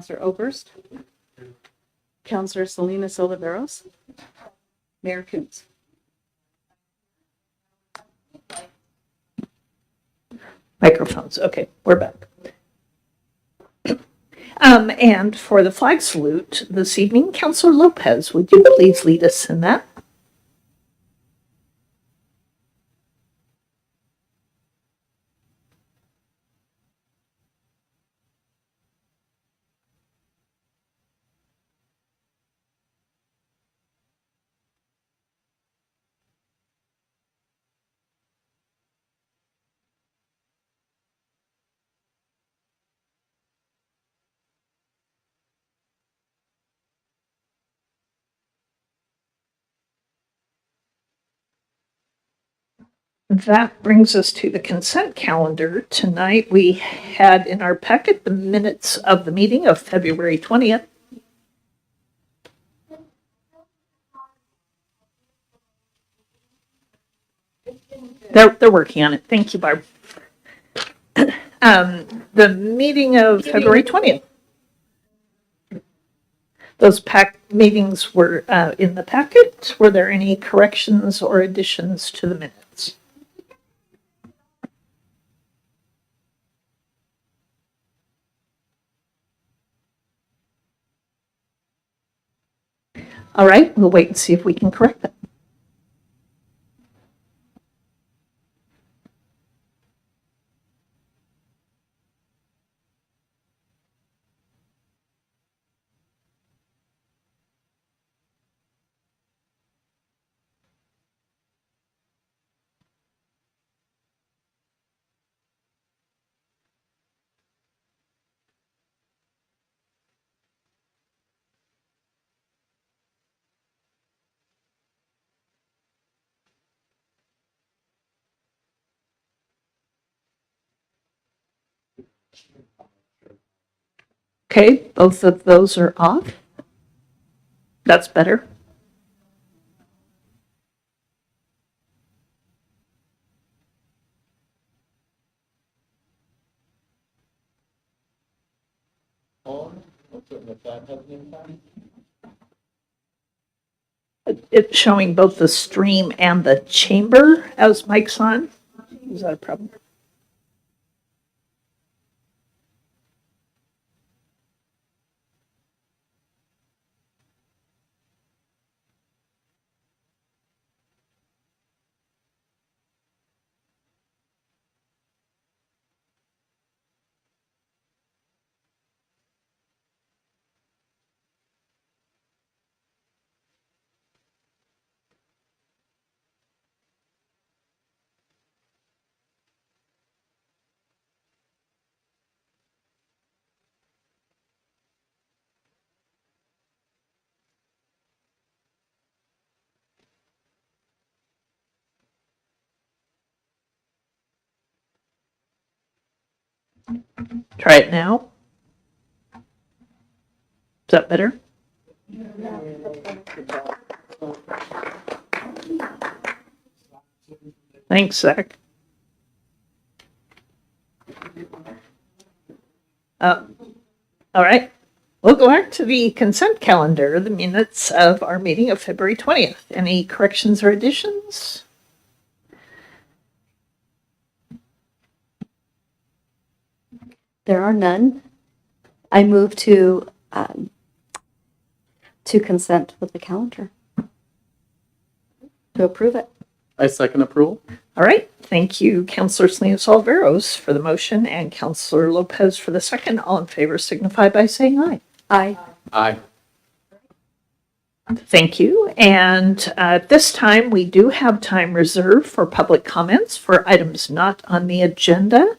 Counselor Oberst, Counselor Salinas Oliveros, Mayor Coons. Microphones. Okay, we're back. And for the flag salute this evening, Counselor Lopez, would you please lead us in that? That brings us to the consent calendar. Tonight we had in our packet the minutes of the meeting of February 20th. They're working on it. Thank you, Barb. The meeting of February 20th. Those meetings were in the packet. Were there any corrections or additions to the minutes? All right, we'll wait and see if we can correct that. Okay, both of those are off. That's better. It's showing both the stream and the chamber as mic's on. Is that a problem? Try it now. Is that better? Thanks, Zach. All right. We'll go back to the consent calendar, the minutes of our meeting of February 20th. Any corrections or additions? There are none. I move to consent with the calendar. To approve it. I second approval. All right. Thank you, Counselor Salinas Oliveros for the motion and Counselor Lopez for the second. All in favor signify by saying aye. Aye. Aye. Thank you. And at this time, we do have time reserved for public comments for items not on the agenda.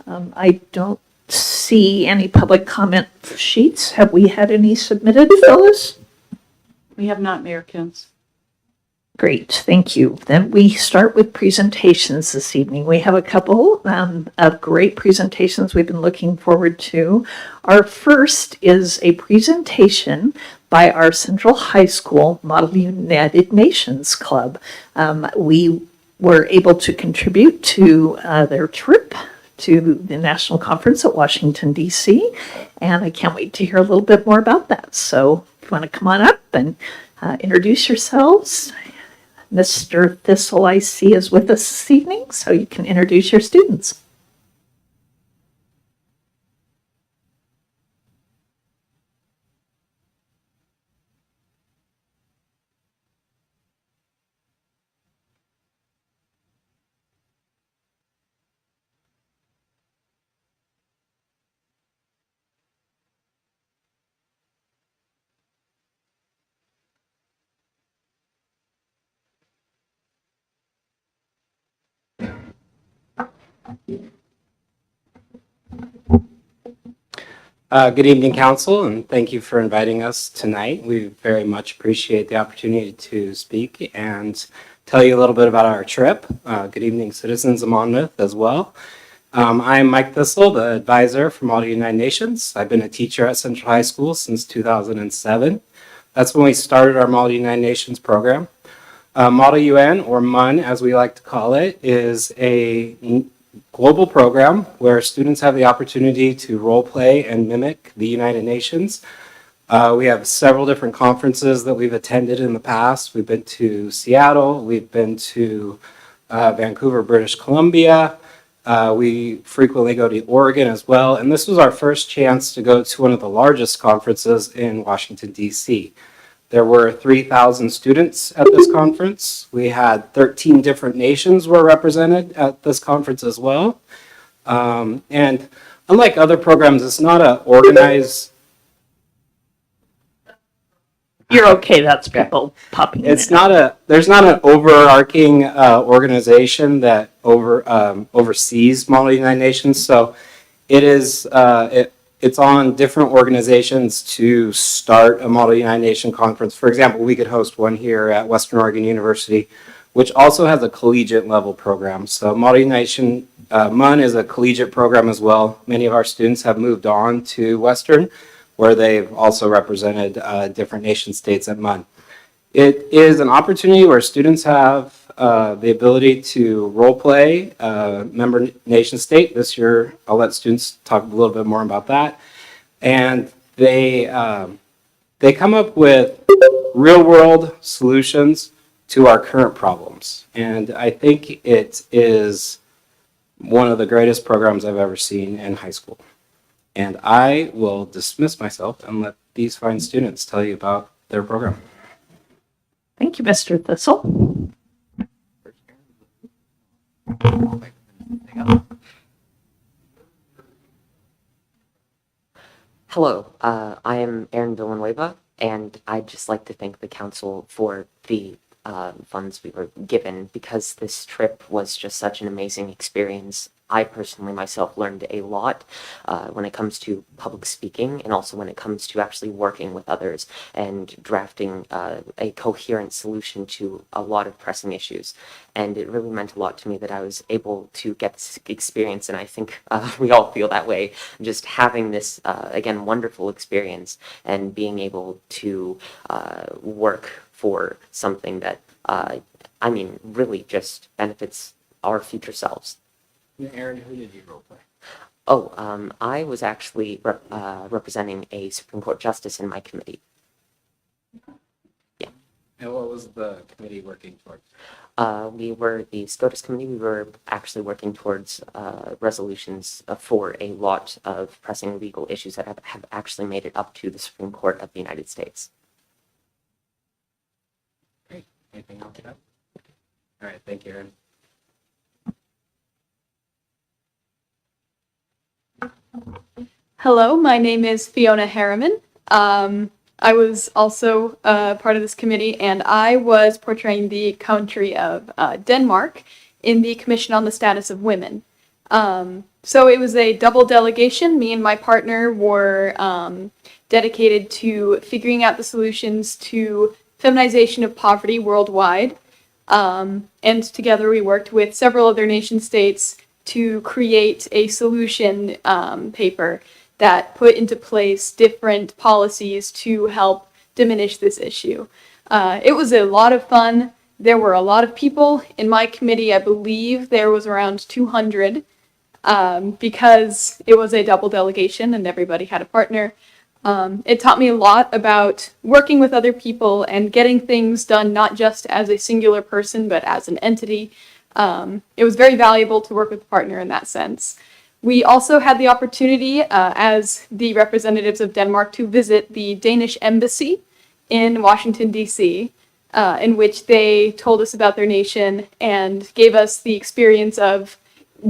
I don't see any public comment sheets. Have we had any submitted, Phyllis? We have not, Mayor Coons. Great, thank you. Then we start with presentations this evening. We have a couple of great presentations we've been looking forward to. Our first is a presentation by our Central High School Model United Nations Club. We were able to contribute to their trip to the National Conference at Washington, D.C., and I can't wait to hear a little bit more about that. So if you want to come on up and introduce yourselves. Mr. Thistle, I see, is with us this evening, so you can introduce your students. Good evening, Council, and thank you for inviting us tonight. We very much appreciate the opportunity to speak and tell you a little bit about our trip. Good evening, citizens of Monmouth as well. I'm Mike Thistle, the advisor for Model United Nations. I've been a teacher at Central High School since 2007. That's when we started our Model United Nations program. Model UN, or MUN as we like to call it, is a global program where students have the opportunity to role play and mimic the United Nations. We have several different conferences that we've attended in the past. We've been to Seattle, we've been to Vancouver, British Columbia. We frequently go to Oregon as well. And this was our first chance to go to one of the largest conferences in Washington, D.C. There were 3,000 students at this conference. We had 13 different nations were represented at this conference as well. And unlike other programs, it's not an organized. You're okay, that's people popping in. There's not an overarching organization that oversees Model United Nations. So it is, it's on different organizations to start a Model United Nation conference. For example, we could host one here at Western Oregon University, which also has a collegiate level program. So Model United Nation MUN is a collegiate program as well. Many of our students have moved on to Western, where they've also represented different nation states at MUN. It is an opportunity where students have the ability to role play member nation state. This year, I'll let students talk a little bit more about that. And they come up with real world solutions to our current problems. And I think it is one of the greatest programs I've ever seen in high school. And I will dismiss myself and let these fine students tell you about their program. Thank you, Mr. Thistle. Hello, I am Aaron Villanueva, and I'd just like to thank the council for the funds we were given because this trip was just such an amazing experience. I personally myself learned a lot when it comes to public speaking and also when it comes to actually working with others and drafting a coherent solution to a lot of pressing issues. And it really meant a lot to me that I was able to get this experience, and I think we all feel that way, just having this, again, wonderful experience and being able to work for something that, I mean, really just benefits our future selves. Aaron, who did you role play? Oh, I was actually representing a Supreme Court justice in my committee. Yeah. And what was the committee working towards? We were the SCOTUS committee. We were actually working towards resolutions for a lot of pressing legal issues that have actually made it up to the Supreme Court of the United States. Great. Anything else? All right. Thank you, Aaron. Hello, my name is Fiona Harriman. I was also part of this committee, and I was portraying the country of Denmark in the Commission on the Status of Women. So it was a double delegation. Me and my partner were dedicated to figuring out the solutions to feminization of poverty worldwide. And together we worked with several other nation states to create a solution paper that put into place different policies to help diminish this issue. It was a lot of fun. There were a lot of people in my committee. I believe there was around 200. because it was a double delegation and everybody had a partner. It taught me a lot about working with other people and getting things done not just as a singular person, but as an entity. It was very valuable to work with a partner in that sense. We also had the opportunity, as the representatives of Denmark, to visit the Danish embassy in Washington, D.C., in which they told us about their nation and gave us the experience of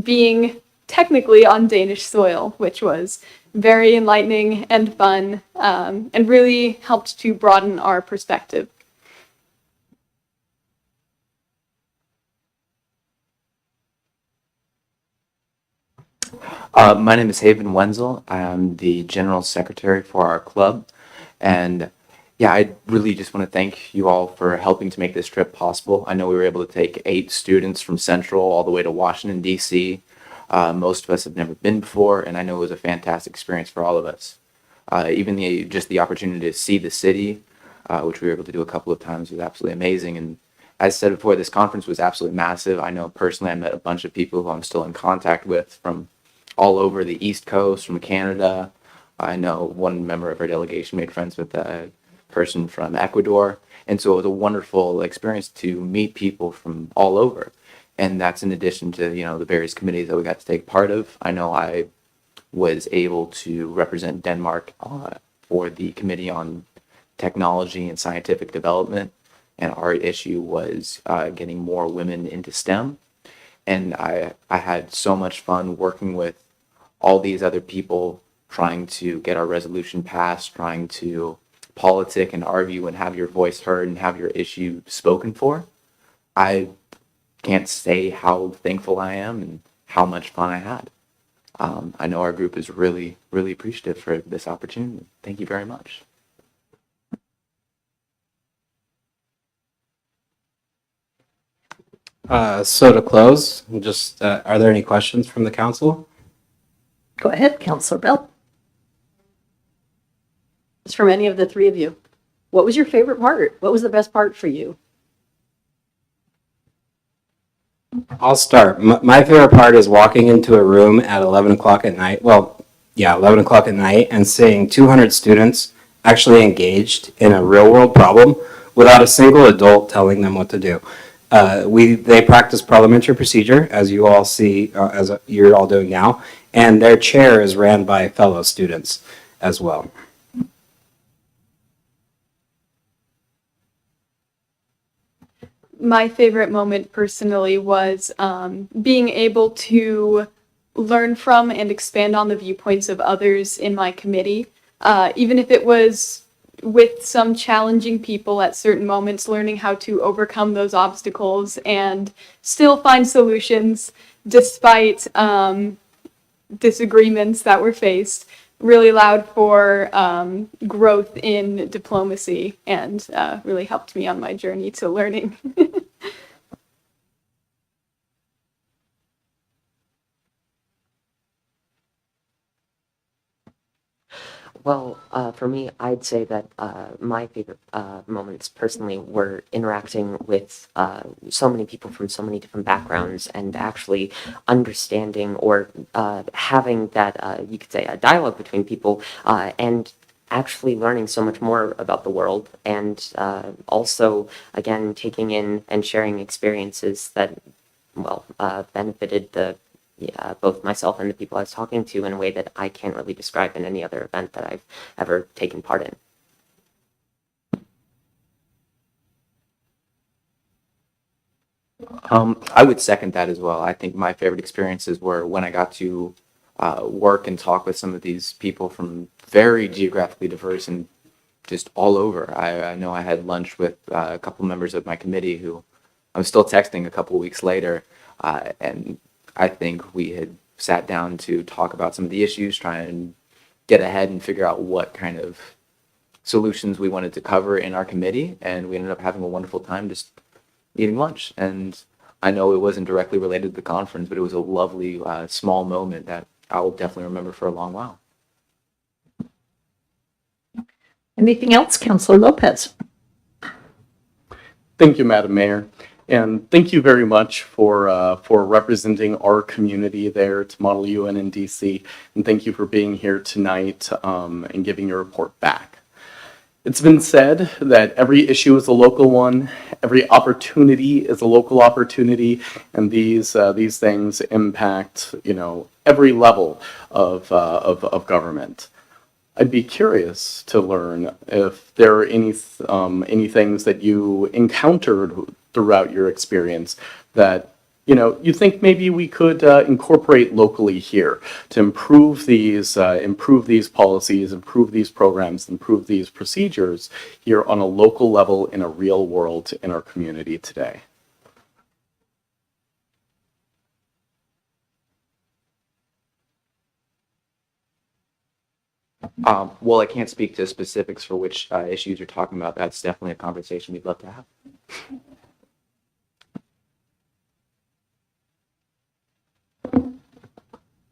being technically on Danish soil, which was very enlightening and fun, and really helped to broaden our perspective. My name is Haven Wenzel. I'm the general secretary for our club. And yeah, I really just want to thank you all for helping to make this trip possible. I know we were able to take 8 students from Central all the way to Washington, D.C. Most of us have never been before, and I know it was a fantastic experience for all of us. Even just the opportunity to see the city, which we were able to do a couple of times, was absolutely amazing. And as I said before, this conference was absolutely massive. I know personally I met a bunch of people who I'm still in contact with from all over the East Coast, from Canada. I know one member of our delegation made friends with a person from Ecuador. And so it was a wonderful experience to meet people from all over. And that's in addition to, the various committees that we got to take part of. I know I was able to represent Denmark for the Committee on Technology and Scientific Development. And our issue was getting more women into STEM. And I had so much fun working with all these other people trying to get our resolution passed, trying to politic and argue and have your voice heard and have your issue spoken for. I can't say how thankful I am and how much fun I had. I know our group is really, really appreciative for this opportunity. Thank you very much. So to close, just are there any questions from the council? Go ahead, Councilor Bell. It's from any of the three of you. What was your favorite part? What was the best part for you? I'll start. My favorite part is walking into a room at 11 o'clock at night. Well, yeah, 11 o'clock at night and seeing 200 students actually engaged in a real world problem without a single adult telling them what to do. They practice parliamentary procedure, as you all see, as you're all doing now, and their chair is ran by fellow students as well. My favorite moment personally was being able to learn from and expand on the viewpoints of others in my committee, even if it was with some challenging people at certain moments, learning how to overcome those obstacles and still find solutions despite disagreements that were faced, really allowed for growth in diplomacy and really helped me on my journey to learning. Well, for me, I'd say that my favorite moments personally were interacting with so many people from so many different backgrounds and actually understanding or having that, you could say, a dialogue between people and actually learning so much more about the world and also, again, taking in and sharing experiences that, well, benefited both myself and the people I was talking to in a way that I can't really describe in any other event that I've ever taken part in. I would second that as well. I think my favorite experiences were when I got to work and talk with some of these people from very geographically diverse and just all over. I know I had lunch with a couple members of my committee who I'm still texting a couple weeks later, and I think we had sat down to talk about some of the issues, try and get ahead and figure out what kind of solutions we wanted to cover in our committee, and we ended up having a wonderful time just eating lunch. And I know it wasn't directly related to the conference, but it was a lovely small moment that I will definitely remember for a long while. Anything else, Councilor Lopez? Thank you, Madam Mayor. And thank you very much for representing our community there to Model UN in DC. And thank you for being here tonight and giving your report back. It's been said that every issue is a local one, every opportunity is a local opportunity, and these things impact, every level of government. I'd be curious to learn if there are any things that you encountered throughout your experience that you think maybe we could incorporate locally here to improve these policies, improve these programs, improve these procedures here on a local level in a real world in our community today. Well, I can't speak to specifics for which issues you're talking about. That's definitely a conversation we'd love to have.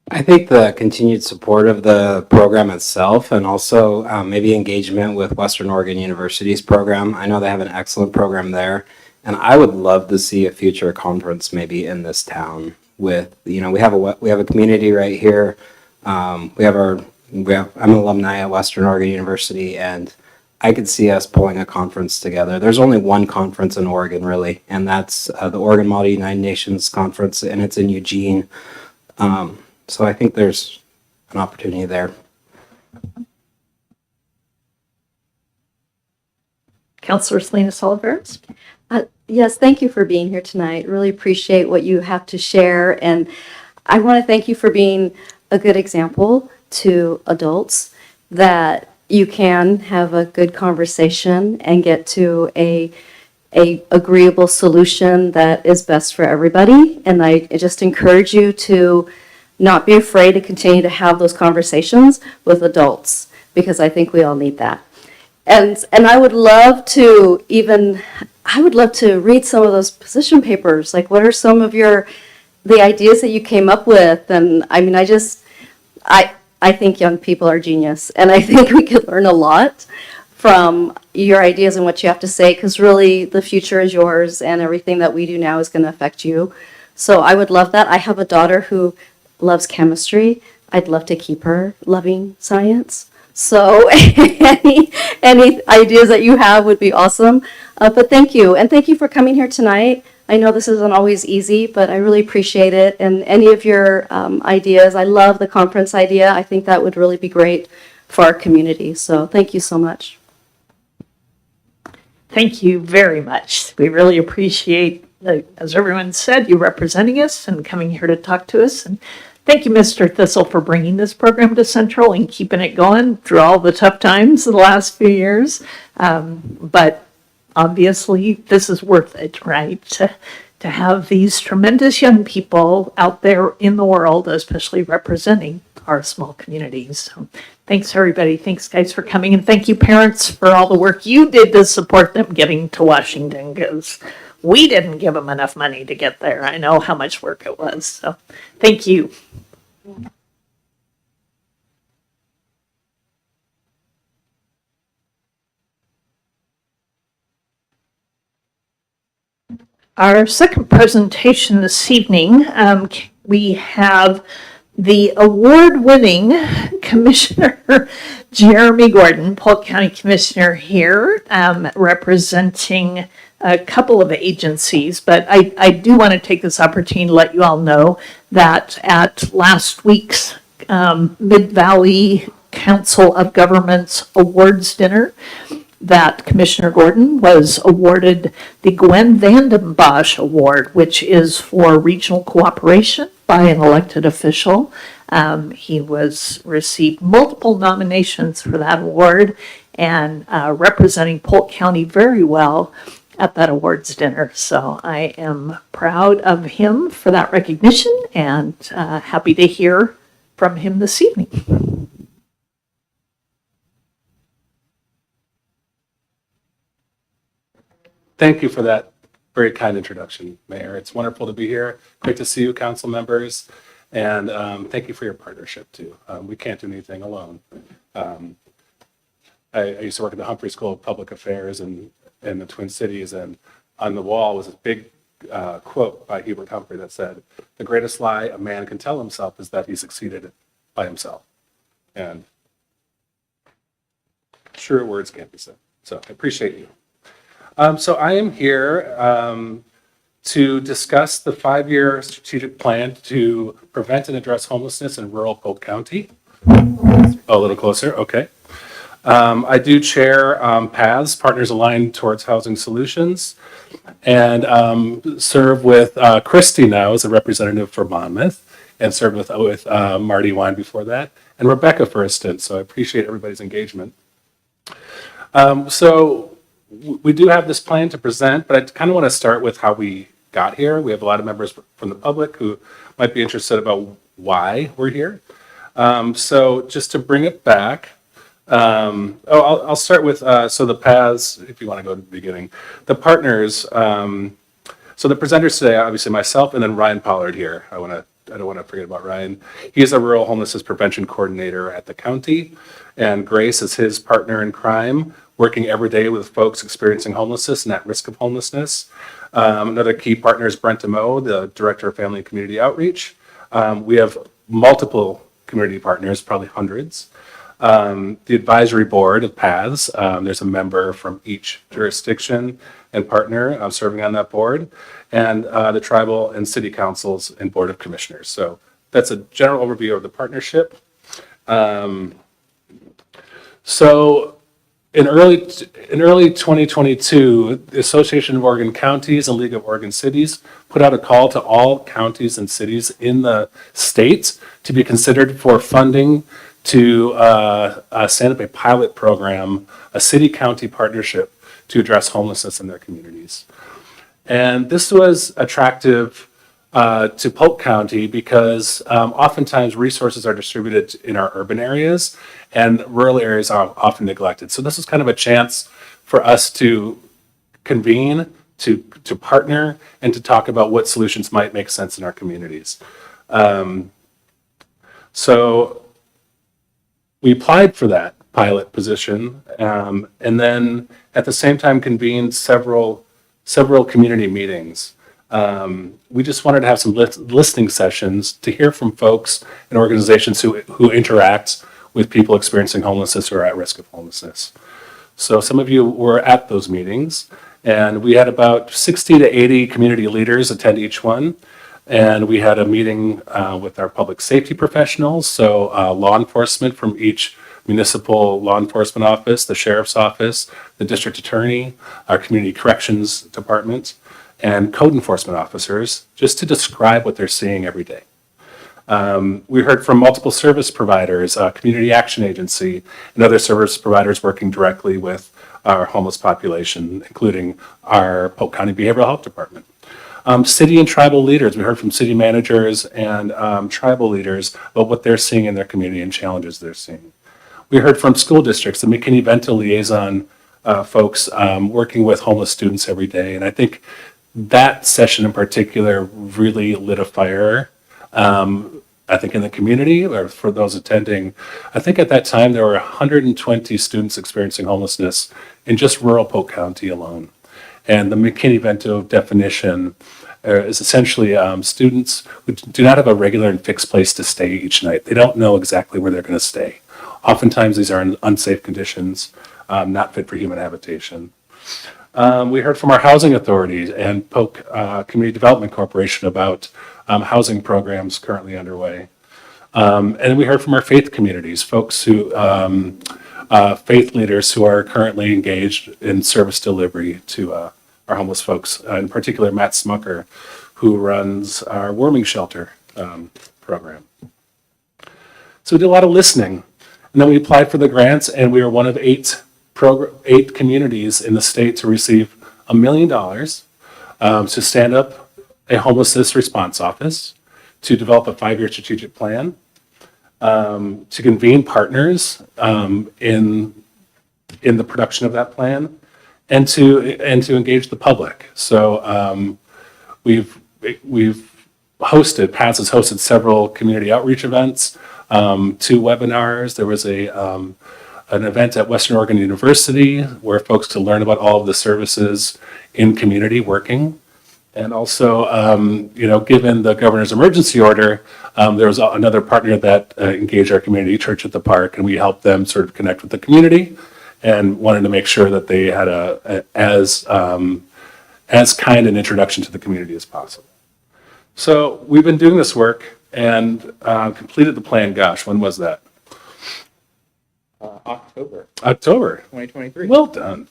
I think the continued support of the program itself and also maybe engagement with Western Oregon University's program. I know they have an excellent program there, and I would love to see a future conference maybe in this town with, we have a community right here. I'm an alumni at Western Oregon University, and I could see us pulling a conference together. There's only one conference in Oregon, really, and that's the Oregon Model United Nations Conference, and it's in Eugene. So I think there's an opportunity there. Councilor Salinas Oliveros? Yes, thank you for being here tonight. Really appreciate what you have to share. And I want to thank you for being a good example to adults that you can have a good conversation and get to a agreeable solution that is best for everybody. And I just encourage you to not be afraid to continue to have those conversations with adults, because I think we all need that. And I would love to read some of those position papers. Like, what are some of the ideas that you came up with? And I mean, I think young people are genius, and I think we could learn a lot from your ideas and what you have to say, because really the future is yours, and everything that we do now is going to affect you. So I would love that. I have a daughter who loves chemistry. I'd love to keep her loving science. So any ideas that you have would be awesome. But thank you. And thank you for coming here tonight. I know this isn't always easy, but I really appreciate it. And any of your ideas, I love the conference idea. I think that would really be great for our community. So thank you so much. Thank you very much. We really appreciate, as everyone said, you representing us and coming here to talk to us. And thank you, Mr. Thistle, for bringing this program to Central and keeping it going through all the tough times of the last few years. But obviously, this is worth it, right? To have these tremendous young people out there in the world, especially representing our small communities. So thanks, everybody. Thanks, guys, for coming. And thank you, parents, for all the work you did to support them getting to Washington, because we didn't give them enough money to get there. I know how much work it was. So thank you. Our second presentation this evening, we have the award-winning Commissioner Jeremy Gordon, Polk County Commissioner here, representing a couple of agencies. But I do want to take this opportunity to let you all know that at last week's Mid-Valley Council of Governments Awards Dinner, that Commissioner Gordon was awarded the Gwen Vanden Bosch Award, which is for regional cooperation by an elected official. He received multiple nominations for that award and representing Polk County very well at that awards dinner. So I am proud of him for that recognition and happy to hear from him this evening. Thank you for that very kind introduction, Mayor. It's wonderful to be here. Great to see you, council members. And thank you for your partnership, too. We can't do anything alone. I used to work at the Humphrey School of Public Affairs in the Twin Cities, and on the wall was this big quote by Hubert Humphrey that said, "The greatest lie a man can tell himself is that he succeeded by himself." And truer words can't be said. So I appreciate you. So I am here to discuss the 5-year strategic plan to prevent and address homelessness in rural Polk County. Oh, a little closer, okay. I do chair PATHS, Partners Aligned Towards Housing Solutions, and serve with Christy now as a representative for Monmouth, and served with Marty Wine before that, and Rebecca for a stint, so I appreciate everybody's engagement. So we do have this plan to present, but I kind of want to start with how we got here. We have a lot of members from the public who might be interested about why we're here. So just to bring it back, I'll start with, so the paths, if you want to go to the beginning, the partners. So the presenters today, obviously myself and then Ryan Pollard here. I don't want to forget about Ryan. He is a rural homelessness prevention coordinator at the county, and Grace is his partner in crime, working every day with folks experiencing homelessness and at risk of homelessness. Another key partner is Brent DeMoe, the Director of Family and Community Outreach. We have multiple community partners, probably hundreds. The advisory board of PATHS, there's a member from each jurisdiction and partner serving on that board, and the tribal and city councils and board of commissioners. So that's a general overview of the partnership. So in early 2022, the Association of Oregon Counties and League of Oregon Cities put out a call to all counties and cities in the state to be considered for funding to stand up a pilot program, a city-county partnership to address homelessness in their communities. And this was attractive to Polk County because oftentimes resources are distributed in our urban areas and rural areas are often neglected. So this is kind of a chance for us to convene, to partner, and to talk about what solutions might make sense in our communities. So we applied for that pilot position, and then at the same time convened several community meetings. We just wanted to have some listening sessions to hear from folks and organizations who interact with people experiencing homelessness or at risk of homelessness. So some of you were at those meetings, and we had about 60 to 80 community leaders attend each one. And we had a meeting with our public safety professionals, so law enforcement from each municipal law enforcement office, the sheriff's office, the district attorney, our community corrections department, and code enforcement officers, just to describe what they're seeing every day. We heard from multiple service providers, Community Action Agency, and other service providers working directly with our homeless population, including our Polk County Behavioral Health Department. City and tribal leaders, we heard from city managers and tribal leaders about what they're seeing in their community and challenges they're seeing. We heard from school districts, the McKinney-Vento liaison folks working with homeless students every day. And I think that session in particular really lit a fire, I think in the community or for those attending. I think at that time there were 120 students experiencing homelessness in just rural Polk County alone. And the McKinney-Vento definition is essentially students who do not have a regular and fixed place to stay each night. They don't know exactly where they're going to stay. Oftentimes these are in unsafe conditions, not fit for human habitation. We heard from our housing authorities and Polk Community Development Corporation about housing programs currently underway. And we heard from our faith communities, folks who, faith leaders who are currently engaged in service delivery to our homeless folks, in particular Matt Smucker, who runs our warming shelter program. So we did a lot of listening, and then we applied for the grants, and we were one of eight communities in the state to receive $1 million to stand up a homelessness response office, to develop a 5-year strategic plan, to convene partners in the production of that plan, and to engage the public. So we've hosted, PATHS has hosted several community outreach events, 2 webinars. There was an event at Western Oregon University where folks could learn about all of the services in community working. And also, given the governor's emergency order, there was another partner that engaged our community, Church at the Park, and we helped them sort of connect with the community and wanted to make sure that they had as kind an introduction to the community as possible. So we've been doing this work and completed the plan. Gosh, when was that? October October. 2023. Well done.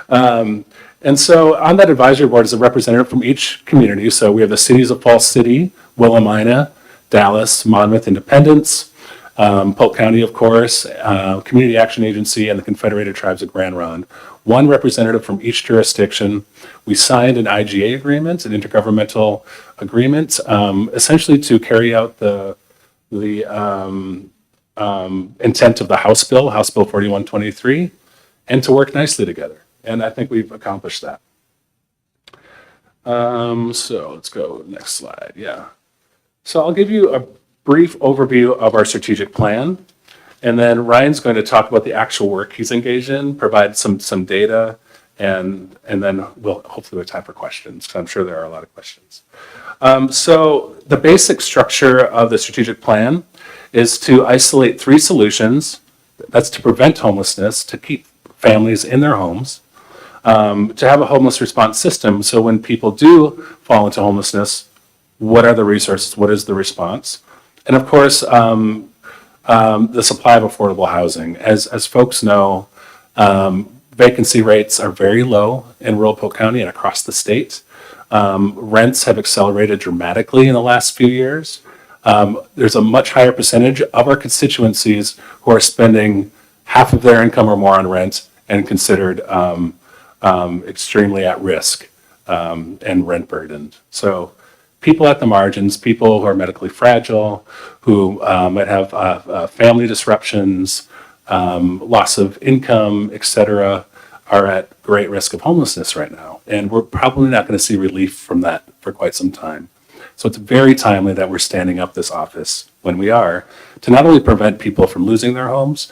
And so on that advisory board is a representative from each community. So we have the cities of Falls City, Willamina, Dallas, Monmouth, Independence, Polk County, of course, Community Action Agency, and the Confederated Tribes of Grand Ronde. One representative from each jurisdiction. We signed an IGA agreement, an intergovernmental agreement, essentially to carry out the intent of the House Bill 4123, and to work nicely together. And I think we've accomplished that. So let's go next slide. Yeah. So I'll give you a brief overview of our strategic plan. And then Ryan's going to talk about the actual work he's engaged in, provide some data, and then we'll hopefully have time for questions, because I'm sure there are a lot of questions. So the basic structure of the strategic plan is to isolate 3 solutions. That's to prevent homelessness, to keep families in their homes, to have a homeless response system. So when people do fall into homelessness, what are the resources? What is the response? And of course, the supply of affordable housing. As folks know, vacancy rates are very low in rural Polk County and across the state. Rents have accelerated dramatically in the last few years. There's a much higher percentage of our constituencies who are spending half of their income or more on rent and considered extremely at risk and rent burdened. So people at the margins, people who are medically fragile, who might have family disruptions, loss of income, et cetera, are at great risk of homelessness right now. And we're probably not going to see relief from that for quite some time. So it's very timely that we're standing up this office when we are, to not only prevent people from losing their homes,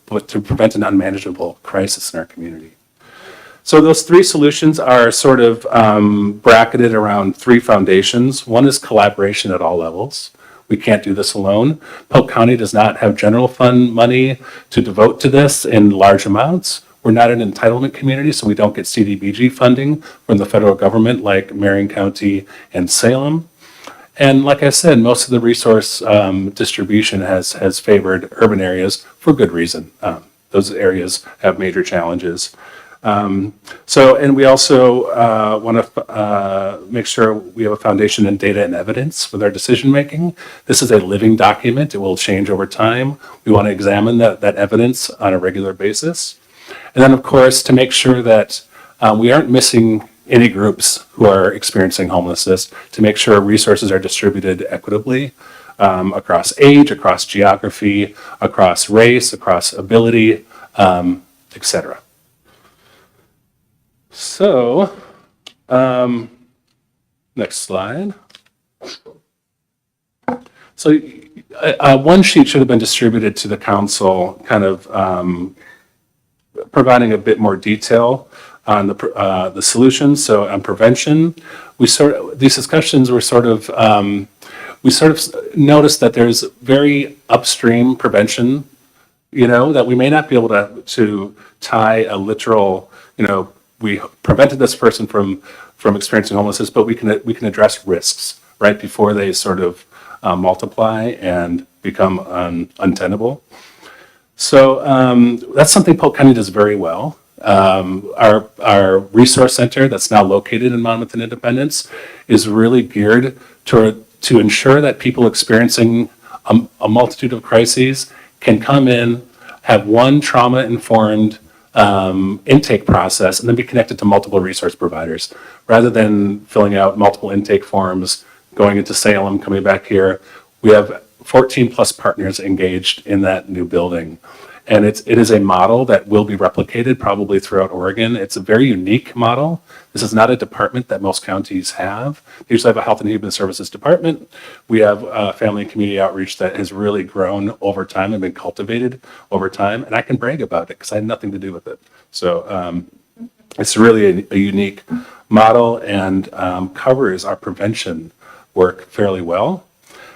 but to prevent an unmanageable crisis in our community. So those 3 solutions are sort of bracketed around 3 foundations. One is collaboration at all levels. We can't do this alone. Polk County does not have general fund money to devote to this in large amounts. We're not an entitlement community, so we don't get CDBG funding from the federal government like Marion County and Salem. And like I said, most of the resource distribution has favored urban areas for good reason. Those areas have major challenges. And we also want to make sure we have a foundation in data and evidence with our decision making. This is a living document. It will change over time. We want to examine that evidence on a regular basis. And then, of course, to make sure that we aren't missing any groups who are experiencing homelessness, to make sure resources are distributed equitably across age, across geography, across race, across ability, et cetera. So, next slide. So one sheet should have been distributed to the council, kind of providing a bit more detail on the solutions. So on prevention, these discussions were we noticed that there's very upstream prevention, that we may not be able to tie a literal, we prevented this person from experiencing homelessness, but we can address risks right before they sort of multiply and become untenable. So that's something Polk County does very well. Our resource center that's now located in Monmouth and Independence is really geared to ensure that people experiencing a multitude of crises can come in, have one trauma-informed intake process, and then be connected to multiple resource providers. Rather than filling out multiple intake forms, going into Salem, coming back here, we have 14 plus partners engaged in that new building. And it is a model that will be replicated probably throughout Oregon. It's a very unique model. This is not a department that most counties have. They usually have a health and human services department. We have family and community outreach that has really grown over time and been cultivated over time. And I can brag about it because I had nothing to do with it. So it's really a unique model and covers our prevention work fairly well.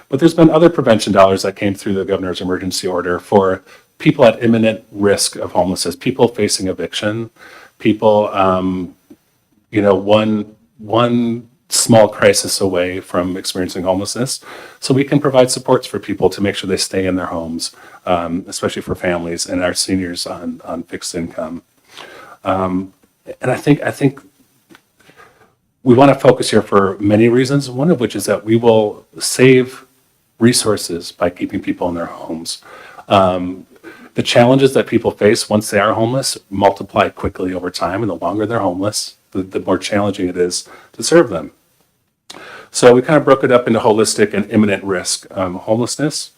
But there's been other prevention dollars that came through the governor's emergency order for people at imminent risk of homelessness, people facing eviction, people, one small crisis away from experiencing homelessness. So we can provide supports for people to make sure they stay in their homes, especially for families and our seniors on fixed income. And I think we want to focus here for many reasons, one of which is that we will save resources by keeping people in their homes. The challenges that people face once they are homeless multiply quickly over time, and the longer they're homeless, the more challenging it is to serve them. So we kind of broke it up into holistic and imminent risk homelessness,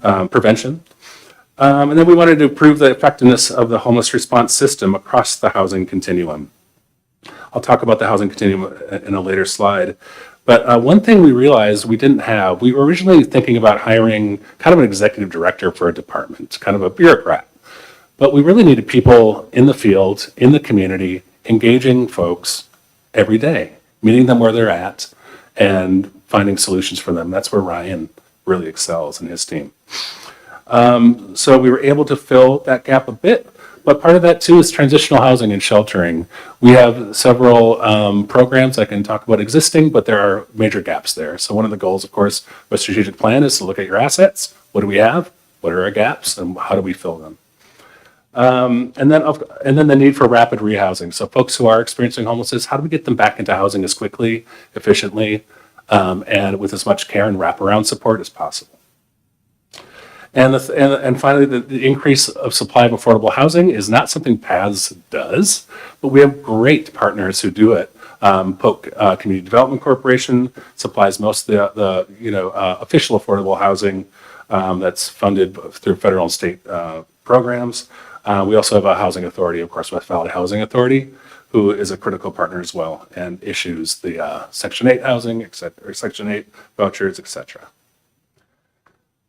prevention. And then we wanted to improve the effectiveness of the homeless response system across the housing continuum. I'll talk about the housing continuum in a later slide. But one thing we realized we didn't have, we were originally thinking about hiring kind of an executive director for a department, kind of a bureaucrat. But we really needed people in the field, in the community, engaging folks every day, meeting them where they're at, and finding solutions for them. That's where Ryan really excels and his team. So we were able to fill that gap a bit, but part of that too is transitional housing and sheltering. We have several programs I can talk about existing, but there are major gaps there. So one of the goals, of course, of a strategic plan is to look at your assets. What do we have? What are our gaps? And how do we fill them? And then the need for rapid rehousing. So folks who are experiencing homelessness, how do we get them back into housing as quickly, efficiently, and with as much care and wraparound support as possible? And finally, the increase of supply of affordable housing is not something PATHS does, but we have great partners who do it. Polk Community Development Corporation supplies most of the official affordable housing that's funded through federal and state programs. We also have a housing authority, of course, West Valley Housing Authority, who is a critical partner as well and issues the Section 8 housing, et cetera, or Section 8 vouchers, et cetera.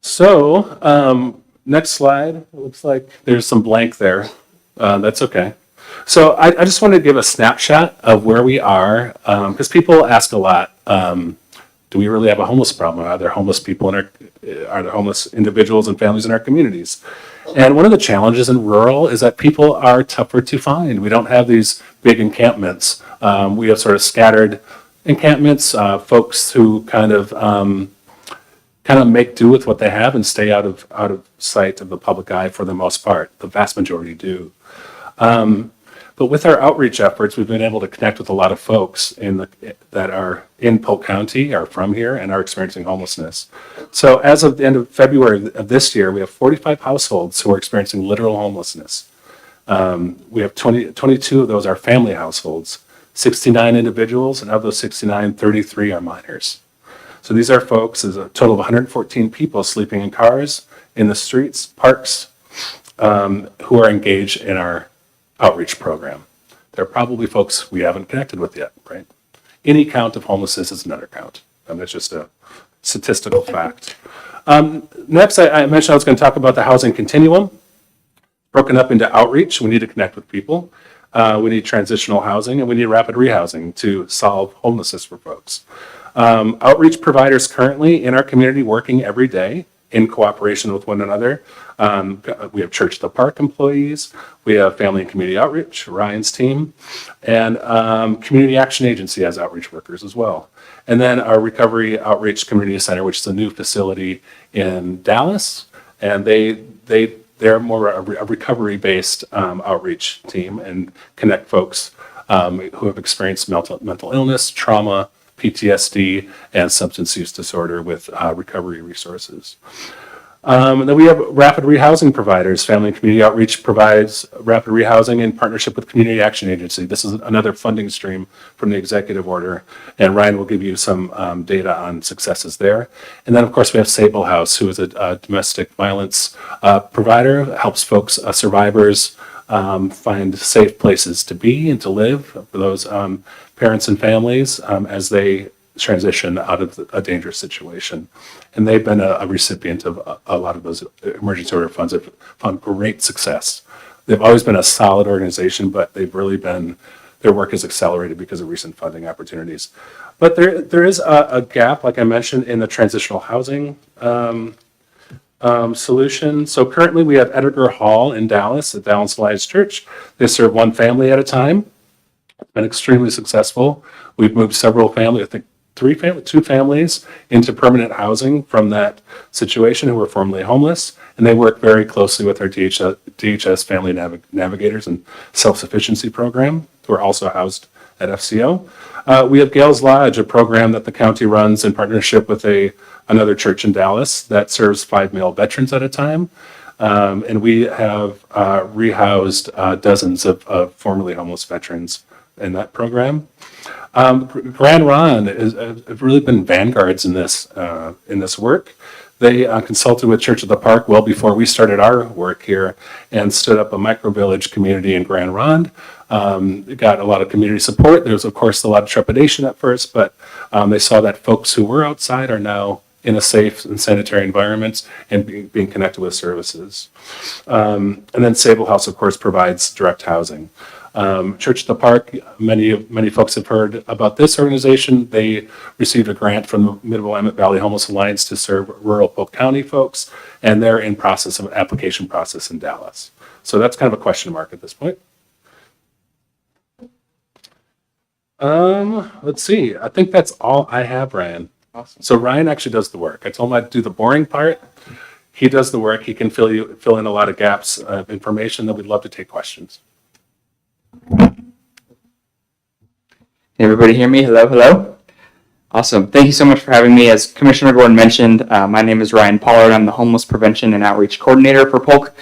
So next slide, it looks like there's some blank there. That's okay. So I just wanted to give a snapshot of where we are, because people ask a lot, do we really have a homeless problem? Are there homeless people are there homeless individuals and families in our communities? And one of the challenges in rural is that people are tougher to find. We don't have these big encampments. We have sort of scattered encampments, folks who kind of make do with what they have and stay out of sight of the public eye for the most part. The vast majority do. But with our outreach efforts, we've been able to connect with a lot of folks that are in Polk County, are from here, and are experiencing homelessness. So as of the end of February of this year, we have 45 households who are experiencing literal homelessness. We have 22 of those are family households, 69 individuals, and of those 69, 33 are minors. So these are folks, there's a total of 114 people sleeping in cars, in the streets, parks, who are engaged in our outreach program. They're probably folks we haven't connected with yet, right? Any count of homelessness is another count. That's just a statistical fact. Next, I mentioned I was going to talk about the housing continuum, broken up into outreach. We need to connect with people. We need transitional housing, and we need rapid rehousing to solve homelessness for folks. Outreach providers currently in our community working every day in cooperation with one another. We have Church at the Park employees. We have Family and Community Outreach, Ryan's team, and Community Action Agency has outreach workers as well. And then our Recovery Outreach Community Center, which is a new facility in Dallas, and they're more a recovery-based outreach team and connect folks who have experienced mental illness, trauma, PTSD, and substance use disorder with recovery resources. And then we have rapid rehousing providers. Family and Community Outreach provides rapid rehousing in partnership with Community Action Agency. This is another funding stream from the executive order, and Ryan will give you some data on successes there. And then, of course, we have Sable House, who is a domestic violence provider, helps folks, survivors, find safe places to be and to live for those parents and families as they transition out of a dangerous situation. And they've been a recipient of a lot of those emergency order funds. They've found great success. They've always been a solid organization, but they've really been their work is accelerated because of recent funding opportunities. But there is a gap, like I mentioned, in the transitional housing solution. So currently we have Edgar Hall in Dallas at Dallas Alliance Church. They serve one family at a time. Been extremely successful. We've moved several families, I think two families into permanent housing from that situation who were formerly homeless. And they work very closely with our DHS Family Navigators and Self-Sufficiency Program, who are also housed at FCO. We have Gales Lodge, a program that the county runs in partnership with another church in Dallas that serves 5 male veterans at a time. And we have rehoused dozens of formerly homeless veterans in that program. Grand Ron have really been vanguards in this work. They consulted with Church of the Park well before we started our work here and stood up a micro-village community in Grand Ronde. Got a lot of community support. There was, of course, a lot of trepidation at first, but they saw that folks who were outside are now in a safe and sanitary environment and being connected with services. And then Sable House, of course, provides direct housing. Church of the Park, many folks have heard about this organization. They received a grant from the Mid-Willamette Valley Homeless Alliance to serve rural Polk County folks, and they're in process of application process in Dallas. So that's kind of a question mark at this point. Let's see. I think that's all I have, Ryan. Awesome. So Ryan actually does the work. I told him I'd do the boring part. He does the work. He can fill in a lot of gaps of information that we'd love to take questions. Can everybody hear me? Hello, hello. Awesome. Thank you so much for having me. As Commissioner Gordon mentioned, my name is Ryan Pollard. I'm the Homeless Prevention and Outreach Coordinator for Polk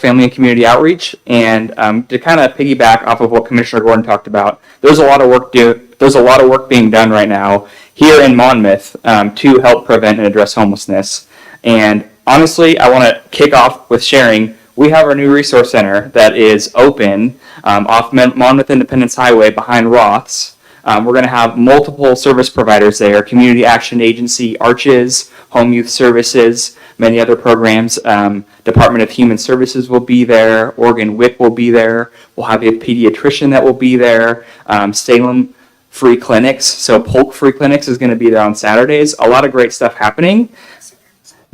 Family and Community Outreach. And to kind of piggyback off of what Commissioner Gordon talked about, there's a lot of work being done right now here in Monmouth to help prevent and address homelessness. And honestly, I want to kick off with sharing. We have our new resource center that is open off Monmouth Independence Highway behind Roth's. We're going to have multiple service providers there, Community Action Agency, Arches, Home Youth Services, many other programs. Department of Human Services will be there. Oregon WIC will be there. We'll have a pediatrician that will be there. Salem Free Clinics, so Polk Free Clinics is going to be there on Saturdays. A lot of great stuff happening.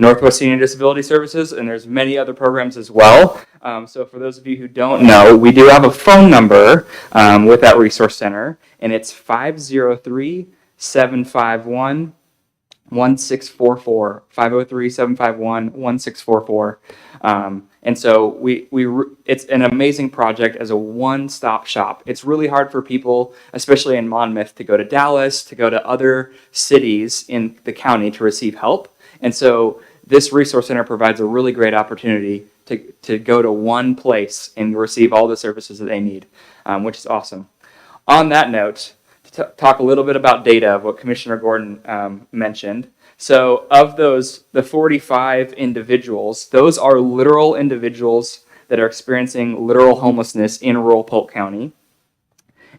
Northwest Senior Disability Services, and there's many other programs as well. So for those of you who don't know, we do have a phone number with that resource center, and it's 503-751-1644, 503-751-1644. And so it's an amazing project as a one-stop shop. It's really hard for people, especially in Monmouth, to go to Dallas, to go to other cities in the county to receive help. And so this resource center provides a really great opportunity to go to one place and receive all the services that they need, which is awesome. On that note, to talk a little bit about data of what Commissioner Gordon mentioned. So of those, the 45 individuals, those are literal individuals that are experiencing literal homelessness in rural Polk County.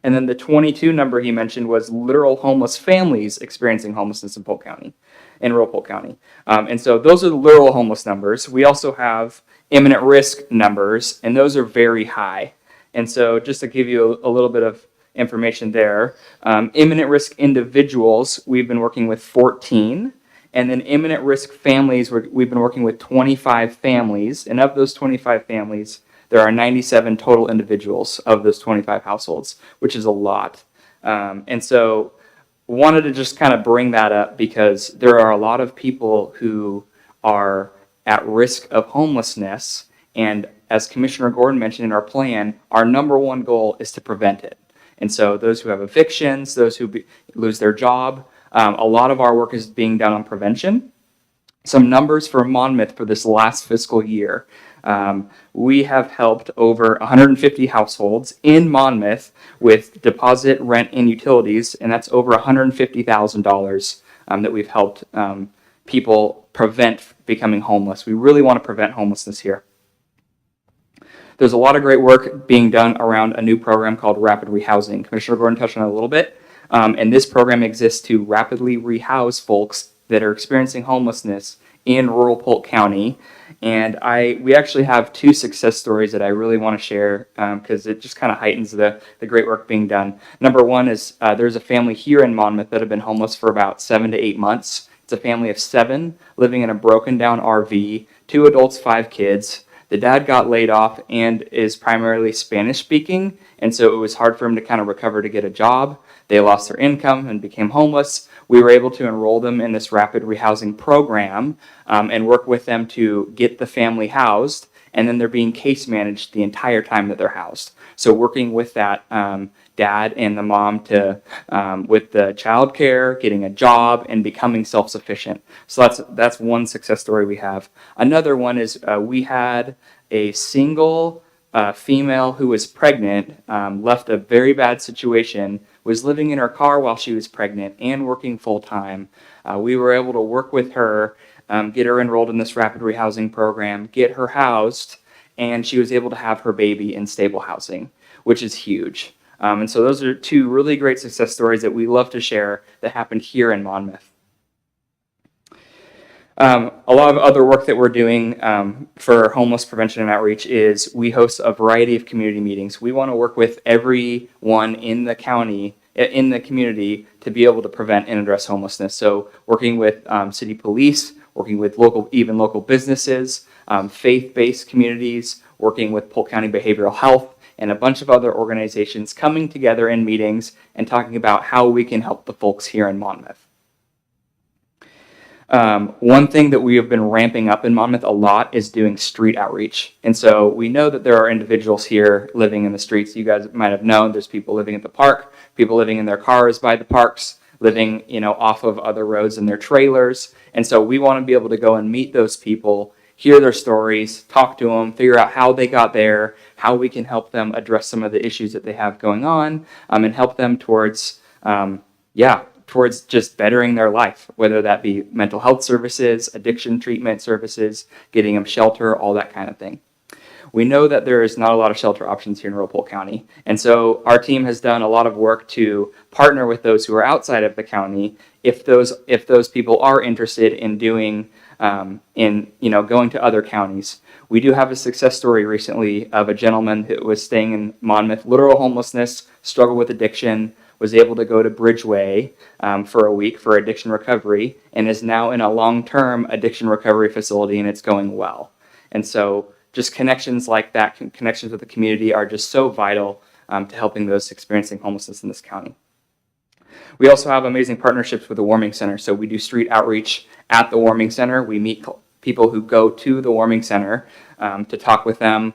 And then the 22 number he mentioned was literal homeless families experiencing homelessness in Polk County, in rural Polk County. And so those are the literal homeless numbers. We also have imminent risk numbers, and those are very high. And so just to give you a little bit of information there, imminent risk individuals, we've been working with 14. And then imminent risk families, we've been working with 25 families. And of those 25 families, there are 97 total individuals of those 25 households, which is a lot. And so wanted to just kind of bring that up because there are a lot of people who are at risk of homelessness. And as Commissioner Gordon mentioned in our plan, our number one goal is to prevent it. And so those who have evictions, those who lose their job, a lot of our work is being done on prevention. Some numbers for Monmouth for this last fiscal year. We have helped over 150 households in Monmouth with deposit, rent, and utilities, and that's over $150,000 that we've helped people prevent becoming homeless. We really want to prevent homelessness here. There's a lot of great work being done around a new program called Rapid Rehousing. Commissioner Gordon touched on it a little bit. And this program exists to rapidly rehouse folks that are experiencing homelessness in rural Polk County. And we actually have two success stories that I really want to share because it just kind of heightens the great work being done. Number one is there's a family here in Monmouth that have been homeless for about 7 to 8 months. It's a family of 7 living in a broken down RV, 2 adults, 5 kids. The dad got laid off and is primarily Spanish speaking, and so it was hard for him to kind of recover to get a job. They lost their income and became homeless. We were able to enroll them in this rapid rehousing program and work with them to get the family housed, and then they're being case managed the entire time that they're housed. So working with that dad and the mom to with the child care, getting a job, and becoming self-sufficient. So that's one success story we have. Another one is we had a single female who was pregnant, left a very bad situation, was living in her car while she was pregnant and working full-time. We were able to work with her, get her enrolled in this rapid rehousing program, get her housed, and she was able to have her baby in stable housing, which is huge. And so those are 2 really great success stories that we love to share that happened here in Monmouth. A lot of other work that we're doing for homeless prevention and outreach is we host a variety of community meetings. We want to work with everyone in the county, in the community, to be able to prevent and address homelessness. So working with city police, working with local businesses, faith-based communities, working with Polk County Behavioral Health, and a bunch of other organizations coming together in meetings and talking about how we can help the folks here in Monmouth. One thing that we have been ramping up in Monmouth a lot is doing street outreach. And so we know that there are individuals here living in the streets. You guys might have known there's people living at the park, people living in their cars by the parks, living, off of other roads in their trailers. And so we want to be able to go and meet those people, hear their stories, talk to them, figure out how they got there, how we can help them address some of the issues that they have going on, and help them towards just bettering their life, whether that be mental health services, addiction treatment services, getting them shelter, all that kind of thing. We know that there is not a lot of shelter options here in rural Polk County. And so our team has done a lot of work to partner with those who are outside of the county if those people are interested in doing going to other counties. We do have a success story recently of a gentleman who was staying in Monmouth, literal homelessness, struggled with addiction, was able to go to Bridgeway for a week for addiction recovery, and is now in a long-term addiction recovery facility, and it's going well. And so just connections like that, connections with the community, are just so vital to helping those experiencing homelessness in this county. We also have amazing partnerships with the Warming Center. So we do street outreach at the Warming Center. We meet people who go to the Warming Center to talk with them.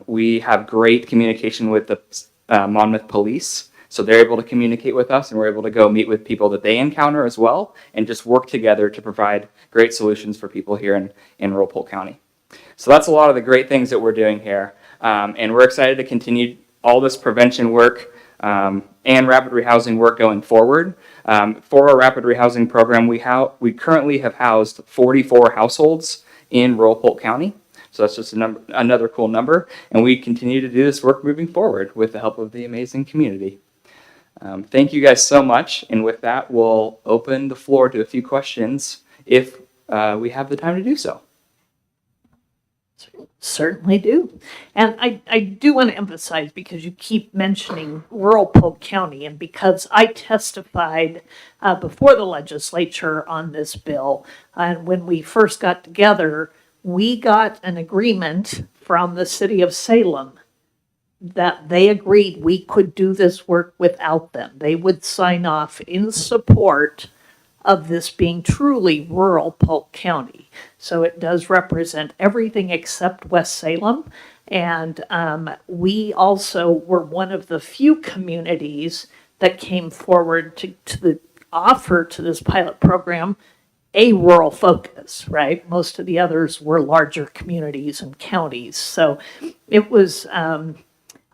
We have great communication with the Monmouth Police. So they're able to communicate with us, and we're able to go meet with people that they encounter as well, and just work together to provide great solutions for people here in rural Polk County. So that's a lot of the great things that we're doing here. And we're excited to continue all this prevention work and rapid rehousing work going forward. For our rapid rehousing program, we currently have housed 44 households in rural Polk County. So that's just another cool number. And we continue to do this work moving forward with the help of the amazing community. Thank you guys so much. And with that, we'll open the floor to a few questions if we have the time to do so. Certainly do. And I do want to emphasize, because you keep mentioning rural Polk County, and because I testified before the legislature on this bill, and when we first got together, we got an agreement from the city of Salem that they agreed we could do this work without them. They would sign off in support of this being truly rural Polk County. So it does represent everything except West Salem. And we also were one of the few communities that came forward to offer to this pilot program a rural focus, right? Most of the others were larger communities and counties. So it was,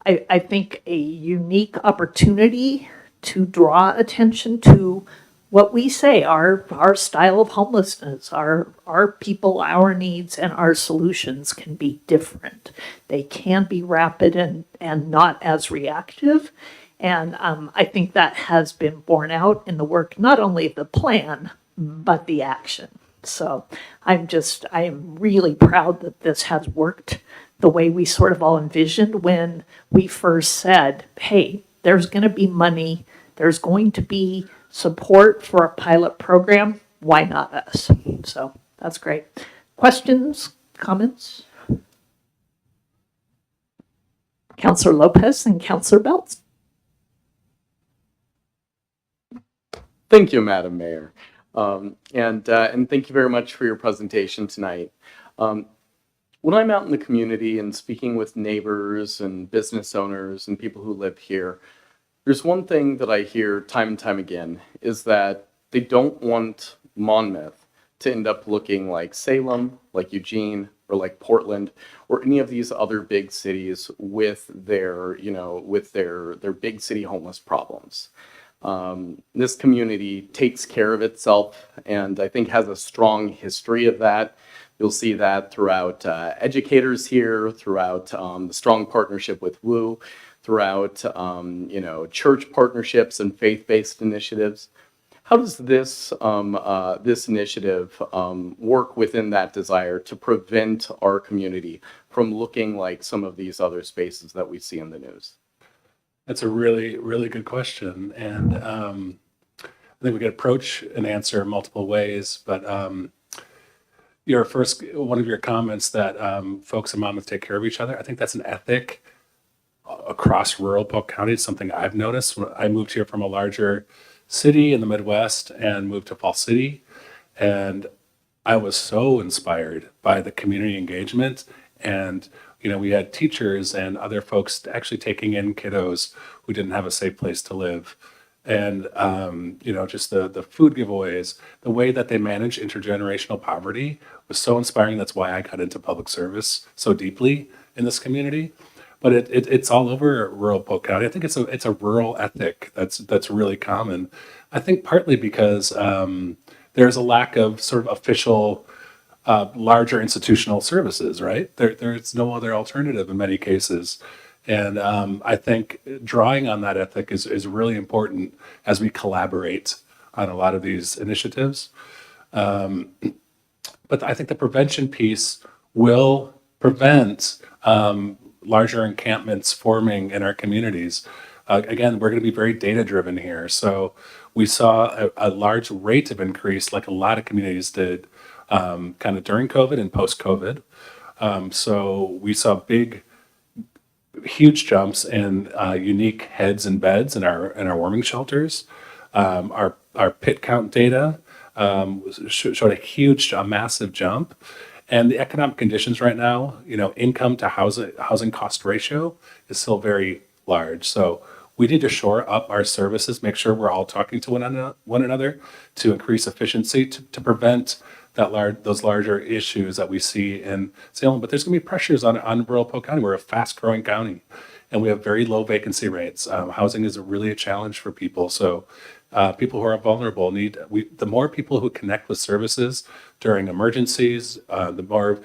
I think, a unique opportunity to draw attention to what we say, our style of homelessness, our people, our needs, and our solutions can be different. They can be rapid and not as reactive. And I think that has been borne out in the work, not only of the plan, but the action. So I am really proud that this has worked the way we sort of all envisioned when we first said, hey, there's going to be money, there's going to be support for a pilot program. Why not us? So that's great. Questions, comments? Councillor Lopez and Councillor Belts. Thank you, Madam Mayor. And thank you very much for your presentation tonight. When I'm out in the community and speaking with neighbors and business owners and people who live here, there's one thing that I hear time and time again is that they don't want Monmouth to end up looking like Salem, like Eugene, or like Portland, or any of these other big cities with their, with their big city homeless problems. This community takes care of itself and I think has a strong history of that. You'll see that throughout educators here, throughout the strong partnership with WU, throughout church partnerships and faith-based initiatives. How does this this initiative work within that desire to prevent our community from looking like some of these other spaces that we see in the news? That's a really, really good question. And I think we could approach an answer multiple ways, but one of your comments that folks in Monmouth take care of each other, I think that's an ethic across rural Polk County. It's something I've noticed. When I moved here from a larger city in the Midwest and moved to Fall City, and I was so inspired by the community engagement. And we had teachers and other folks actually taking in kiddos who didn't have a safe place to live. And, just the food giveaways, the way that they manage intergenerational poverty was so inspiring. That's why I got into public service so deeply in this community. But it's all over rural Polk County. I think it's a rural ethic that's really common. I think partly because there's a lack of sort of official larger institutional services, right? There's no other alternative in many cases. And I think drawing on that ethic is really important as we collaborate on a lot of these initiatives. But I think the prevention piece will prevent larger encampments forming in our communities. Again, we're going to be very data-driven here. So we saw a large rate of increase, like a lot of communities did, kind of during COVID and post-COVID. So we saw huge jumps in unique heads and beds in our warming shelters. Our pit count data showed a massive jump. And the economic conditions right now, income to housing cost ratio is still very large. So we need to shore up our services, make sure we're all talking to one another to increase efficiency, to prevent those larger issues that we see in Salem. But there's going to be pressures on rural Polk County. We're a fast-growing county, and we have very low vacancy rates. Housing is really a challenge for people. So people who are vulnerable the more people who connect with services during emergencies, the more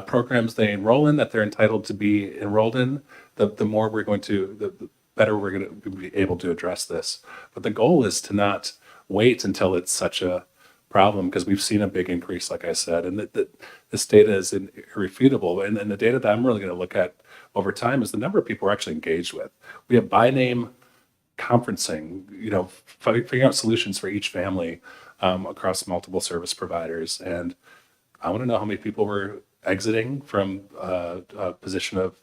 programs they enroll in that they're entitled to be enrolled in, the better we're going to be able to address this. But the goal is to not wait until it's such a problem, because we've seen a big increase, like I said, and this data is irrefutable. And the data that I'm really going to look at over time is the number of people we're actually engaged with. We have by name conferencing, figuring out solutions for each family across multiple service providers. And I want to know how many people were exiting from a position of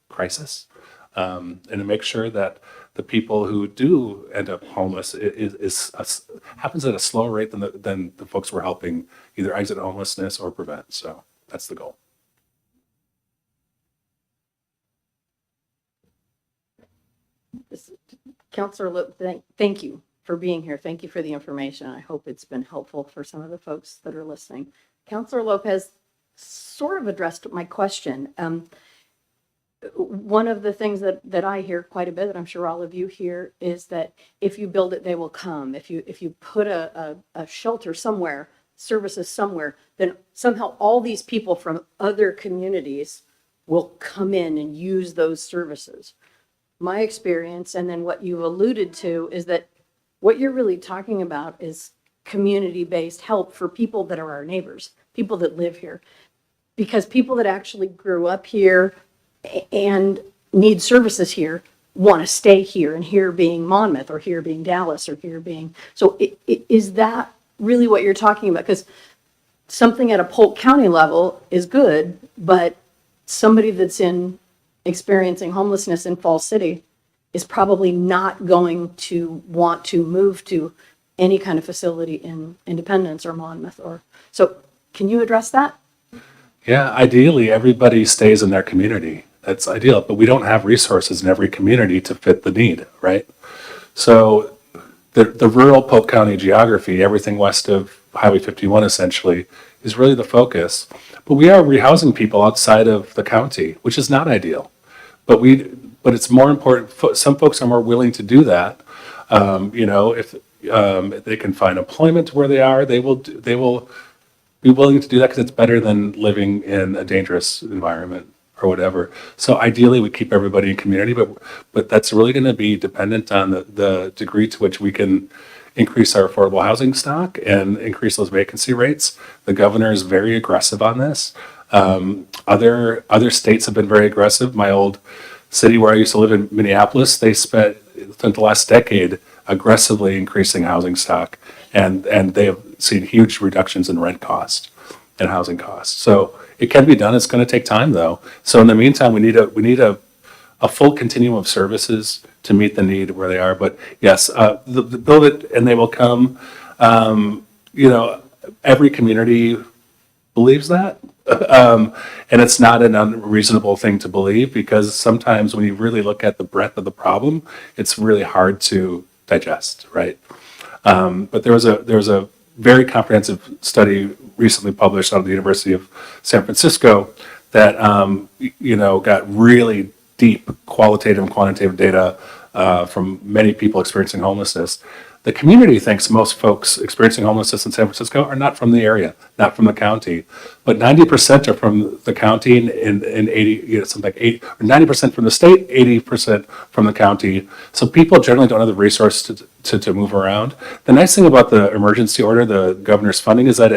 crisis, and to make sure that the people who do end up homeless happens at a slower rate than the folks we're helping either exit homelessness or prevent. So that's the goal. Councillor, thank you for being here. Thank you for the information. I hope it's been helpful for some of the folks that are listening. Councillor Lopez sort of addressed my question. One of the things that I hear quite a bit, that I'm sure all of you hear, is that if you build it, they will come. If you put a shelter somewhere, services somewhere, then somehow all these people from other communities will come in and use those services. My experience, and then what you've alluded to, is that what you're really talking about is community-based help for people that are our neighbors, people that live here. Because people that actually grew up here and need services here want to stay here, and here being Monmouth, or here being Dallas, or here being, so is that really what you're talking about? Because something at a Polk County level is good, but somebody that's experiencing homelessness in Falls City is probably not going to want to move to any kind of facility in Independence or Monmouth, so can you address that? Yeah, ideally, everybody stays in their community. That's ideal, but we don't have resources in every community to fit the need, right? So the rural Polk County geography, everything west of Highway 51 essentially, is really the focus. But we are rehousing people outside of the county, which is not ideal. But it's more important, some folks are more willing to do that. If they can find employment where they are, they will be willing to do that because it's better than living in a dangerous environment or whatever. So ideally, we keep everybody in community, but that's really going to be dependent on the degree to which we can increase our affordable housing stock and increase those vacancy rates. The governor is very aggressive on this. Other states have been very aggressive. My old city where I used to live in Minneapolis, they spent the last decade aggressively increasing housing stock, and they have seen huge reductions in rent cost and housing costs. So it can be done. It's going to take time, though. So in the meantime, we need a full continuum of services to meet the need where they are. But yes, build it and they will come. Every community believes that. And it's not an unreasonable thing to believe, because sometimes when you really look at the breadth of the problem, it's really hard to digest, right? But there was a very comprehensive study recently published out of the University of San Francisco that got really deep qualitative and quantitative data from many people experiencing homelessness. The community thinks most folks experiencing homelessness in San Francisco are not from the area, not from the county, but 90% are from the county, and something like 90% from the state, 80% from the county. So people generally don't have the resource to move around. The nice thing about the emergency order, the governor's funding, is that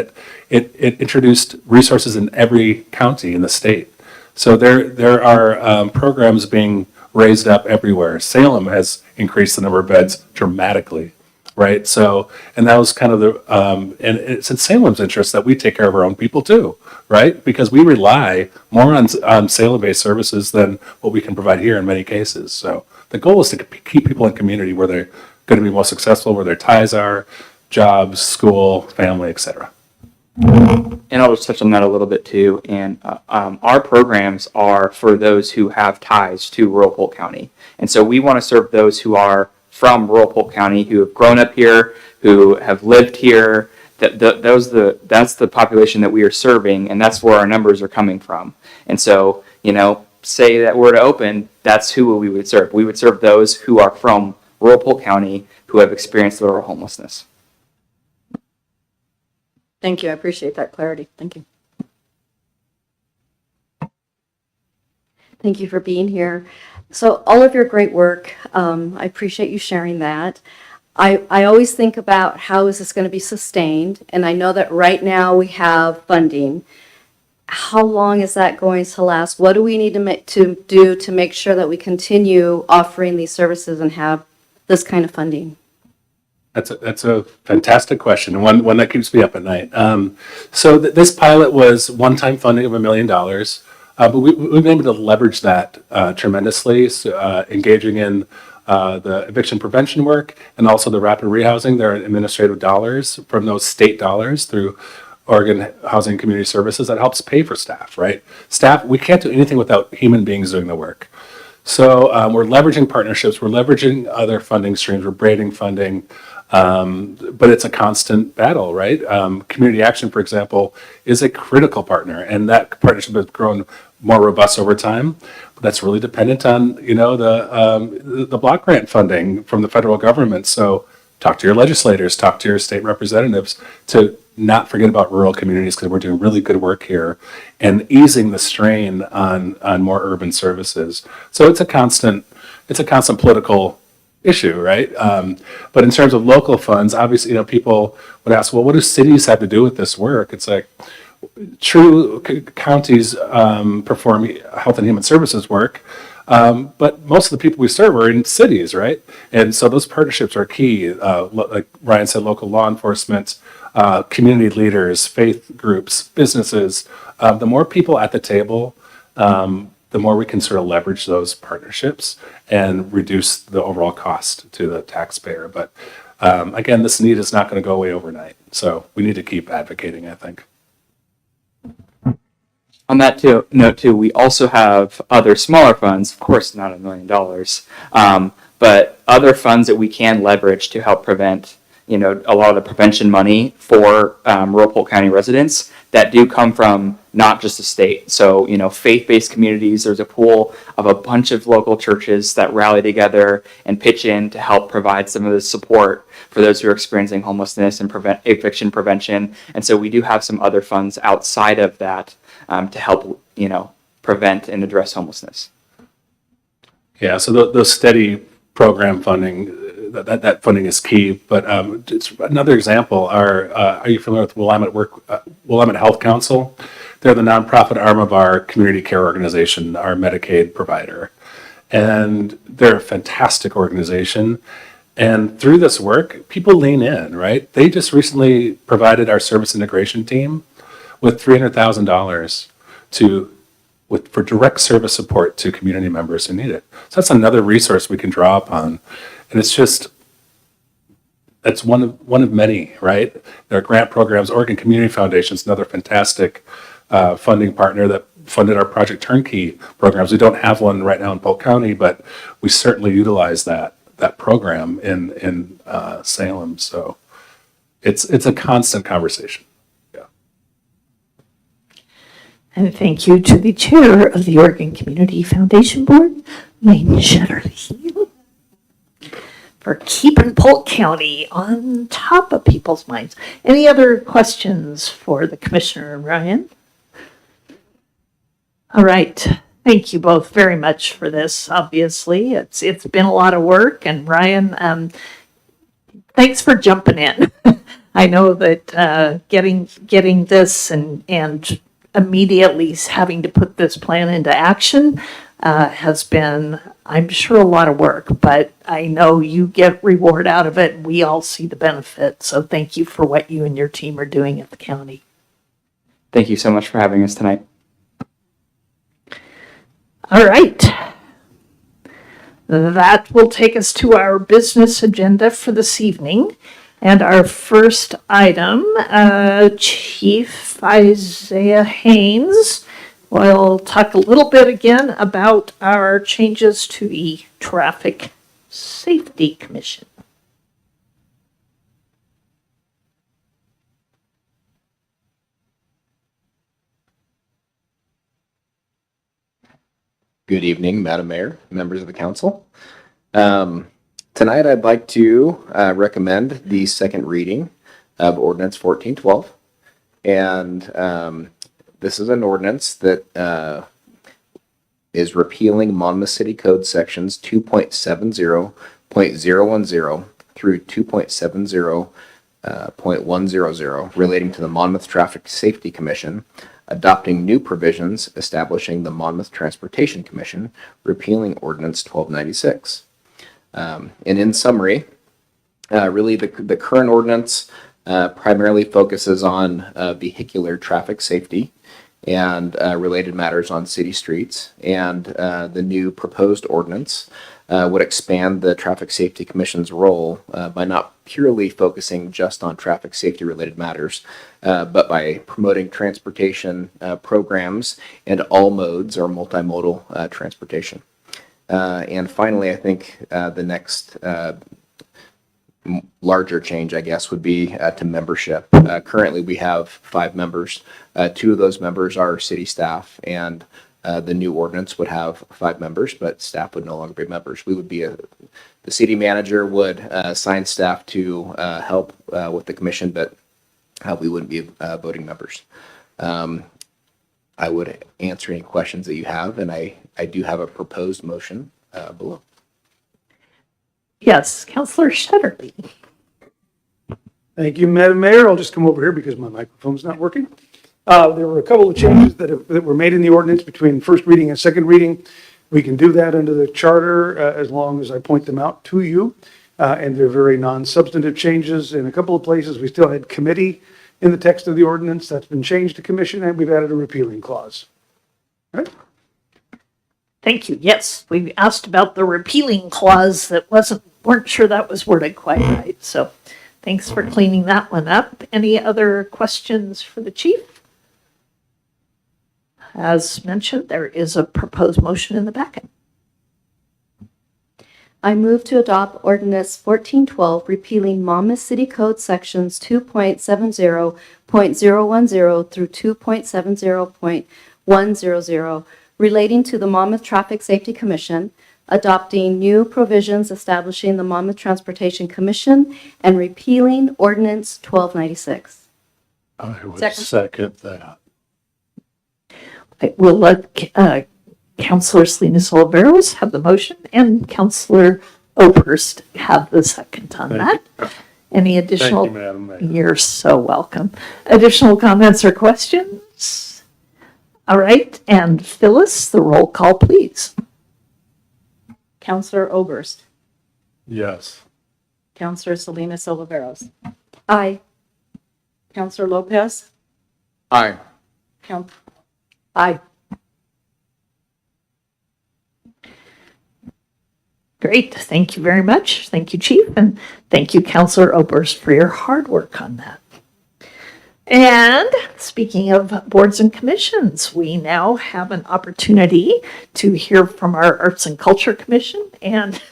it introduced resources in every county in the state. So there are programs being raised up everywhere. Salem has increased the number of beds dramatically. Right. So, and that was kind of and it's in Salem's interest that we take care of our own people too, right? Because we rely more on Salem-based services than what we can provide here in many cases. So the goal is to keep people in community where they're going to be most successful, where their ties are, jobs, school, family, etc. And I'll just touch on that a little bit too. And our programs are for those who have ties to rural Polk County. And so we want to serve those who are from rural Polk County, who have grown up here, who have lived here. That's the population that we are serving, and that's where our numbers are coming from. And so, say that we're to open, that's who we would serve. We would serve those who are from rural Polk County who have experienced rural homelessness. Thank you. I appreciate that clarity. Thank you. Thank you for being here. So all of your great work, I appreciate you sharing that. I always think about how is this going to be sustained, and I know that right now we have funding. How long is that going to last? What do we need to do to make sure that we continue offering these services and have this kind of funding? That's a fantastic question, and one that keeps me up at night. So this pilot was one-time funding of $1 million. But we've been able to leverage that tremendously, engaging in the eviction prevention work and also the rapid rehousing. There are administrative dollars from those state dollars through Oregon Housing and Community Services that helps pay for staff, right? Staff, we can't do anything without human beings doing the work. So we're leveraging partnerships, we're leveraging other funding streams, we're braiding funding, but it's a constant battle, right? Community Action, for example, is a critical partner, and that partnership has grown more robust over time. But that's really dependent on, the block grant funding from the federal government. So talk to your legislators, talk to your state representatives to not forget about rural communities, because we're doing really good work here and easing the strain on more urban services. So it's a constant political issue, right? But in terms of local funds, obviously, people would ask, well, what do cities have to do with this work? It's like, true, counties perform health and human services work, but most of the people we serve are in cities, right? And so those partnerships are key. Like Ryan said, local law enforcement, community leaders, faith groups, businesses. The more people at the table, the more we can sort of leverage those partnerships and reduce the overall cost to the taxpayer. But again, this need is not going to go away overnight. So we need to keep advocating, I think. On that note too, we also have other smaller funds, of course not $1 million, but other funds that we can leverage to help prevent, a lot of the prevention money for rural Polk County residents that do come from not just the state. So, faith-based communities, there's a pool of a bunch of local churches that rally together and pitch in to help provide some of the support for those who are experiencing homelessness and eviction prevention. And so we do have some other funds outside of that to help, prevent and address homelessness. Yeah, so those steady program funding, that funding is key. But it's another example. Are you familiar with Willamette Health Council? They're the nonprofit arm of our community care organization, our Medicaid provider, and they're a fantastic organization. And through this work, people lean in, right? They just recently provided our service integration team with $300,000 for direct service support to community members who need it. So that's another resource we can draw upon. And it's one of many, right? There are grant programs. Oregon Community Foundation is another fantastic funding partner that funded our Project Turnkey programs. We don't have one right now in Polk County, but we certainly utilize that program in Salem. So it's a constant conversation. And thank you to the chair of the Oregon Community Foundation Board, Lane Shetterly, for keeping Polk County on top of people's minds. Any other questions for the commissioner, Ryan? All right. Thank you both very much for this. Obviously, it's been a lot of work, and Ryan, thanks for jumping in. I know that getting this and immediately having to put this plan into action has been, I'm sure, a lot of work, but I know you get reward out of it. We all see the benefit. So thank you for what you and your team are doing at the county. Thank you so much for having us tonight. All right. That will take us to our business agenda for this evening. And our first item, Chief Isaiah Haynes will talk a little bit again about our changes to the Traffic Safety Commission. Good evening, Madam Mayor, members of the council. Tonight, I'd like to recommend the second reading of Ordinance 1412. And this is an ordinance that is repealing Monmouth City Code sections 2.70.010 through 2.70.100 relating to the Monmouth Traffic Safety Commission, adopting new provisions establishing the Monmouth Transportation Commission, repealing Ordinance 1296. And in summary, really the current ordinance primarily focuses on vehicular traffic safety and related matters on city streets. And the new proposed ordinance would expand the Traffic Safety Commission's role by not purely focusing just on traffic safety related matters, but by promoting transportation programs and all modes or multimodal transportation. And finally, I think the next larger change, I guess, would be to membership. Currently, we have 5 members. 2 of those members are city staff, and the new ordinance would have 5 members, but staff would no longer be members. We would be the city manager would assign staff to help with the commission, but we wouldn't be voting members. I would answer any questions that you have, and I do have a proposed motion below. Yes, Counselor Shetterly. Thank you, Madam Mayor. I'll just come over here because my microphone's not working. There were a couple of changes that were made in the ordinance between first reading and second reading. We can do that under the charter as long as I point them out to you. And they're very non-substantive changes. In a couple of places, we still had committee in the text of the ordinance. That's been changed to commission, and we've added a repealing clause. All right? Thank you. Yes, we asked about the repealing clause that weren't sure that was worded quite right. So thanks for cleaning that one up. Any other questions for the chief? As mentioned, there is a proposed motion in the packet. I move to adopt ordinance 1412, repealing Monmouth City Code sections 2.70.010 through 2.70.100 relating to the Monmouth Traffic Safety Commission, adopting new provisions establishing the Monmouth Transportation Commission, and repealing ordinance 1296. I would Second. second that. We'll let Councilor Salinas Oliveros have the motion and Councilor Oberst have the second on that. Any additional? Thank you, Madam Mayor. You're so welcome. Additional comments or questions? All right, and Phyllis, the roll call, please. Counselor Oberst. Yes. Counselor Salinas Oliveros. Aye. Counselor Lopez. Aye. Aye. Great, thank you very much. Thank you, Chief, and thank you, Councilor Oberst, for your hard work on that. And speaking of boards and commissions, we now have an opportunity to hear from our Arts and Culture Commission, and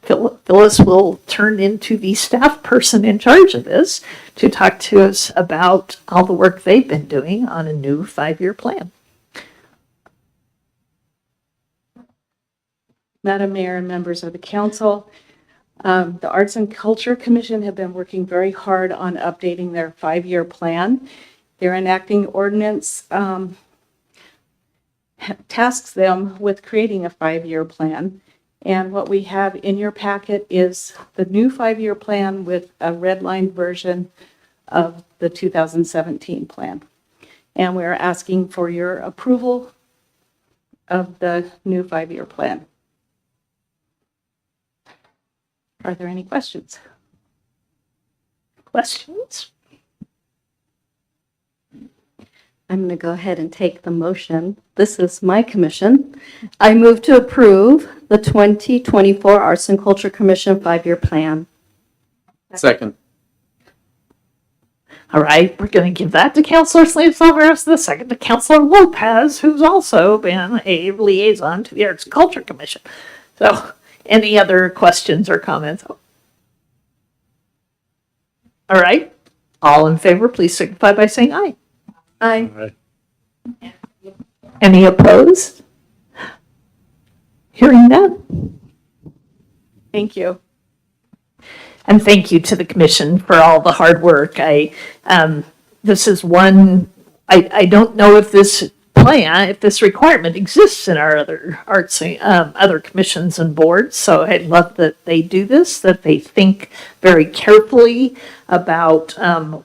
Phyllis will turn into the staff person in charge of this to talk to us about all the work they've been doing on a new 5-year plan. Madam Mayor and members of the council, the Arts and Culture Commission have been working very hard on updating their 5-year plan. Their enacting ordinance tasks them with creating a 5-year plan. And what we have in your packet is the new 5-year plan with a redlined version of the 2017 plan. And we're asking for your approval of the new 5-year plan. Are there any questions? Questions? I'm going to go ahead and take the motion. This is my commission. I move to approve the 2024 Arts and Culture Commission 5-year plan. Second. All right, we're going to give that to Councilor Salinas Oliveros, the second to Councilor Lopez, who's also been a liaison to the Arts and Culture Commission. So, any other questions or comments? All right, all in favor, please signify by saying aye. Aye. All right. Any opposed? Hearing none. Thank you. And thank you to the commission for all the hard work. This is one, I don't know if this plan, if this requirement exists in our other arts, other commissions and boards. So I love that they do this, that they think very carefully about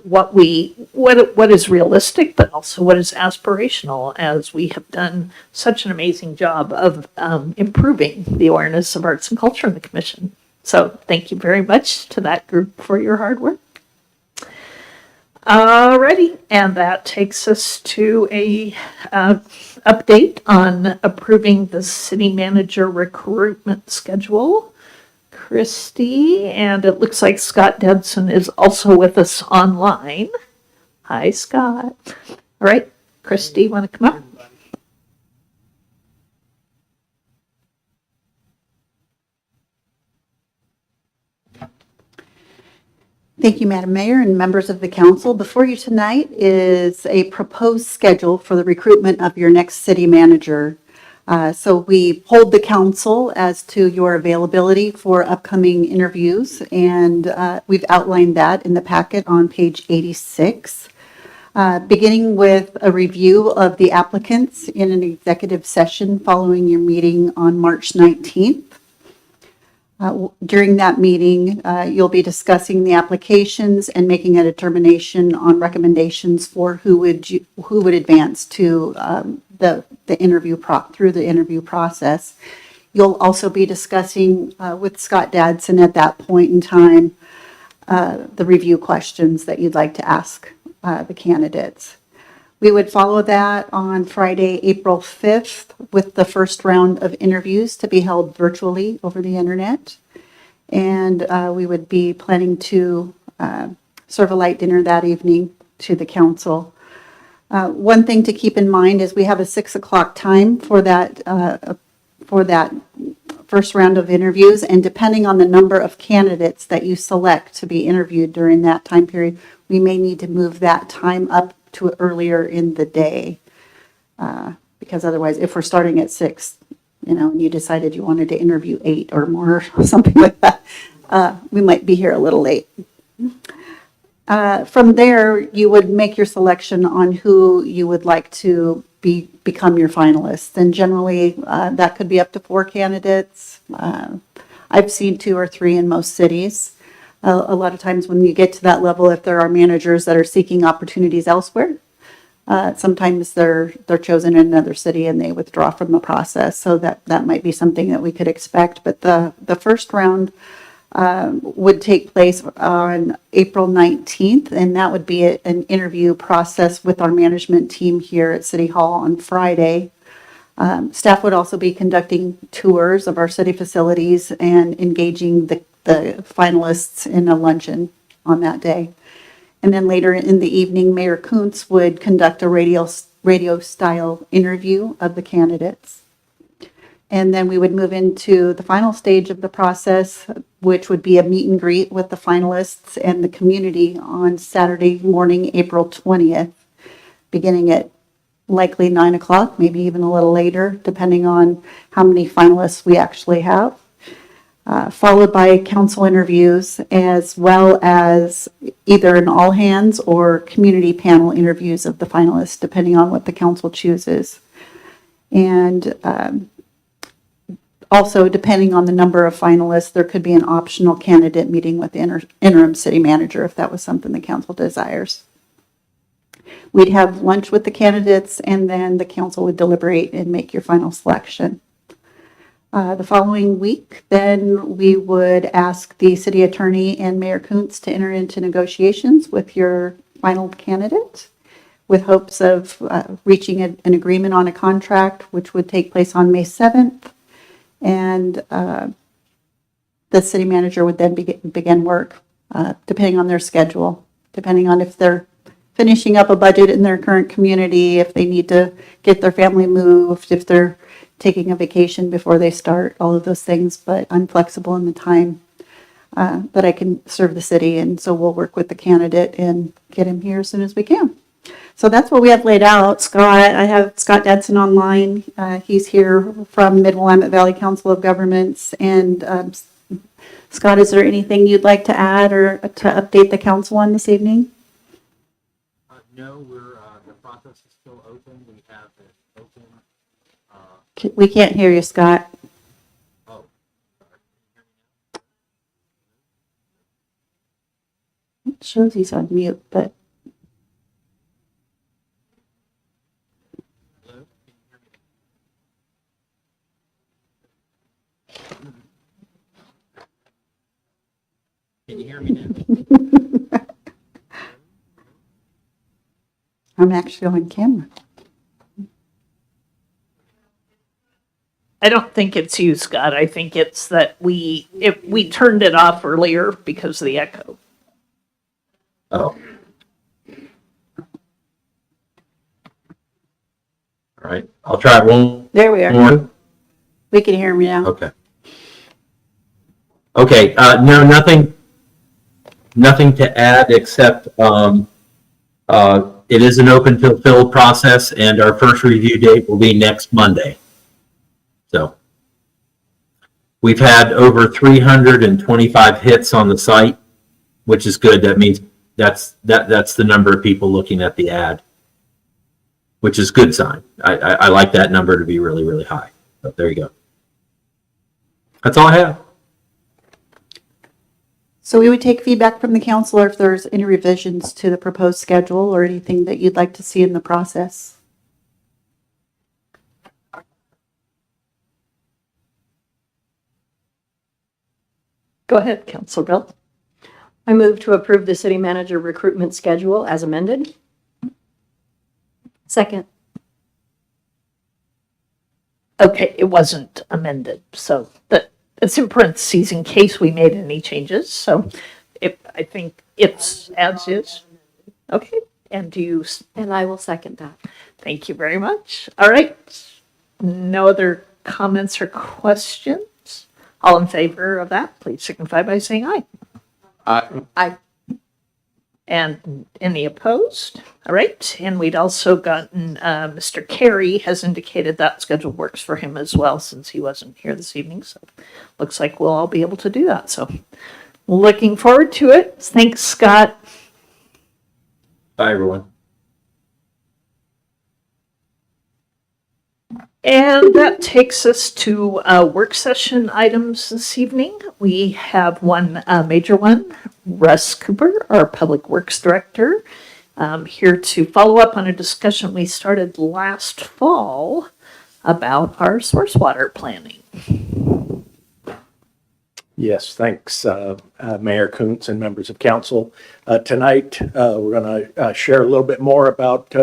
what is realistic, but also what is aspirational, as we have done such an amazing job of improving the awareness of arts and culture in the commission. So thank you very much to that group for your hard work. Alrighty, and that takes us to a update on approving the city manager recruitment schedule. Christy, and it looks like Scott Dedson is also with us online. Hi, Scott. All right, Christy, want to come up? Thank you, Madam Mayor and members of the council. Before you tonight is a proposed schedule for the recruitment of your next city manager. So we polled the council as to your availability for upcoming interviews, and we've outlined that in the packet on page 86. Beginning with a review of the applicants in an executive session following your meeting on March 19th. During that meeting, you'll be discussing the applications and making a determination on recommendations for who would advance to the interview through the interview process. You'll also be discussing with Scott Dadson at that point in time the review questions that you'd like to ask the candidates. We would follow that on Friday, April 5th, with the first round of interviews to be held virtually over the internet. And we would be planning to serve a light dinner that evening to the council. One thing to keep in mind is we have a 6 o'clock time for that first round of interviews. And depending on the number of candidates that you select to be interviewed during that time period, we may need to move that time up to earlier in the day, because otherwise, if we're starting at 6, and you decided you wanted to interview 8 or more, or something like that, we might be here a little late. From there, you would make your selection on who you would like to become your finalists, and generally that could be up to 4 candidates. I've seen 2 or 3 in most cities. A lot of times when you get to that level, if there are managers that are seeking opportunities elsewhere, sometimes they're chosen in another city and they withdraw from the process. So that might be something that we could expect. But the first round would take place on April 19th, and that would be an interview process with our management team here at City Hall on Friday. Staff would also be conducting tours of our city facilities and engaging the finalists in a luncheon on that day. And then later in the evening, Mayor Kuntz would conduct a radio-style interview of the candidates. And then we would move into the final stage of the process, which would be a meet and greet with the finalists and the community on Saturday morning, April 20th, beginning at likely 9 o'clock, maybe even a little later, depending on how many finalists we actually have. Followed by council interviews, as well as either an all-hands or community panel interviews of the finalists, depending on what the council chooses. And also, depending on the number of finalists, there could be an optional candidate meeting with the interim city manager if that was something the council desires. We'd have lunch with the candidates, and then the council would deliberate and make your final selection. The following week, then we would ask the city attorney and Mayor Kuntz to enter into negotiations with your final candidate, with hopes of reaching an agreement on a contract, which would take place on May 7th. And the city manager would then begin work, depending on their schedule, depending on if they're finishing up a budget in their current community, if they need to get their family moved, if they're taking a vacation before they start, all of those things. But I'm flexible in the time that I can serve the city, and so we'll work with the candidate and get him here as soon as we can. So that's what we have laid out. Scott, I have Scott Dadson online. He's here from Mid-Willamette Valley Council of Governments. And Scott, is there anything you'd like to add or to update the council on this evening? No, the process is still open. We have it open. We can't hear you, Scott. Oh, It shows he's on mute, but. hello? Can you hear me now? I'm actually on camera. I don't think it's you, Scott. I think it's that we turned it off earlier because of the echo. Oh. All right, I'll try it one There we are. more. We can hear me now. Okay. Okay, no, nothing to add except it is an open to fill process, and our first review date will be next Monday. So we've had over 325 hits on the site, which is good. That means that's the number of people looking at the ad, which is a good sign. I like that number to be really, really high. But there you go. That's all I have. So we would take feedback from the council, or if there's any revisions to the proposed schedule or anything that you'd like to see in the process. Go ahead, Councilor Belt. I move to approve the city manager recruitment schedule as amended. Second. Okay, it wasn't amended, so it's in parentheses in case we made any changes. So I think it's as is. Okay, and do you, And I will second that. thank you very much. All right, no other comments or questions? All in favor of that, please signify by saying aye. Aye. And any opposed? All right, and we'd also gotten, Mr. Carey has indicated that schedule works for him as well, since he wasn't here this evening, so looks like we'll all be able to do that, so looking forward to it. Thanks, Scott. Bye, everyone. And that takes us to work session items this evening. We have one major one, Russ Cooper, our Public Works Director, here to follow up on a discussion we started last fall about our source water planning. Yes, thanks, Mayor Kuntz and members of council. Tonight, we're going to share a little bit more about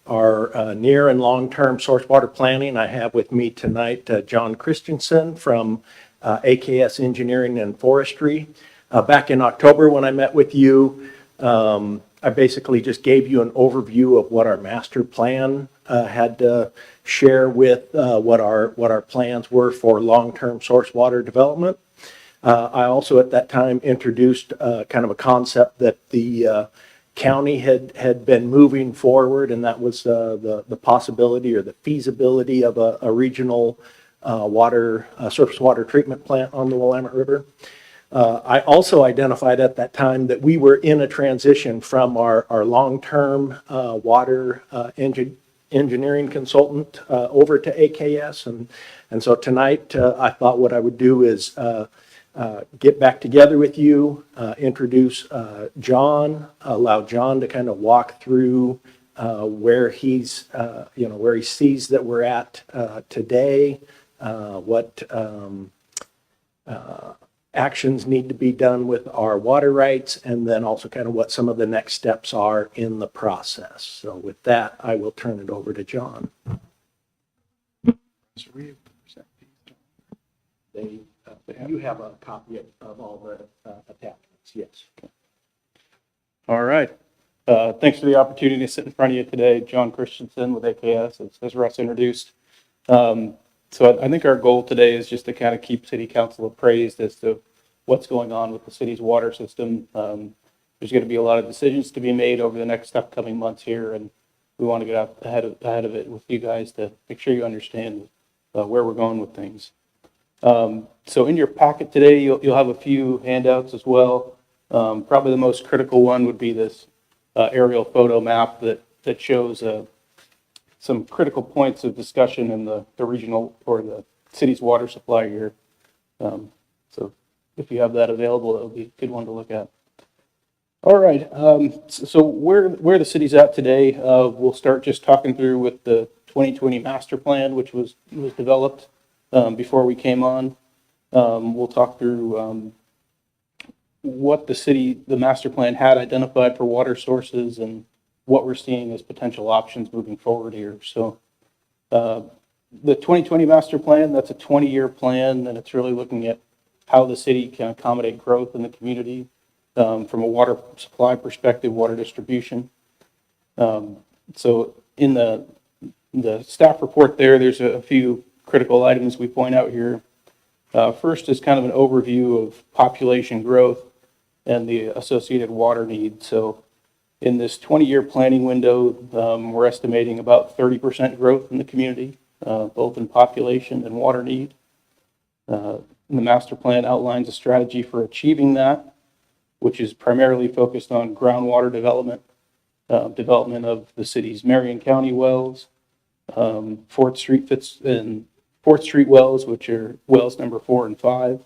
our near and long-term source water planning. I have with me tonight John Christensen from AKS Engineering and Forestry. Back in October when I met with you, I basically just gave you an overview of what our master plan had to share with what our plans were for long-term source water development. I also at that time introduced kind of a concept that the county had been moving forward, and that was the possibility or the feasibility of a regional surface water treatment plant on the Willamette River. I also identified at that time that we were in a transition from our long-term water engineering consultant over to AKS, and so tonight I thought what I would do is get back together with you, introduce John, allow John to kind of walk through where he's, where he sees that we're at today, what actions need to be done with our water rights, and then also kind of what some of the next steps are in the process. So with that, I will turn it over to John. You have a copy of all the attachments, yes. All right. Thanks for the opportunity to sit in front of you today. John Christensen with AKS, as Russ introduced. So I think our goal today is just to kind of keep City Council appraised as to what's going on with the city's water system. There's going to be a lot of decisions to be made over the next upcoming months here, and we want to get out ahead of it with you guys to make sure you understand where we're going with things. So in your packet today, you'll have a few handouts as well. Probably the most critical one would be this aerial photo map that shows some critical points of discussion in the regional or the city's water supply here. So if you have that available, that would be a good one to look at. All right, so where the city's at today, we'll start just talking through with the 2020 master plan, which was developed before we came on. We'll talk through what the master plan had identified for water sources and what we're seeing as potential options moving forward here. So the 2020 master plan, that's a 20-year plan, and it's really looking at how the city can accommodate growth in the community from a water supply perspective, water distribution. So in the staff report there's a few critical items we point out here. First is kind of an overview of population growth and the associated water needs. So in this 20-year planning window, we're estimating about 30% growth in the community, both in population and water need. The master plan outlines a strategy for achieving that, which is primarily focused on groundwater development, development of the city's Marion County wells, 4th Street wells, which are wells number 4 and 5,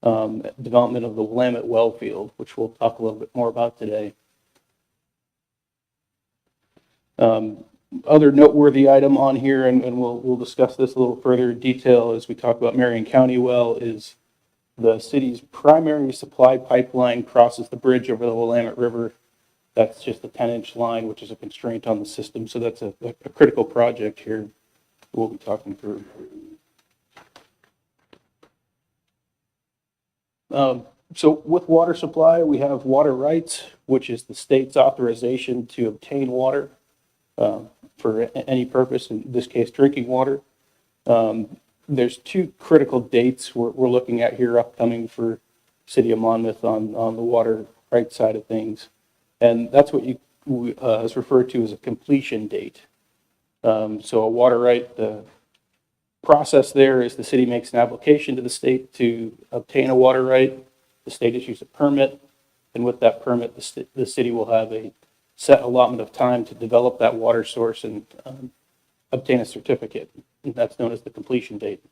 development of the Willamette well field, which we'll talk a little bit more about today. Other noteworthy item on here, and we'll discuss this a little further in detail as we talk about Marion County well, is the city's primary supply pipeline crosses the bridge over the Willamette River. That's just a 10-inch line, which is a constraint on the system. So that's a critical project here we'll be talking through. So with water supply, we have water rights, which is the state's authorization to obtain water for any purpose, in this case, drinking water. There's two critical dates we're looking at here upcoming for City of Monmouth on the water rights side of things. And that's what is referred to as a completion date. So a water right, the process there is the city makes an application to the state to obtain a water right. The state issues a permit, and with that permit, the city will have a set allotment of time to develop that water source and obtain a certificate. And that's known as the completion date.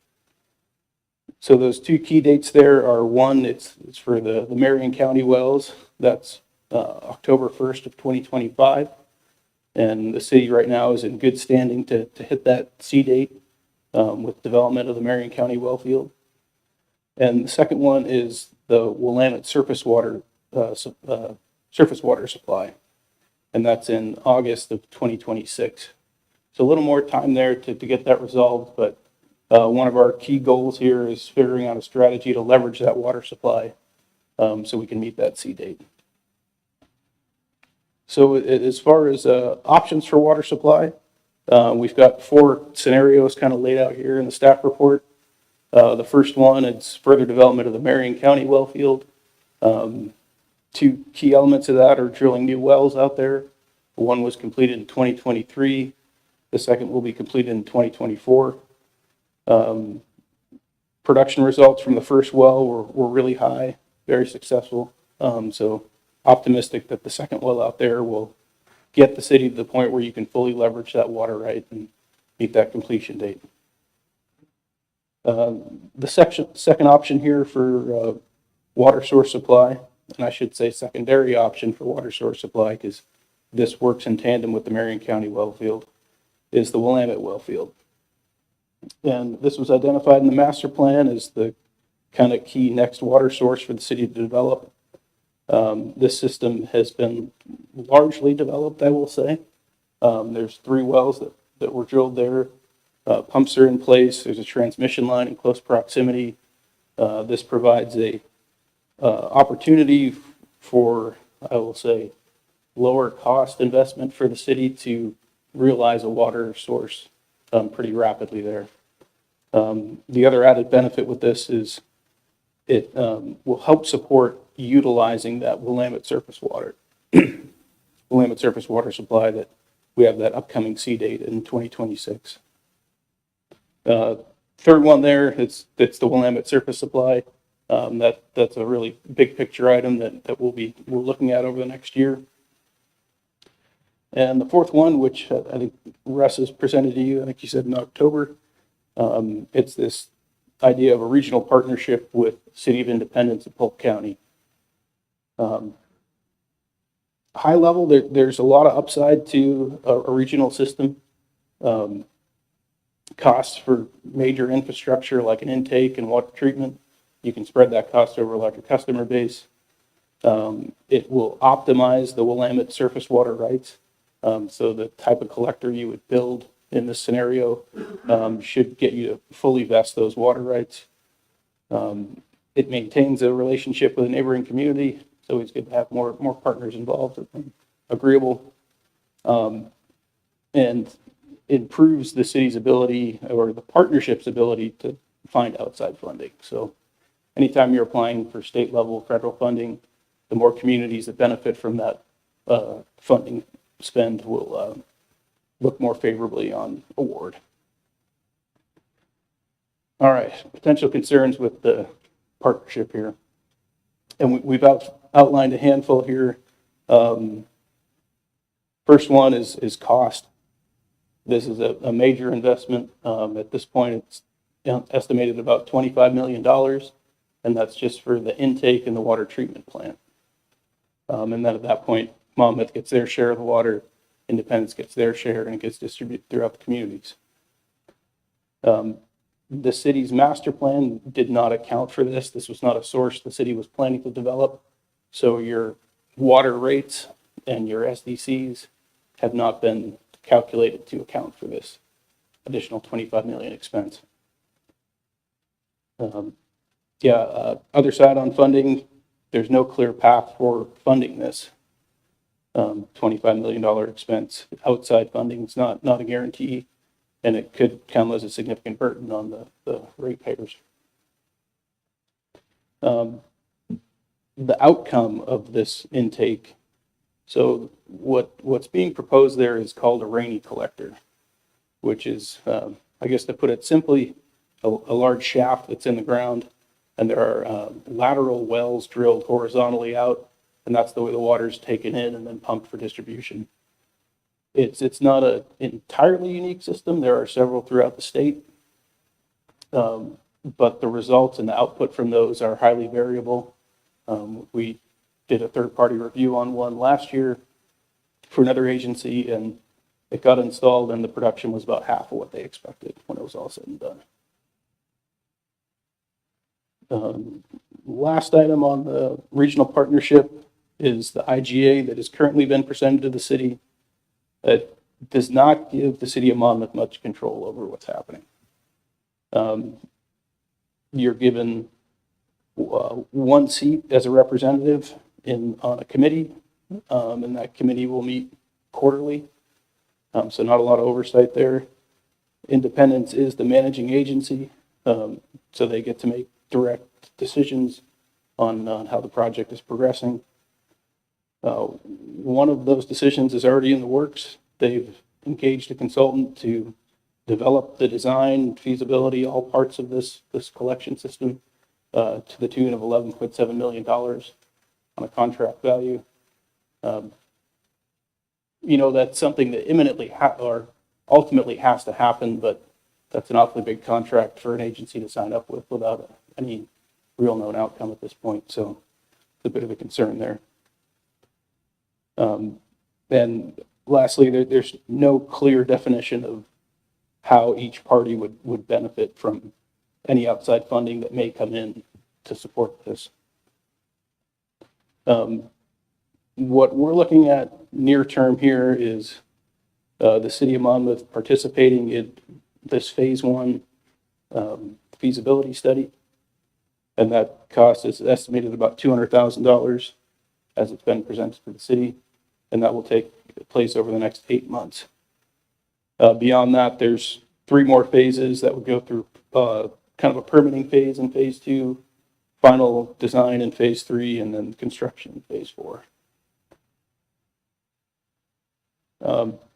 So those two key dates there are, one, it's for the Marion County wells. That's October 1st of 2025. And the city right now is in good standing to hit that C date with development of the Marion County well field. And the second one is the Willamette surface water supply. And that's in August of 2026. So a little more time there to get that resolved, but one of our key goals here is figuring out a strategy to leverage that water supply so we can meet that C date. So as far as options for water supply, we've got 4 scenarios kind of laid out here in the staff report. The first one is further development of the Marion County well field. 2 key elements of that are drilling new wells out there. One was completed in 2023. The second will be completed in 2024. Production results from the first well were really high, very successful. So optimistic that the second well out there will get the city to the point where you can fully leverage that water right and meet that completion date. The second option here for water source supply, and I should say secondary option for water source supply because this works in tandem with the Marion County well field, is the Willamette well field. And this was identified in the master plan as the kind of key next water source for the city to develop. This system has been largely developed, I will say. There's 3 wells that were drilled there. Pumps are in place. There's a transmission line in close proximity. This provides a opportunity for, I will say, lower cost investment for the city to realize a water source pretty rapidly there. The other added benefit with this is it will help support utilizing that Willamette surface water, Willamette surface water supply that we have that upcoming C date in 2026. Third one there, it's the Willamette surface supply. That's a really big picture item that we're looking at over the next year. And the fourth one, which I think Russ has presented to you, I think you said in October, it's this idea of a regional partnership with City of Independence and Polk County. High level, there's a lot of upside to a regional system. Costs for major infrastructure like an intake and water treatment, you can spread that cost over like a customer base. It will optimize the Willamette surface water rights. So the type of collector you would build in this scenario should get you to fully vest those water rights. It maintains a relationship with a neighboring community. It's always good to have more partners involved and agreeable. And improves the city's ability or the partnership's ability to find outside funding. So anytime you're applying for state level federal funding, the more communities that benefit from that funding spend will look more favorably on award. All right, potential concerns with the partnership here. And we've outlined a handful here. First one is cost. This is a major investment. At this point, it's estimated about $25 million. and that's just for the intake and the water treatment plant. And then at that point, Monmouth gets their share of the water, Independence gets their share, and it gets distributed throughout the communities. The city's master plan did not account for this. This was not a source the city was planning to develop. So your water rates and your SDCs have not been calculated to account for this additional 25 million expense. Other side on funding, there's no clear path for funding this $25 million expense. Outside funding is not a guarantee, and it could come as a significant burden on the ratepayers. The outcome of this intake, so what's being proposed there is called a rainy collector, which is, I guess to put it simply, a large shaft that's in the ground, and there are lateral wells drilled horizontally out, and that's the way the water is taken in and then pumped for distribution. It's not an entirely unique system. There are several throughout the state, but the results and the output from those are highly variable. We did a third-party review on one last year for another agency, and it got installed, and the production was about half of what they expected when it was all said and done. Last item on the regional partnership is the IGA that has currently been presented to the city. It does not give the city of Monmouth much control over what's happening. You're given one seat as a representative on a committee, and that committee will meet quarterly. So not a lot of oversight there. Independence is the managing agency, so they get to make direct decisions on how the project is progressing. One of those decisions is already in the works. They've engaged a consultant to develop the design, feasibility, all parts of this collection system to the tune of $11.7 million on a contract value. That's something that imminently or ultimately has to happen, but that's an awfully big contract for an agency to sign up with without any real known outcome at this point. So it's a bit of a concern there. And lastly, there's no clear definition of how each party would benefit from any outside funding that may come in to support this. What we're looking at near term here is the city of Monmouth participating in this phase 1 feasibility study, and that cost is estimated about $200,000 as it's been presented to the city, and that will take place over the next 8 months. Beyond that, there's 3 more phases that would go through kind of a permitting phase in phase 2, final design in phase 3, and then construction in phase 4.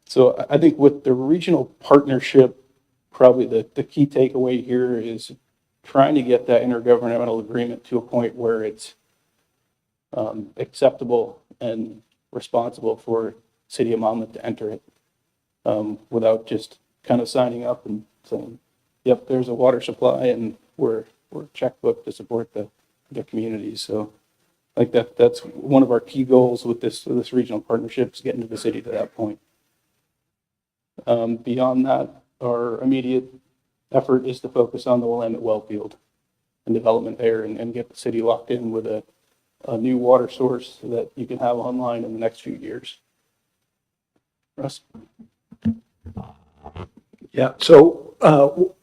So I think with the regional partnership, probably the key takeaway here is trying to get that intergovernmental agreement to a point where it's acceptable and responsible for City of Monmouth to enter it without just kind of signing up and saying, yep, there's a water supply and we're checkbook to support the communities. So I think that's one of our key goals with this regional partnership is getting to the city to that point. Beyond that, our immediate effort is to focus on the Willamette well field and development there and get the city locked in with a new water source that you can have online in the next few years. Russ? Yeah, so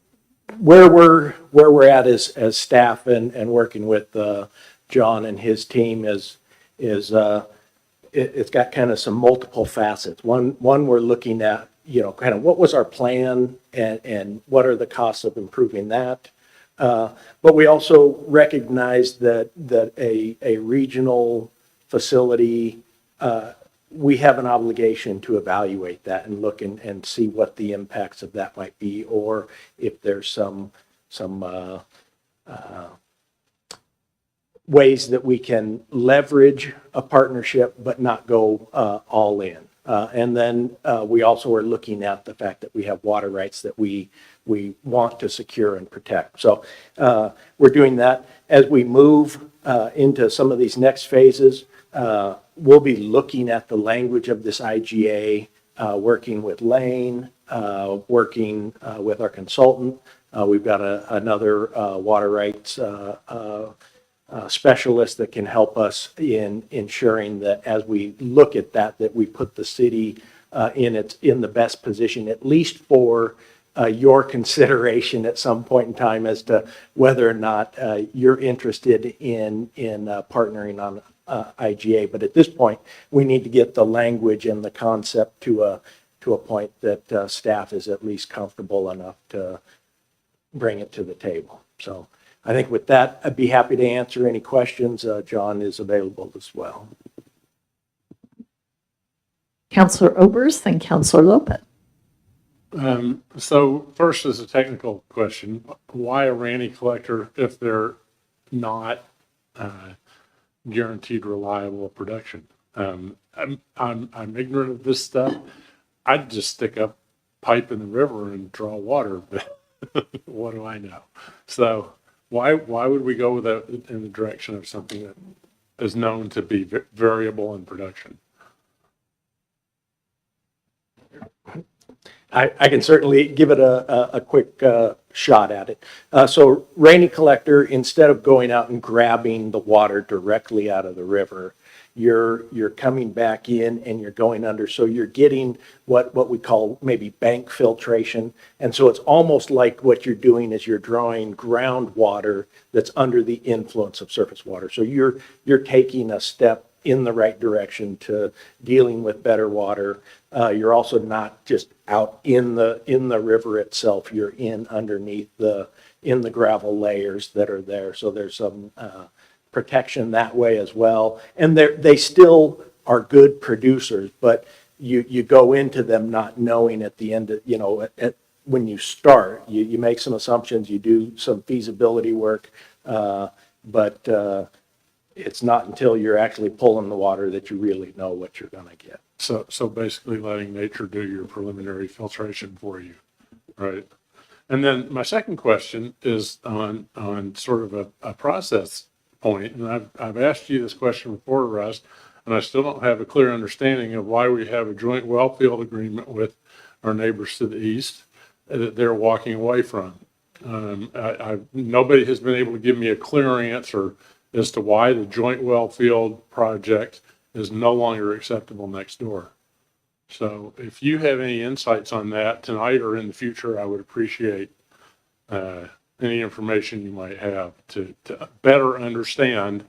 where we're at as staff and working with John and his team is it's got kind of some multiple facets. One we're looking at, kind of what was our plan and what are the costs of improving that. But we also recognize that a regional facility, we have an obligation to evaluate that and look and see what the impacts of that might be, or if there's some ways that we can leverage a partnership but not go all in. And then we also are looking at the fact that we have water rights that we want to secure and protect. So we're doing that. As we move into some of these next phases, we'll be looking at the language of this IGA, working with Lane, working with our consultant. We've got another water rights specialist that can help us in ensuring that as we look at that, that we put the city in the best position, at least for your consideration at some point in time as to whether or not you're interested in partnering on IGA. But at this point, we need to get the language and the concept to a point that staff is at least comfortable enough to bring it to the table. So I think with that, I'd be happy to answer any questions. John is available as well. Councillor Obers, then Councillor Lopez. So first is a technical question. Why a Ranny collector if they're not guaranteed reliable production? I'm ignorant of this stuff. I'd just stick a pipe in the river and draw water, but what do I know? So why would we go with in the direction of something that is known to be variable in production? I can certainly give it a quick shot at it. So Rainy Collector, instead of going out and grabbing the water directly out of the river, you're coming back in and you're going under. So you're getting what we call maybe bank filtration. And so it's almost like what you're doing is you're drawing groundwater that's under the influence of surface water. So you're taking a step in the right direction to dealing with better water. You're also not just out in the river itself. You're in underneath in the gravel layers that are there. So there's some protection that way as well. And they still are good producers, but you go into them not knowing at the end, when you start, you make some assumptions, you do some feasibility work, but it's not until you're actually pulling the water that you really know what you're going to get. So basically letting nature do your preliminary filtration for you, right? And then my second question is on sort of a process point, and I've asked you this question before, Russ, and I still don't have a clear understanding of why we have a joint well field agreement with our neighbors to the east that they're walking away from. Nobody has been able to give me a clear answer as to why the joint well field project is no longer acceptable next door. So if you have any insights on that tonight or in the future, I would appreciate any information you might have to better understand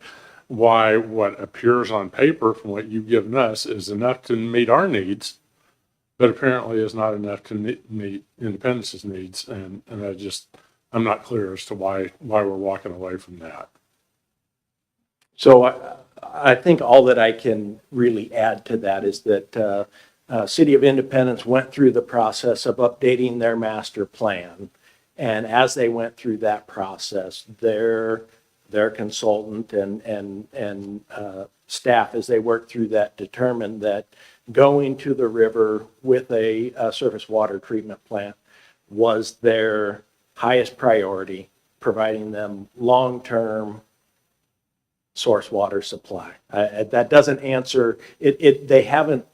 why what appears on paper from what you've given us is enough to meet our needs, but apparently is not enough to meet Independence's needs. And I'm not clear as to why we're walking away from that. So I think all that I can really add to that is that City of Independence went through the process of updating their master plan. And as they went through that process, their consultant and staff, as they worked through that, determined that going to the river with a surface water treatment plant was their highest priority, providing them long-term source water supply. That doesn't answer it. They haven't,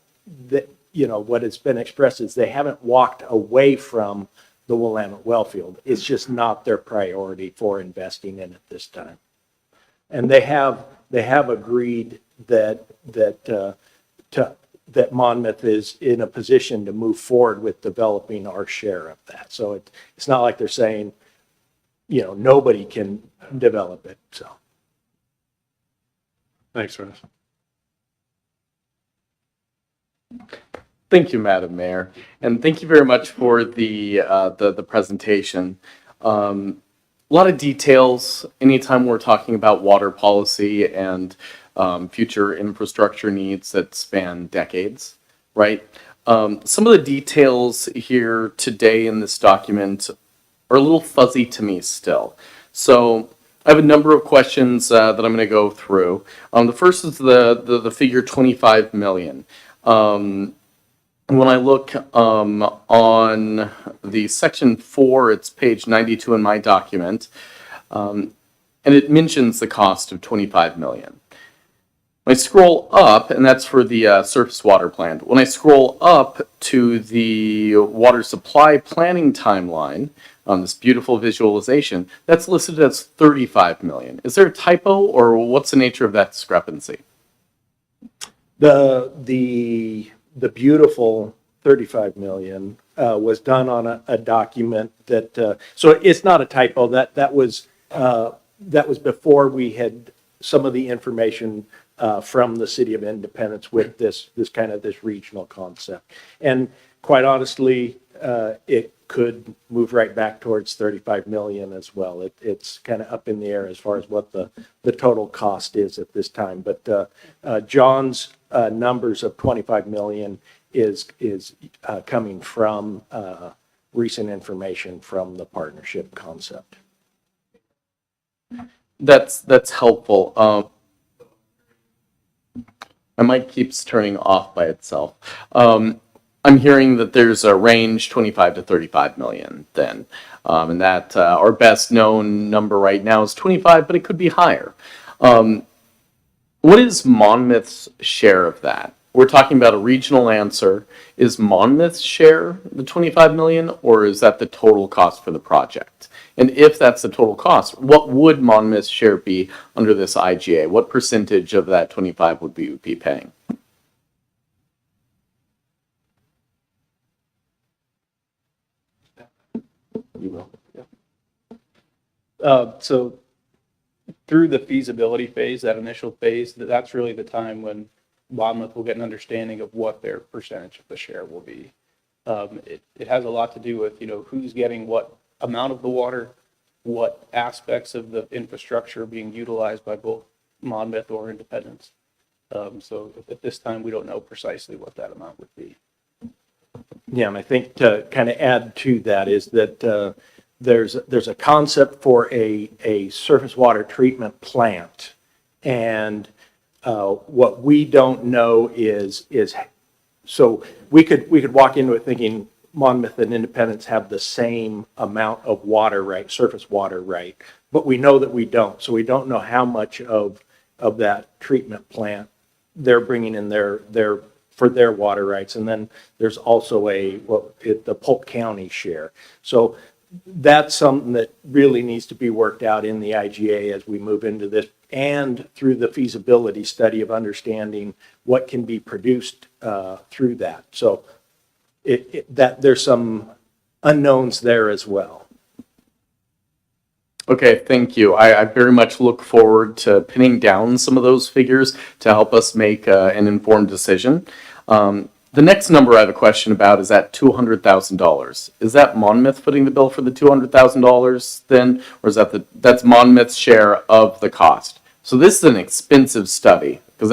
what has been expressed is they haven't walked away from the Willamette well field. It's just not their priority for investing in it this time. And they have agreed that Monmouth is in a position to move forward with developing our share of that. So it's not like they're saying, nobody can develop it. So. Thanks, Russ. Thank you, Madam Mayor, and thank you very much for the presentation. A lot of details anytime we're talking about water policy and future infrastructure needs that span decades, right? Some of the details here today in this document are a little fuzzy to me still. So I have a number of questions that I'm going to go through. The first is the figure 25 million. When I look on the section 4, it's page 92 in my document, and it mentions the cost of 25 million. When I scroll up, and that's for the surface water plant, when I scroll up to the water supply planning timeline on this beautiful visualization, that's listed as 35 million. Is there a typo, or what's the nature of that discrepancy? The beautiful 35 million was done on a document that, so it's not a typo, that was before we had some of the information from the City of Independence with this kind of this regional concept. And quite honestly, it could move right back towards 35 million as well. It's kind of up in the air as far as what the total cost is at this time. But John's numbers of 25 million is coming from recent information from the partnership concept. That's helpful. My mic keeps turning off by itself. I'm hearing that there's a range 25 to 35 million then, and that our best known number right now is 25, but it could be higher. What is Monmouth's share of that? We're talking about a regional answer. Is Monmouth's share the 25 million, or is that the total cost for the project? And if that's the total cost, what would Monmouth's share be under this IGA? What percentage of that 25 would we be paying? You will. Yeah. So through the feasibility phase, that initial phase, that's really the time when Monmouth will get an understanding of what their percentage of the share will be. It has a lot to do with, who's getting what amount of the water, what aspects of the infrastructure are being utilized by both Monmouth or Independence. So at this time, we don't know precisely what that amount would be. Yeah, and I think to kind of add to that is that there's a concept for a surface water treatment plant, and what we don't know is so we could walk into it thinking Monmouth and Independence have the same amount of water right, surface water right, but we know that we don't. So we don't know how much of that treatment plant they're bringing in their for their water rights, and then there's also the Polk County share. So that's something that really needs to be worked out in the IGA as we move into this, and through the feasibility study of understanding what can be produced through that. So that there's some unknowns there as well. Okay, thank you. I very much look forward to pinning down some of those figures to help us make an informed decision. The next number I have a question about is at $200,000. Is that Monmouth footing the bill for the $200,000 then, or is that's Monmouth's share of the cost? So this is an expensive study because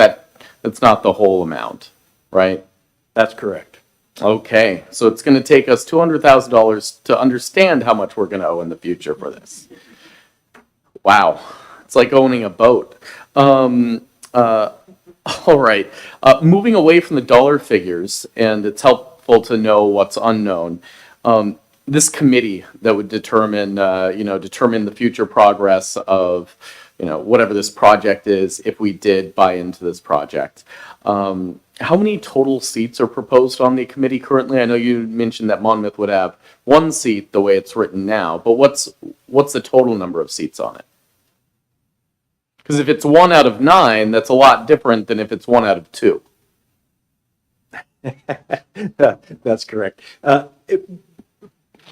that's not the whole amount, right? That's correct. Okay, so it's going to take us $200,000 to understand how much we're going to owe in the future for this. Wow, it's like owning a boat. All right, moving away from the dollar figures, and it's helpful to know what's unknown. This committee that would determine the future progress of, whatever this project is, if we did buy into this project. How many total seats are proposed on the committee currently? I know you mentioned that Monmouth would have one seat the way it's written now, but what's the total number of seats on it? Because if it's 1 out of 9, that's a lot different than if it's 1 out of 2. That's correct.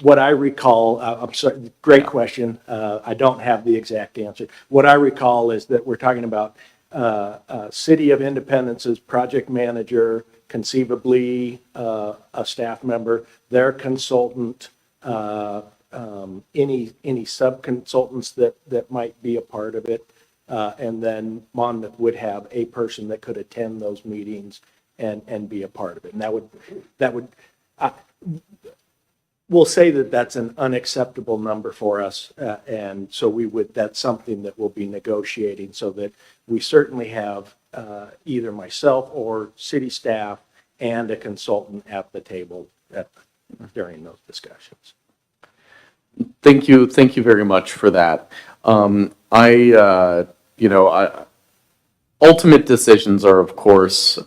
What I recall, I'm sorry, great question. I don't have the exact answer. What I recall is that we're talking about City of Independence's project manager, conceivably a staff member, their consultant, any sub-consultants that might be a part of it. And then Monmouth would have a person that could attend those meetings and be a part of it. And that would we'll say that that's an unacceptable number for us. And so that's something that we'll be negotiating so that we certainly have either myself or city staff and a consultant at the table during those discussions. Thank you very much for that. Ultimate decisions are, of course,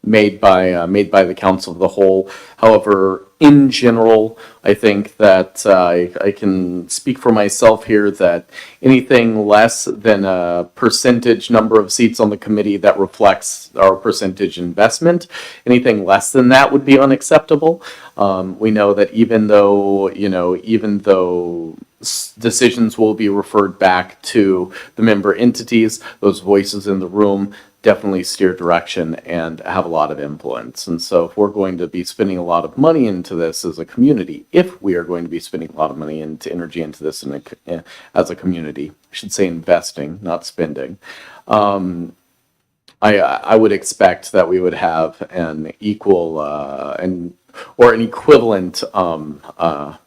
made by the council of the whole. However, in general, I think that I can speak for myself here that anything less than a percentage number of seats on the committee that reflects our percentage investment, anything less than that would be unacceptable. We know that even though decisions will be referred back to the member entities, those voices in the room definitely steer direction and have a lot of influence. And so if we're going to be spending a lot of money into this as a community, if we are going to be spending a lot of money into energy into this as a community, I should say investing, not spending, I would expect that we would have an equal or an equivalent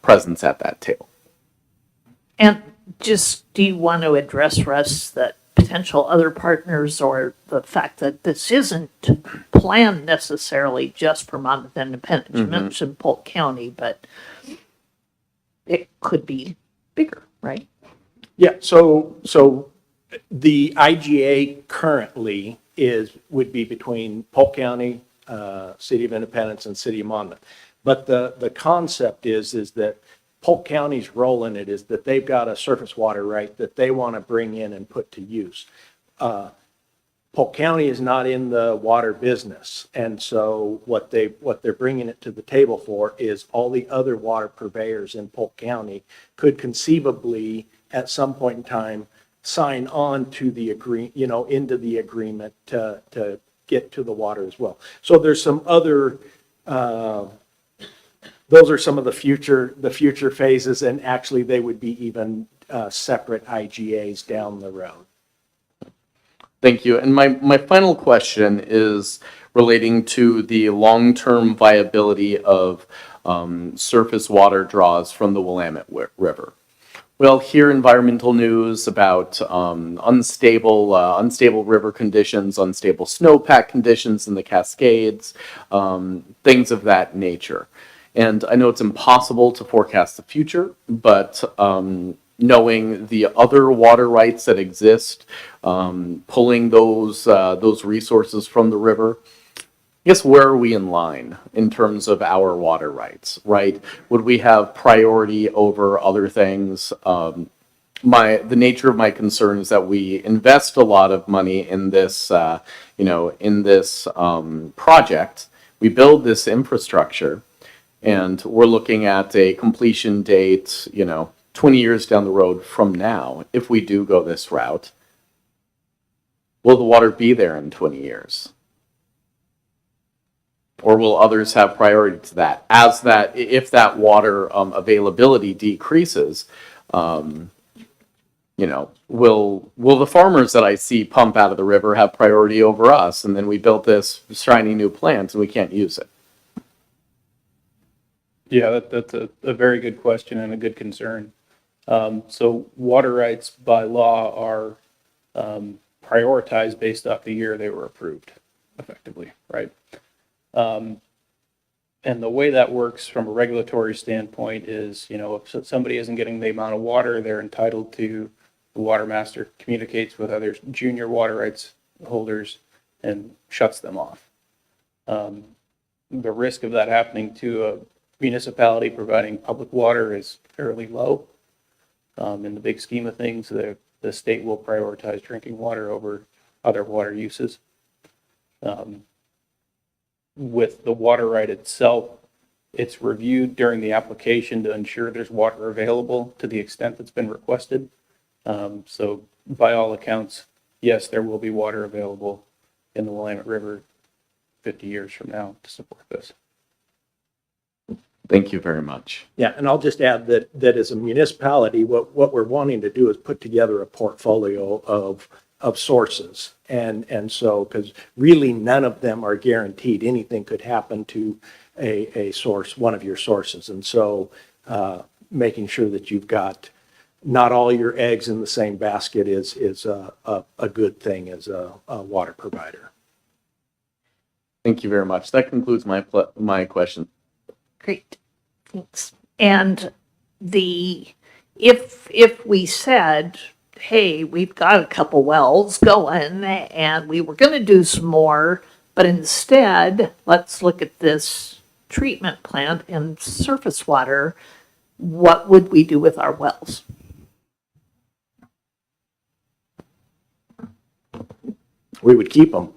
presence at that table. And just, do you want to address, Russ, that potential other partners or the fact that this isn't planned necessarily just for Monmouth Independence? You mentioned Polk County, but it could be bigger, right? Yeah, so the IGA currently would be between Polk County, City of Independence, and City of Monmouth. But the concept is that Polk County's role in it is that they've got a surface water right that they want to bring in and put to use. Polk County is not in the water business, and so what they're bringing it to the table for is all the other water purveyors in Polk County could conceivably at some point in time sign on to the into the agreement to get to the water as well. So there's some other. Those are some of the future phases, and actually they would be even separate IGAs down the road. Thank you. And my final question is relating to the long-term viability of surface water draws from the Willamette River. We'll hear environmental news about unstable river conditions, unstable snowpack conditions in the Cascades, things of that nature. And I know it's impossible to forecast the future, but knowing the other water rights that exist, pulling those resources from the river, I guess where are we in line in terms of our water rights, right? Would we have priority over other things? The nature of my concern is that we invest a lot of money in this, project. We build this infrastructure, and we're looking at a completion date, 20 years down the road from now. If we do go this route, will the water be there in 20 years? Or will others have priority to that? If that water availability decreases, will the farmers that I see pump out of the river have priority over us? And then we built this shiny new plant and we can't use it. Yeah, that's a very good question and a good concern. So water rights by law are prioritized based off the year they were approved, effectively, right? And the way that works from a regulatory standpoint is, if somebody isn't getting the amount of water they're entitled to, the water master communicates with other junior water rights holders and shuts them off. The risk of that happening to a municipality providing public water is fairly low. In the big scheme of things, the state will prioritize drinking water over other water uses. With the water right itself, it's reviewed during the application to ensure there's water available to the extent that's been requested. So by all accounts, yes, there will be water available in the Willamette River 50 years from now to support this. Thank you very much. Yeah, and I'll just add that as a municipality, what we're wanting to do is put together a portfolio of sources. And so, because really none of them are guaranteed. Anything could happen to a source, one of your sources. And so making sure that you've got not all your eggs in the same basket is a good thing as a water provider. Thank you very much. That concludes my question. Great, thanks. And if we said, hey, we've got a couple wells going and we were going to do some more, but instead, let's look at this treatment plant and surface water, what would we do with our wells? We would keep them.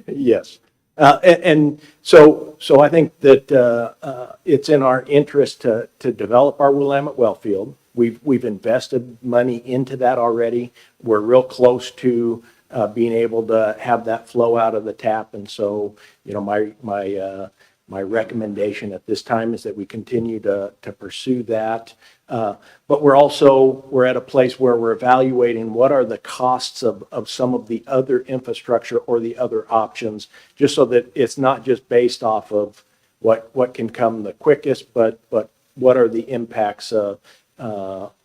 Yes. And so I think that it's in our interest to develop our Willamette well field. We've invested money into that already. We're real close to being able to have that flow out of the tap. And so, you know, my recommendation at this time is that we continue to pursue that. But we're at a place where we're evaluating what are the costs of some of the other infrastructure or the other options, just so that it's not just based off of what can come the quickest, but what are the impacts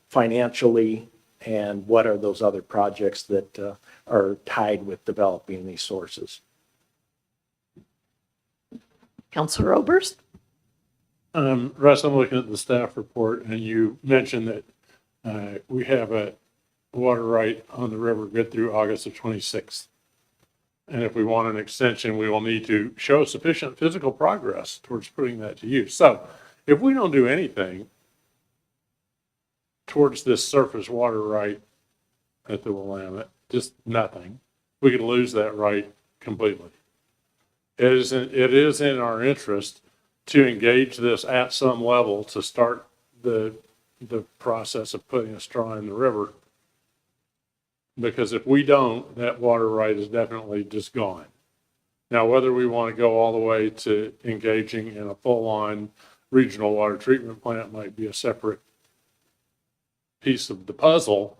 financially, and what are those other projects that are tied with developing these sources. Councilor Oberst? Russ, I'm looking at the staff report, and you mentioned that we have a water right on the river good through August of 26th. And if we want an extension, we will need to show sufficient physical progress towards putting that to use. So if we don't do anything towards this surface water right at the Willamette, just nothing, we could lose that right completely. It is in our interest to engage this at some level to start the process of putting a straw in the river. Because if we don't, that water right is definitely just gone. Now, whether we want to go all the way to engaging in a full-on regional water treatment plant might be a separate piece of the puzzle,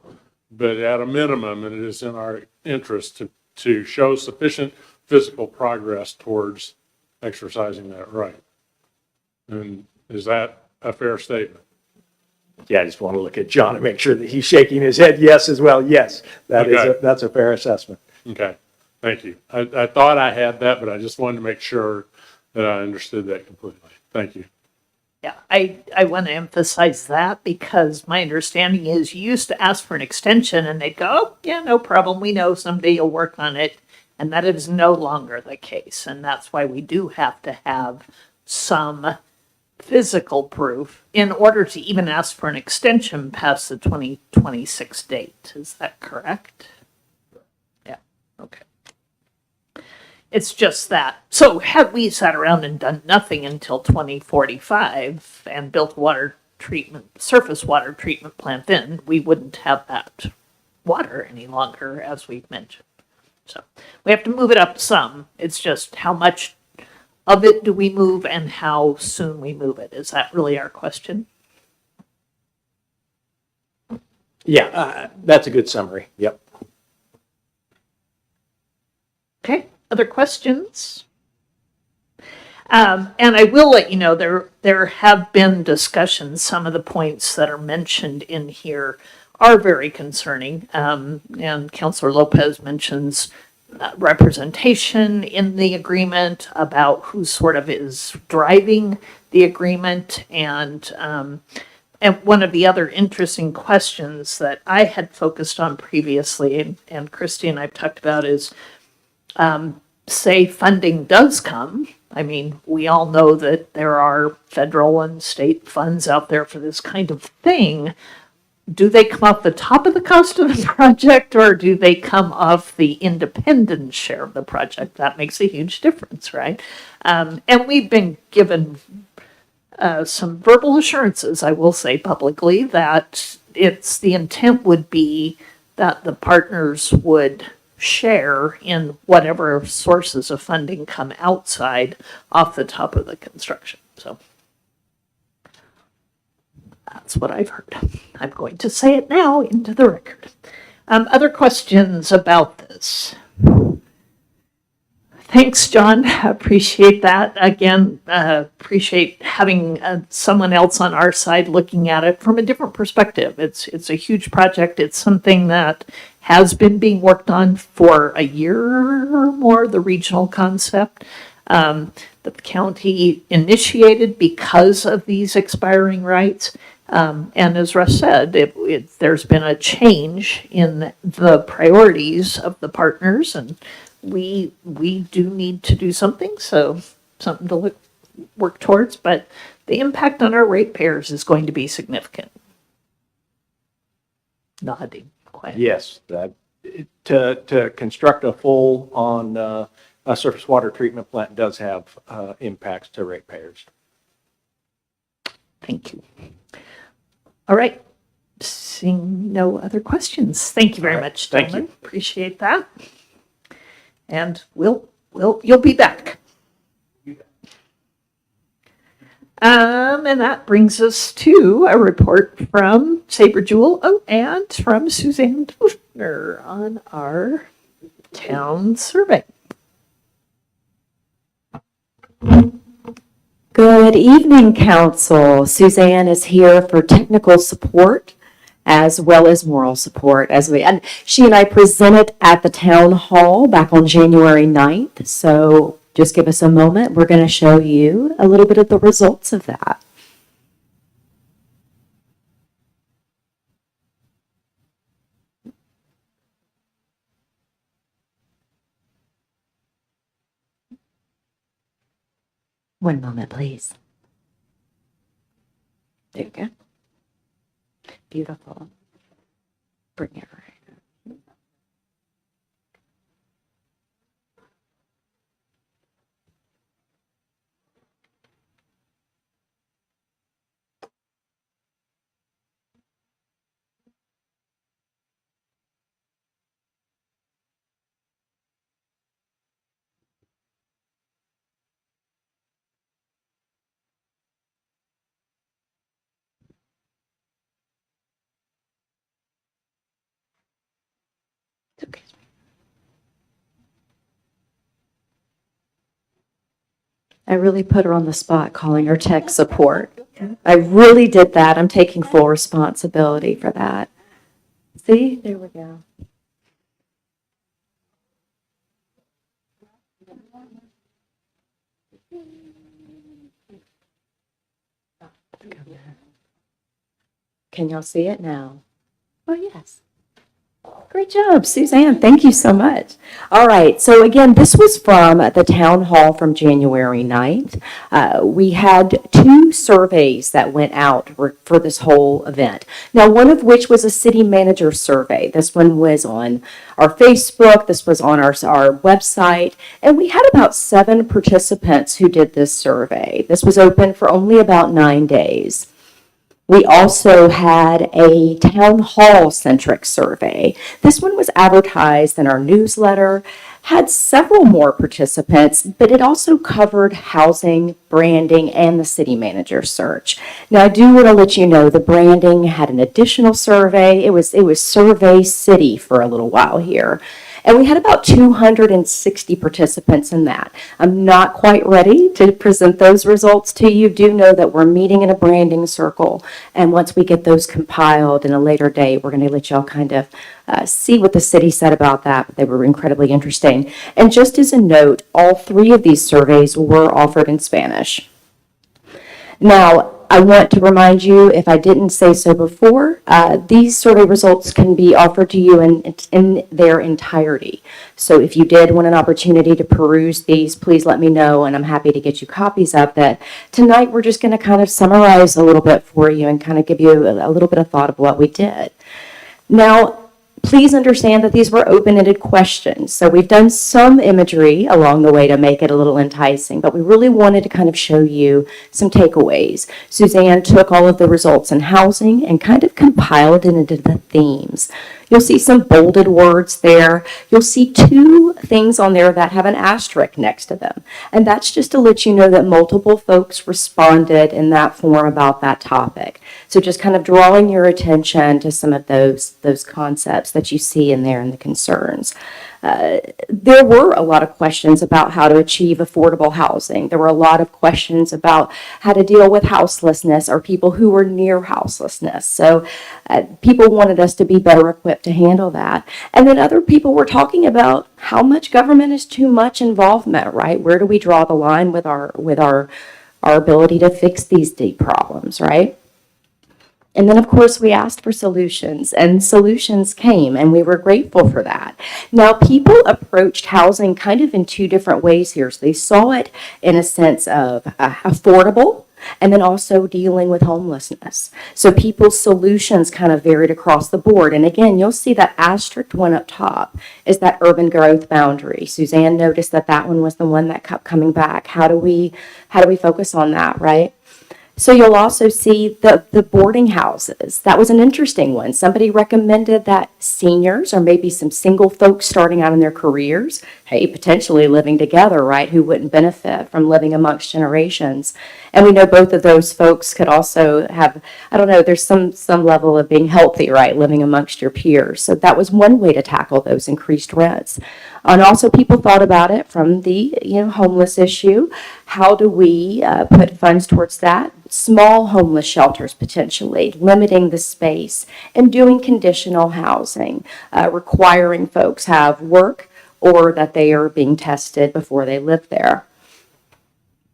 but at a minimum, it is in our interest to show sufficient physical progress towards exercising that right. And is that a fair statement? Yeah, I just want to look at John and make sure that he's shaking his head yes as well. Yes, that's a fair assessment. Okay, thank you. I thought I had that, but I just wanted to make sure that I understood that completely. Thank you. Yeah, I want to emphasize that because my understanding is you used to ask for an extension and they'd go, oh, yeah, no problem. We know someday you'll work on it. And that is no longer the case. And that's why we do have to have some physical proof in order to even ask for an extension past the 2026 date. Is that correct? Yeah, okay. It's just that. So had we sat around and done nothing until 2045 and built surface water treatment plant then, we wouldn't have that water any longer, as we've mentioned. So we have to move it up some. It's just how much of it do we move and how soon we move it. Is that really our question? Yeah, that's a good summary. Yep. Okay, other questions? And I will let you know there have been discussions. Some of the points that are mentioned in here are very concerning. And Councilor Lopez mentions representation in the agreement about who sort of is driving the agreement. And one of the other interesting questions that I had focused on previously, and Christy and I've talked about, is say funding does come. I mean, we all know that there are federal and state funds out there for this kind of thing. Do they come off the top of the cost of the project, or do they come off the independent share of the project? That makes a huge difference, right? And we've been given some verbal assurances, I will say publicly, that the intent would be that the partners would share in whatever sources of funding come outside off the top of the construction. So that's what I've heard. I'm going to say it now into the record. Other questions about this? Thanks, John. Appreciate that. Again, appreciate having someone else on our side looking at it from a different perspective. It's a huge project. It's something that has been being worked on for a year or more, the regional concept that the county initiated because of these expiring rights. And as Russ said, there's been a change in the priorities of the partners, and we do need to do something, so something to work towards, but the impact on our ratepayers is going to be significant. Nodding. Quiet. Yes, to construct a full-on a surface water treatment plant does have impacts to ratepayers. Thank you. All right. Seeing no other questions. Thank you very much, Thank gentlemen. you. Appreciate that. And you'll be back. And that brings us to a report from Saber Jewel and from Suzanne Doshner on our town survey. Good evening, Council. Suzanne is here for technical support as well as moral support. And she and I presented at the town hall back on January 9th. So just give us a moment. We're going to show you a little bit of the results of that. One moment, please. There you go. Beautiful. Bring it right. Okay. I really put her on the spot calling her tech support. I really did that. I'm taking full responsibility for that. See, there we go. Can y'all see it now? Oh, yes. Great job, Suzanne. Thank you so much. All right. So again, this was from the town hall from January 9th. We had 2 surveys that went out for this whole event. Now, one of which was a city manager survey. This one was on our Facebook. This was on our website. And we had about 7 participants who did this survey. This was open for only about 9 days. We also had a town hall centric survey. This one was advertised in our newsletter, had several more participants, but it also covered housing, branding, and the city manager search. Now, I do want to let you know the branding had an additional survey. It was Survey City for a little while here. And we had about 260 participants in that. I'm not quite ready to present those results to you. Do know that we're meeting in a branding circle. And once we get those compiled in a later date, we're going to let y'all kind of see what the city said about that. They were incredibly interesting. And just as a note, all 3 of these surveys were offered in Spanish. Now, I want to remind you, if I didn't say so before, these survey results can be offered to you in their entirety. So if you did want an opportunity to peruse these, please let me know, and I'm happy to get you copies of that. Tonight, we're just going to kind of summarize a little bit for you and kind of give you a little bit of thought of what we did. Now, please understand that these were open-ended questions. So we've done some imagery along the way to make it a little enticing, but we really wanted to kind of show you some takeaways. Suzanne took all of the results in housing and kind of compiled it into the themes. You'll see some bolded words there. You'll see 2 things on there that have an asterisk next to them. And that's just to let you know that multiple folks responded in that form about that topic. So just kind of drawing your attention to some of those concepts that you see in there and the concerns. there were a lot of questions about how to achieve affordable housing. There were a lot of questions about how to deal with houselessness or people who were near houselessness. So people wanted us to be better equipped to handle that. And then other people were talking about how much government is too much involvement, right? Where do we draw the line with our ability to fix these deep problems, right? And then, of course, we asked for solutions, and solutions came, and we were grateful for that. Now, people approached housing kind of in two different ways here. So they saw it in a sense of affordable, and then also dealing with homelessness. So people's solutions kind of varied across the board. And again, you'll see that asterisk one up top is that urban growth boundary. Suzanne noticed that that one was the one that kept coming back. How do we focus on that, right? So you'll also see the boarding houses. That was an interesting one. Somebody recommended that seniors or maybe some single folks starting out in their careers, hey, potentially living together, right, who wouldn't benefit from living amongst generations. And we know both of those folks could also have, I don't know, there's some level of being healthy, right, living amongst your peers. So that was one way to tackle those increased rents. And also people thought about it from the homeless issue. How do we put funds towards that? Small homeless shelters potentially, limiting the space, and doing conditional housing, requiring folks have work or that they are being tested before they live there.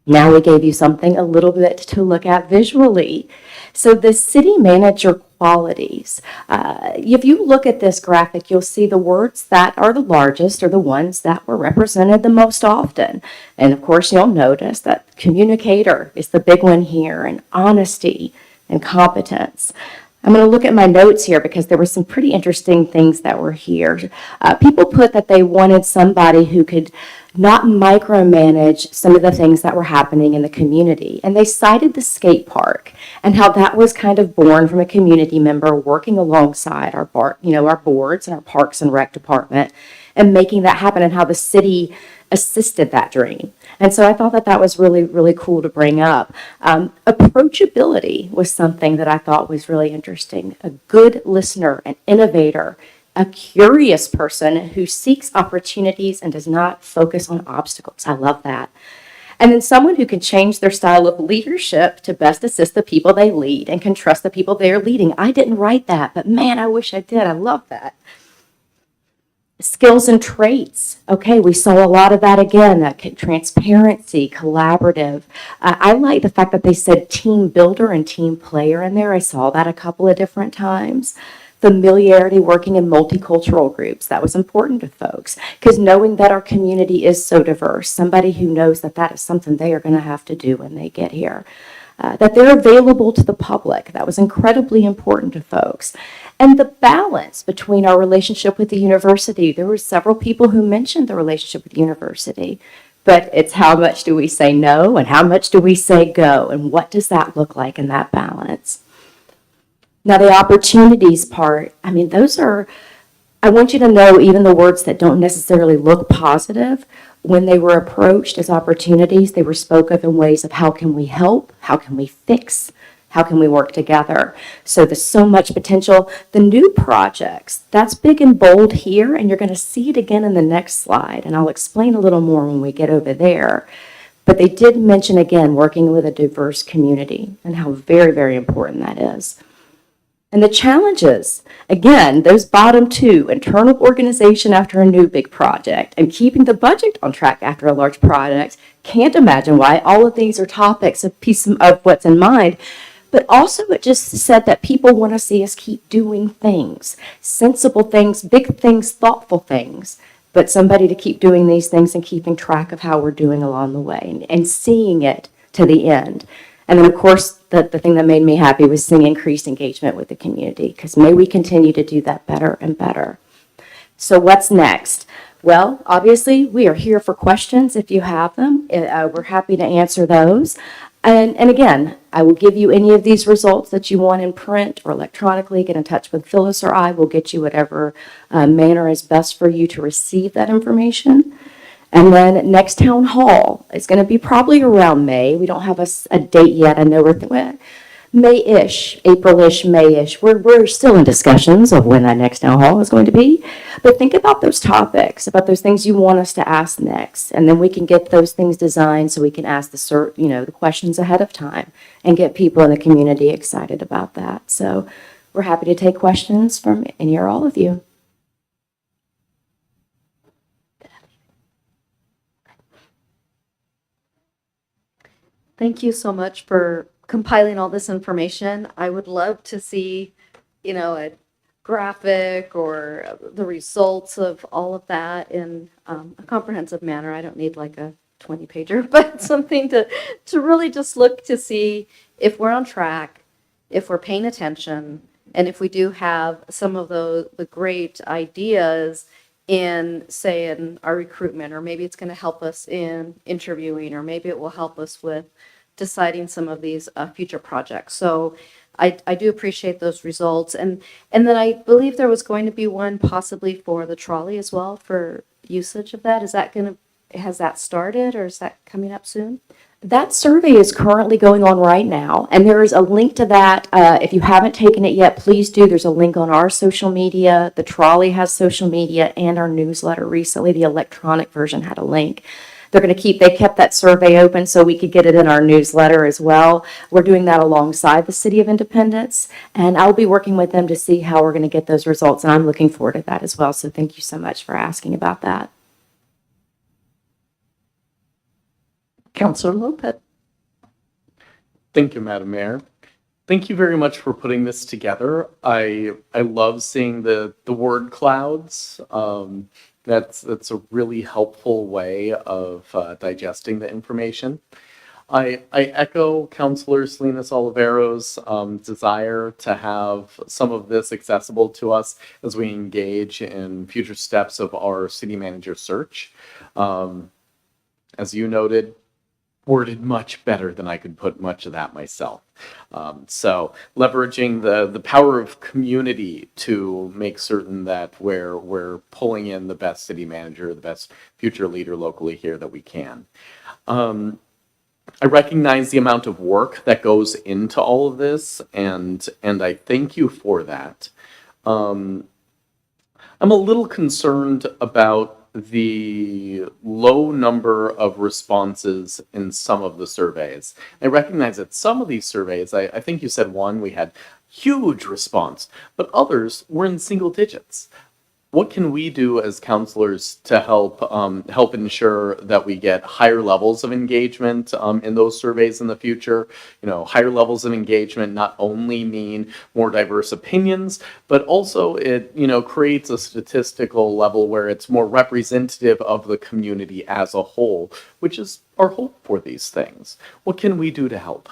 Now we gave you something a little bit to look at visually. So the city manager qualities. If you look at this graphic, you'll see the words that are the largest are the ones that were represented the most often. And of course, you'll notice that communicator is the big one here, and honesty and competence. I'm going to look at my notes here because there were some pretty interesting things that were here. People put that they wanted somebody who could not micromanage some of the things that were happening in the community. And they cited the skate park and how that was kind of born from a community member working alongside our boards and our Parks and Rec department and making that happen, and how the city assisted that dream. And so I thought that was really, really cool to bring up. Approachability was something that I thought was really interesting. A good listener, an innovator, a curious person who seeks opportunities and does not focus on obstacles. I love that. And then someone who can change their style of leadership to best assist the people they lead and can trust the people they are leading. I didn't write that, but man, I wish I did. I love that. Skills and traits. Okay, we saw a lot of that again, transparency, collaborative. I like the fact that they said team builder and team player in there. I saw that a couple of different times. Familiarity working in multicultural groups. That was important to folks because knowing that our community is so diverse, somebody who knows that that is something they are going to have to do when they get here. That they're available to the public. That was incredibly important to folks. And the balance between our relationship with the university. There were several people who mentioned the relationship with the university, but it's how much do we say no and how much do we say go, and what does that look like in that balance? Now the opportunities part, I mean, I want you to know even the words that don't necessarily look positive, when they were approached as opportunities, they were spoke of in ways of how can we help, how can we fix, how can we work together. So there's so much potential. The new projects, that's big and bold here, and you're going to see it again in the next slide, and I'll explain a little more when we get over there. But they did mention again working with a diverse community and how very, very important that is. And the challenges, again, those bottom two, internal organization after a new big project and keeping the budget on track after a large project. Can't imagine why all of these are topics of what's in mind. But also it just said that people want to see us keep doing things, sensible things, big things, thoughtful things. But somebody to keep doing these things and keeping track of how we're doing along the way and seeing it to the end. And then, of course, the thing that made me happy was seeing increased engagement with the community, because may we continue to do that better and better. So what's next? Well, obviously, we are here for questions if you have them. We're happy to answer those. And again, I will give you any of these results that you want in print or electronically. Get in touch with Phyllis or I. Will get you whatever manner is best for you to receive that information. And then next town hall is going to be probably around May. We don't have a date yet. I know May-ish, April-ish, May-ish. We're still in discussions of when that next town hall is going to be. But think about those topics, about those things you want us to ask next. And then we can get those things designed so we can ask the questions ahead of time and get people in the community excited about that. So we're happy to take questions from any or all of you. Thank you so much for compiling all this information. I would love to see, a graphic or the results of all of that in a comprehensive manner. I don't need like a 20-pager, but something to really just look to see if we're on track, if we're paying attention, and if we do have some of the great ideas in, say, in our recruitment, or maybe it's going to help us in interviewing, or maybe it will help us with deciding some of these future projects. So I do appreciate those results. And then I believe there was going to be one possibly for the trolley as well for usage of that. Has that started, or is that coming up soon? That survey is currently going on right now, and there is a link to that. If you haven't taken it yet, please do. There's a link on our social media. The trolley has social media, and our newsletter recently, the electronic version, had a link. They kept that survey open so we could get it in our newsletter as well. We're doing that alongside the City of Independence, and I'll be working with them to see how we're going to get those results, and I'm looking forward to that as well. So thank you so much for asking about that. Councilor Lopez. Thank you, Madam Mayor. Thank you very much for putting this together. I love seeing the word clouds. That's a really helpful way of digesting the information. I echo Councilor Salinas Olivero's desire to have some of this accessible to us as we engage in future steps of our city manager search. As you noted, worded much better than I could put much of that myself. So leveraging the power of community to make certain that we're pulling in the best city manager, the best future leader locally here that we can. I recognize the amount of work that goes into all of this, and I thank you for that. I'm a little concerned about the low number of responses in some of the surveys. I recognize that some of these surveys, I think you said one, we had huge response, but others were in single digits. What can we do as counselors to help ensure that we get higher levels of engagement in those surveys in the future? Higher levels of engagement not only mean more diverse opinions, but also it creates a statistical level where it's more representative of the community as a whole, which is our hope for these things. What can we do to help?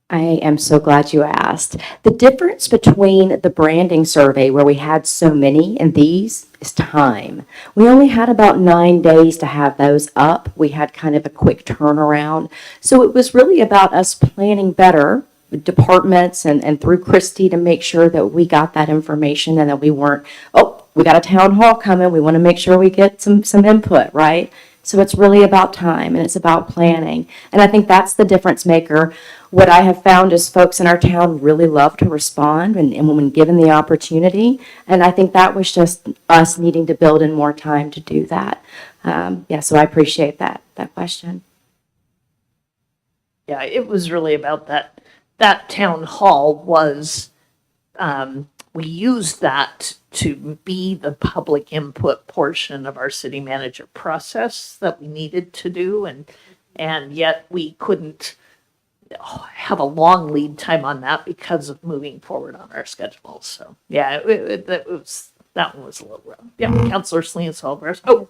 I am so glad you asked. The difference between the branding survey, where we had so many, and these is time. We only had about 9 days to have those up. We had kind of a quick turnaround. So it was really about us planning better, departments and through Christy, to make sure that we got that information and that we weren't, we got a town hall coming. We want to make sure we get some input, right? So it's really about time, and it's about planning. And I think that's the difference maker. What I have found is folks in our town really love to respond and when given the opportunity. And I think that was just us needing to build in more time to do that. So I appreciate that question. Yeah, it was really about that town hall was, we used that to be the public input portion of our city manager process that we needed to do. And yet we couldn't have a long lead time on that because of moving forward on our schedule. So yeah, that one was a little rough. Yeah, Councilor Salinas Oliveros.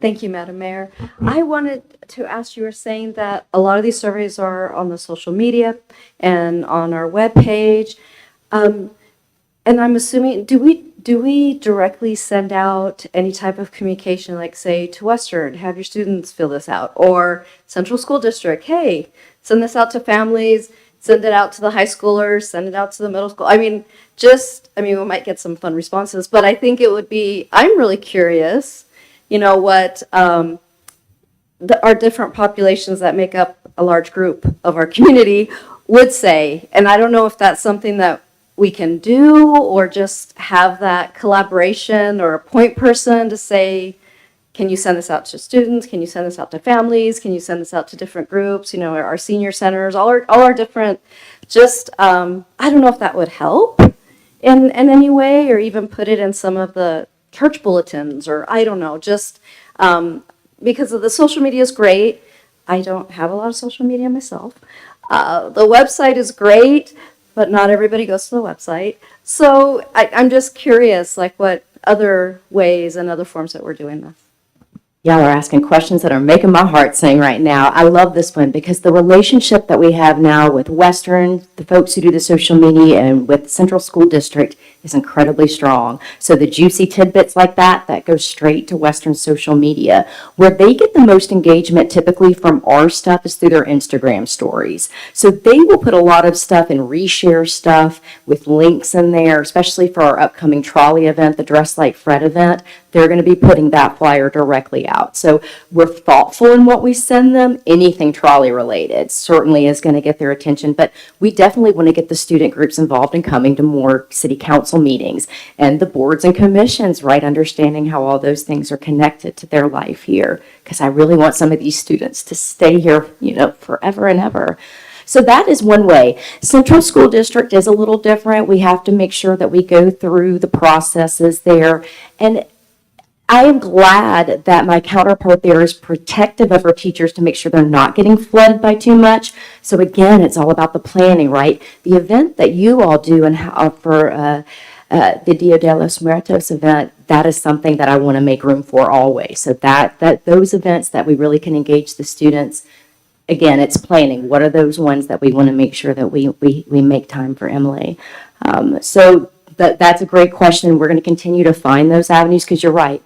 Thank you, Madam Mayor. I wanted to ask, you were saying that a lot of these surveys are on the social media and on our webpage. And I'm assuming, do we directly send out any type of communication, like say to Western, have your students fill this out, or Central School District, hey, send this out to families, send it out to the high schoolers, send it out to the middle school. We might get some fun responses, but I think it would be, I'm really curious, what our different populations that make up a large group of our community would say. And I don't know if that's something that we can do or just have that collaboration or a point person to say, can you send this out to students? Can you send this out to families? Can you send this out to different groups? You know, our senior centers, all our different, just, I don't know if that would help in any way, or even put it in some of the church bulletins, or I don't know, just because of the social media is great. I don't have a lot of social media myself. The website is great, but not everybody goes to the website. So I'm just curious, like what other ways and other forms that we're doing this. Y'all are asking questions that are making my heart sing right now. I love this one because the relationship that we have now with Western, the folks who do the social media, and with Central School District is incredibly strong. So the juicy tidbits like that go straight to Western social media. Where they get the most engagement typically from our stuff is through their Instagram stories. So they will put a lot of stuff and reshare stuff with links in there, especially for our upcoming trolley event, the Dress Like Fred event. They're going to be putting that flyer directly out. So we're thoughtful in what we send them. Anything trolley related certainly is going to get their attention, but we definitely want to get the student groups involved in coming to more city council meetings and the boards and commissions, right? Understanding how all those things are connected to their life here. Because I really want some of these students to stay here, you know, forever and ever. So that is one way. Central School District is a little different. We have to make sure that we go through the processes there. And I am glad that my counterpart there is protective of our teachers to make sure they're not getting flooded by too much. So again, it's all about the planning, right? The event that you all do and how for the Dia de los Muertos event, that is something that I want to make room for always. So that those events that we really can engage the students. Again, it's planning. What are those ones that we want to make sure that we make time for Emily? So that's a great question. We're going to continue to find those avenues because you're right.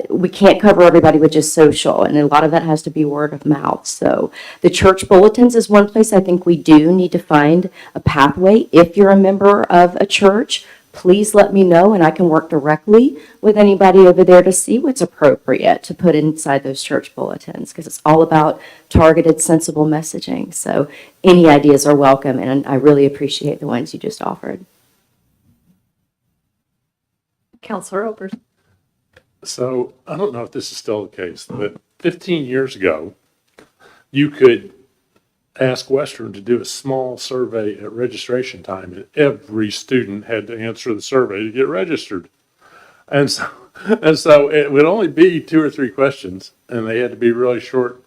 We can't cover everybody with just social, and a lot of that has to be word of mouth. So the church bulletins is one place I think we do need to find a pathway. If you're a member of a church, please let me know, and I can work directly with anybody over there to see what's appropriate to put inside those church bulletins, because it's all about targeted, sensible messaging. So any ideas are welcome, and I really appreciate the ones you just offered. Counselor Opers. So I don't know if this is still the case, but 15 years ago, you could ask Western to do a small survey at registration time, and every student had to answer the survey to get registered. And so it would only be 2 or 3 questions, and they had to be really short,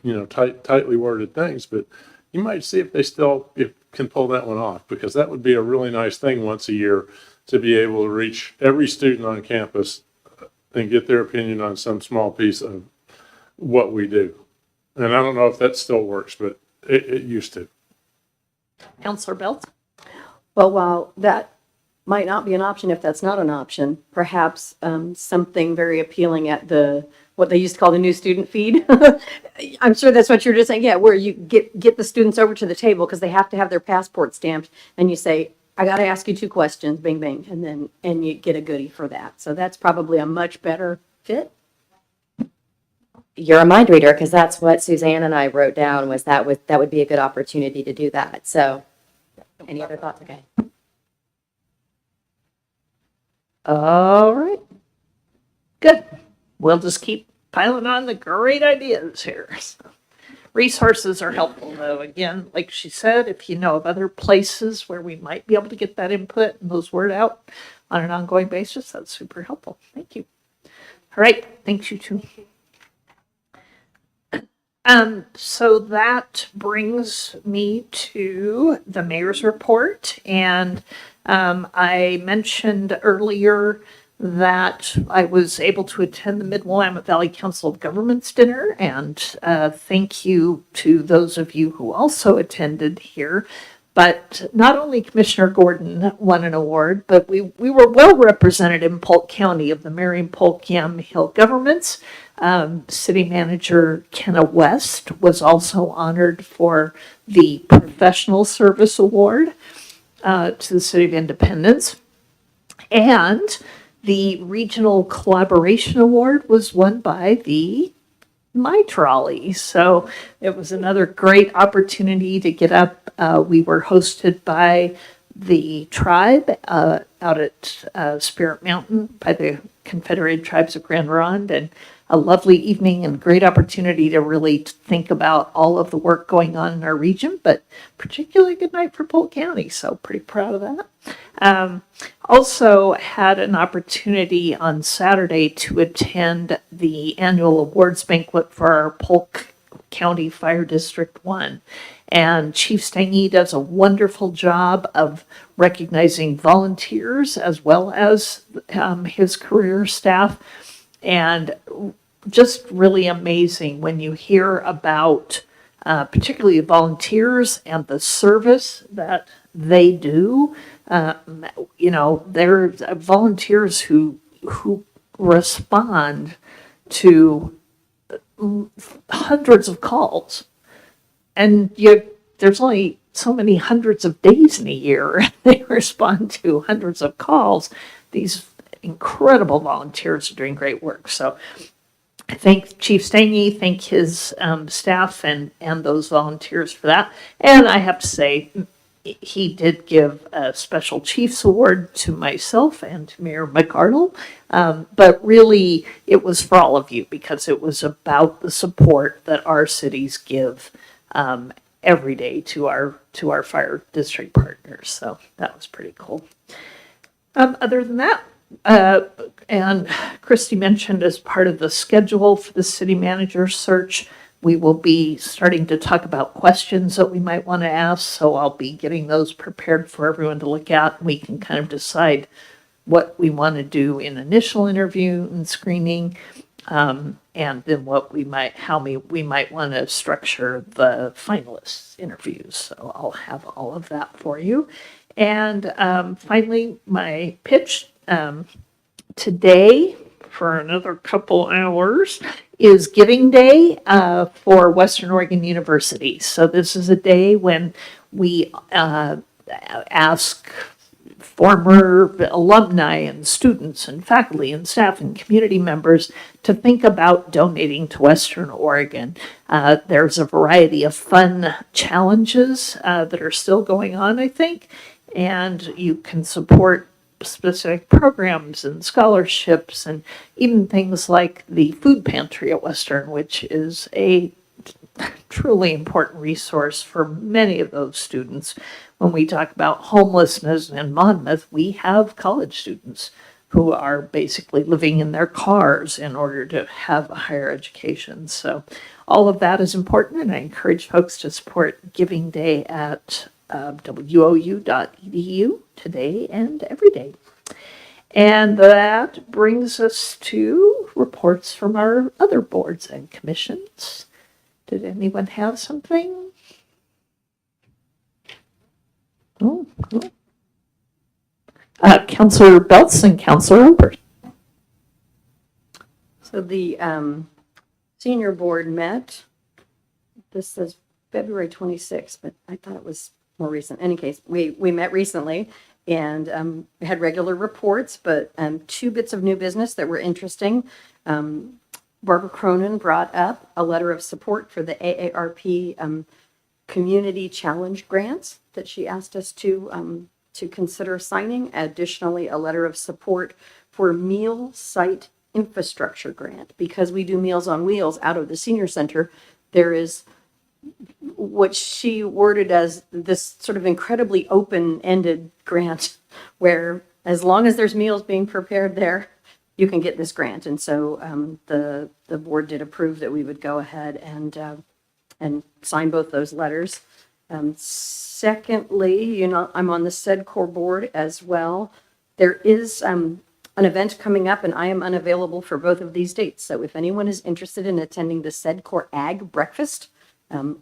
you know, tightly worded things. But you might see if they still can pull that one off, because that would be a really nice thing once a year to be able to reach every student on campus and get their opinion on some small piece of what we do. And I don't know if that still works, but it used to. Counselor Belt. Well, while that might not be an option, if that's not an option, perhaps something very appealing at what they used to call the new student feed. I'm sure that's what you're just saying. Yeah, where you get the students over to the table because they have to have their passport stamped, and you say, I got to ask you 2 questions, bing, bing, and you get a goodie for that. So that's probably a much better fit. You're a mind reader, because that's what Suzanne and I wrote down, was that would be a good opportunity to do that. So any other thoughts? Okay. All right. Good. We'll just keep piling on the great ideas here. So, resources are helpful, though. Again, like she said, if you know of other places where we might be able to get that input and those word out on an ongoing basis, that's super helpful. Thank you. All right. Thanks, you two. So that brings me to the mayor's report. And I mentioned earlier that I was able to attend the Mid-Willamette Valley Council of Governments dinner, and thank you to those of you who also attended here. But not only Commissioner Gordon won an award, but we were well represented in Polk County of the Marion Polk Yam Hill governments. City Manager Kenna West was also honored for the Professional Service Award to the City of Independence. And the Regional Collaboration Award was won by the my trolley. So it was another great opportunity to get up. We were hosted by the tribe out at Spirit Mountain by the Confederated Tribes of Grand Ronde, and a lovely evening and great opportunity to really think about all of the work going on in our region, but particularly a good night for Polk County. So pretty proud of that. Also had an opportunity on Saturday to attend the annual awards banquet for our Polk County Fire District 1. And Chief Stangy does a wonderful job of recognizing volunteers as well as his career staff. And just really amazing when you hear about particularly the volunteers and the service that they do. You know, they're volunteers who respond to hundreds of calls, and there's only so many hundreds of days in a year. They respond to hundreds of calls. These incredible volunteers are doing great work. So I thank Chief Stangy, thank his staff and those volunteers for that. And I have to say, he did give a special Chiefs Award to myself and to Mayor McArdle. But really, it was for all of you because it was about the support that our cities give every day to our fire district partners. So that was pretty cool. Other than that, and Christy mentioned as part of the schedule for the city manager search, we will be starting to talk about questions that we might want to ask. So I'll be getting those prepared for everyone to look at. We can kind of decide what we want to do in initial interview and screening, and then how we might want to structure the finalists interviews. So I'll have all of that for you. And finally, my pitch today for another couple hours is Giving Day for Western Oregon University. So this is a day when we ask former alumni and students and faculty and staff and community members to think about donating to Western Oregon. There's a variety of fun challenges that are still going on, I think, and you can support specific programs and scholarships and even things like the food pantry at Western, which is a truly important resource for many of those students. When we talk about homelessness in Monmouth, we have college students who are basically living in their cars in order to have a higher education. So all of that is important, and I encourage folks to support Giving Day at wou.edu today and every day. And that brings us to reports from our other boards and commissions. Did anyone have something? Oh, cool. Councilor Belts and Councilor Ober. So the senior board met, this says February 26th, but I thought it was more recent. In any case, we met recently and we had regular reports, but two bits of new business that were interesting. Barbara Cronin brought up a letter of support for the AARP Community Challenge grants that she asked us to consider signing. Additionally, a letter of support for meal site infrastructure grant. Because we do Meals on Wheels out of the senior center, there is what she worded as this sort of incredibly open-ended grant where as long as there's meals being prepared there, you can get this grant. And so the board did approve that we would go ahead and sign both those letters. Secondly, I'm on the SEDCOR board as well. There is an event coming up and I am unavailable for both of these dates. So if anyone is interested in attending the SEDCOR Ag Breakfast,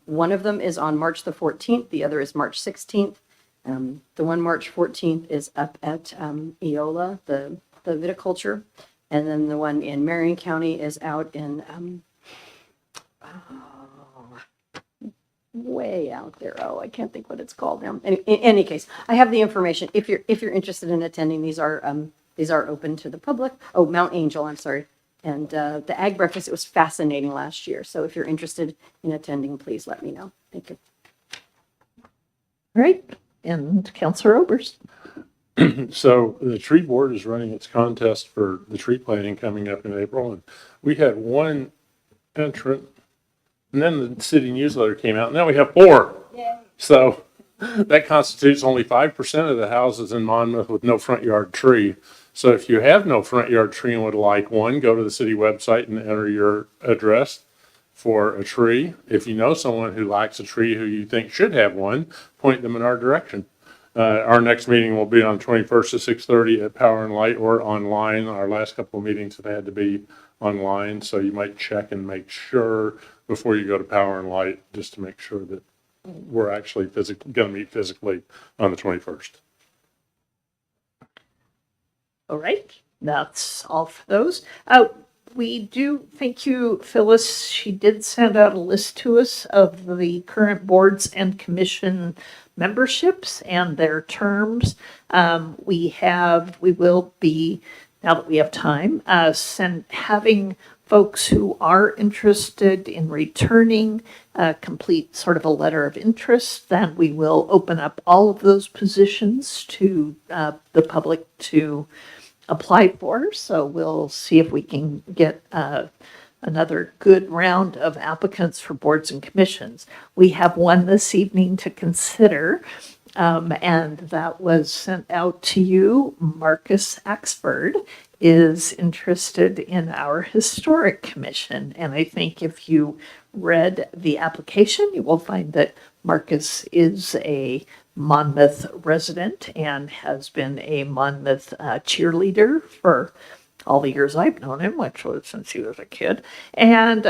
one of them is on March the 14th, the other is March 16th. The one March 14th is up at Eola, the viticulture, and then the one in Marion County is out in way out there. Oh, I can't think what it's called now. In any case, I have the information. If you're interested in attending, these are open to the public. Oh, Mount Angel, I'm sorry. And the ag breakfast, it was fascinating last year. So if you're interested in attending, please let me know. Thank you. All right, and Counselor Obers. So the tree board is running its contest for the tree planting coming up in April, and we had one entrant, and then the city newsletter came out, and now we have 4. So that constitutes only 5% of the houses in Monmouth with no front yard tree. So if you have no front yard tree and would like one, go to the city website and enter your address for a tree. If you know someone who likes a tree who you think should have one, point them in our direction. Our next meeting will be on the 21st at 6:30 at Power and Light or online. Our last couple of meetings have had to be online, so you might check and make sure before you go to Power and Light, just to make sure that we're actually going to meet physically on the 21st. All right, that's all for those. We do, thank you, Phyllis. She did send out a list to us of the current boards and commission memberships and their terms. We will be, now that we have time, having folks who are interested in returning complete sort of a letter of interest. Then we will open up all of those positions to the public to apply for. So we'll see if we can get another good round of applicants for boards and commissions. We have one this evening to consider, and that was sent out to you. Marcus Axford is interested in our historic commission. And I think if you read the application, you will find that Marcus is a Monmouth resident and has been a Monmouth cheerleader for all the years I've known him, which was since he was a kid, and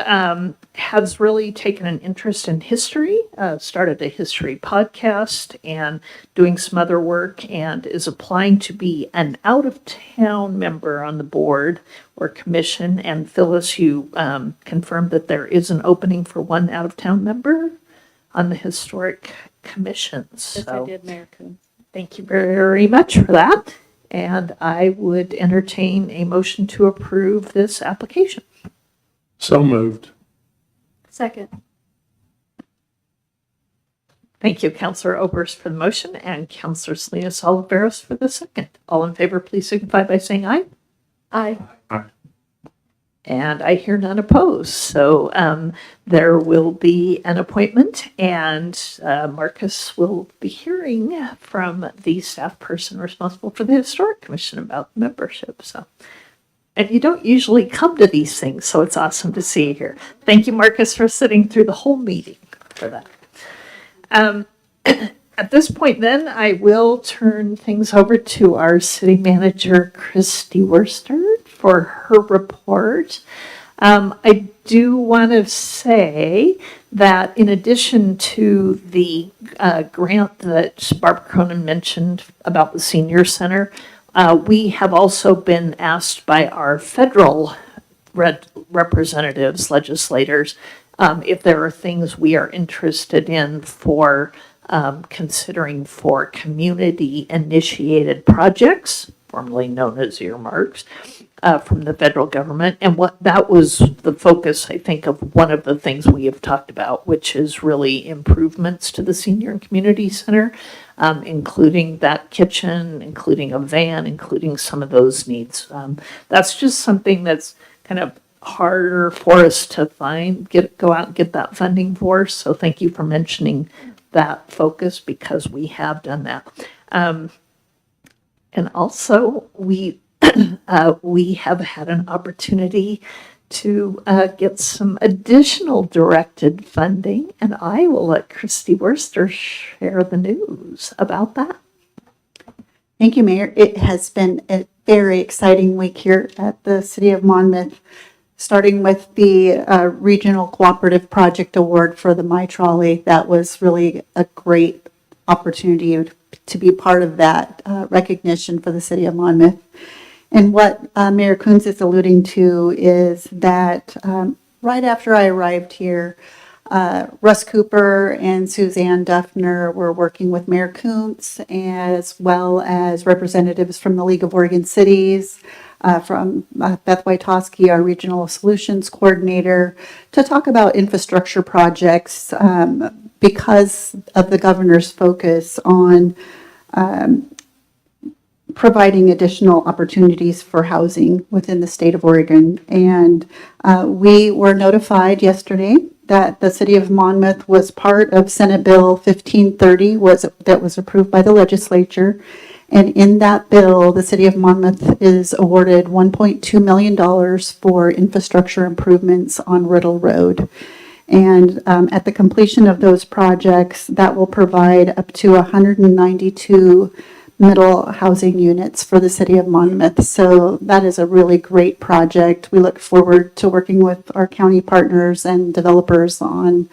has really taken an interest in history, started a history podcast and doing some other work, and is applying to be an out-of-town member on the board or commission. And Phyllis, you confirmed that there is an opening for one out-of-town member on the historic commissions. Yes, I did, Mayor Coons. Thank you very much for that. And I would entertain a motion to approve this application. So moved. Second. Thank you, Councilor Obers for the motion and Councilor Salinas Oliveros for the second. All in favor, please signify by saying aye. Aye. And I hear none opposed. So there will be an appointment, and Marcus will be hearing from the staff person responsible for the Historic Commission about membership. So, and you don't usually come to these things, so it's awesome to see you here. Thank you, Marcus, for sitting through the whole meeting for that. At this point, then, I will turn things over to our city manager, Christy Worster, for her report. I do want to say that in addition to the grant that Barbara Cronin mentioned about the senior center, we have also been asked by our federal representatives, legislators, if there are things we are interested in for considering for community-initiated projects, formerly known as earmarks, from the federal government. And what that was the focus, I think, of one of the things we have talked about, which is really improvements to the senior and community center, including that kitchen, including a van, including some of those needs. That's just something that's kind of harder for us to find, go out and get that funding for. So thank you for mentioning that focus, because we have done that. And also we have had an opportunity to get some additional directed funding, and I will let Christy Worster share the news about that. Thank you, Mayor. It has been a very exciting week here at the City of Monmouth, starting with the Regional Cooperative Project Award for the My Trolley. That was really a great opportunity to be part of that recognition for the City of Monmouth. And what Mayor Coons is alluding to is that right after I arrived here, Russ Cooper and Suzanne Duffner were working with Mayor Coons, as well as representatives from the League of Oregon Cities, from Beth Wojtowski, our Regional Solutions Coordinator, to talk about infrastructure projects because of the governor's focus on providing additional opportunities for housing within the state of Oregon. And we were notified yesterday that the city of Monmouth was part of Senate Bill 1530 that was approved by the legislature. And in that bill, the city of Monmouth is awarded $1.2 million for infrastructure improvements on Riddle Road. And at the completion of those projects, that will provide up to 192 middle housing units for the city of Monmouth. So that is a really great project. We look forward to working with our county partners and developers on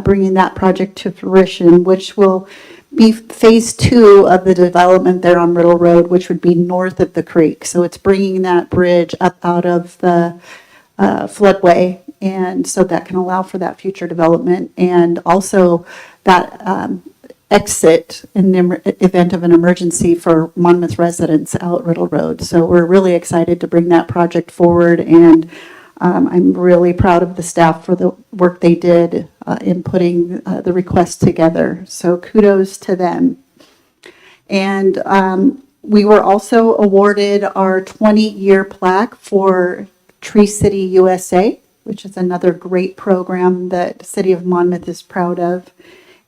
bringing that project to fruition, which will be phase 2 of the development there on Riddle Road, which would be north of the creek. So it's bringing that bridge up out of the floodway, and so that can allow for that future development, and also that exit in the event of an emergency for Monmouth residents out Riddle Road. So we're really excited to bring that project forward, and I'm really proud of the staff for the work they did in putting the request together. So kudos to them. And we were also awarded our 20-year plaque for Tree City USA, which is another great program that the city of Monmouth is proud of.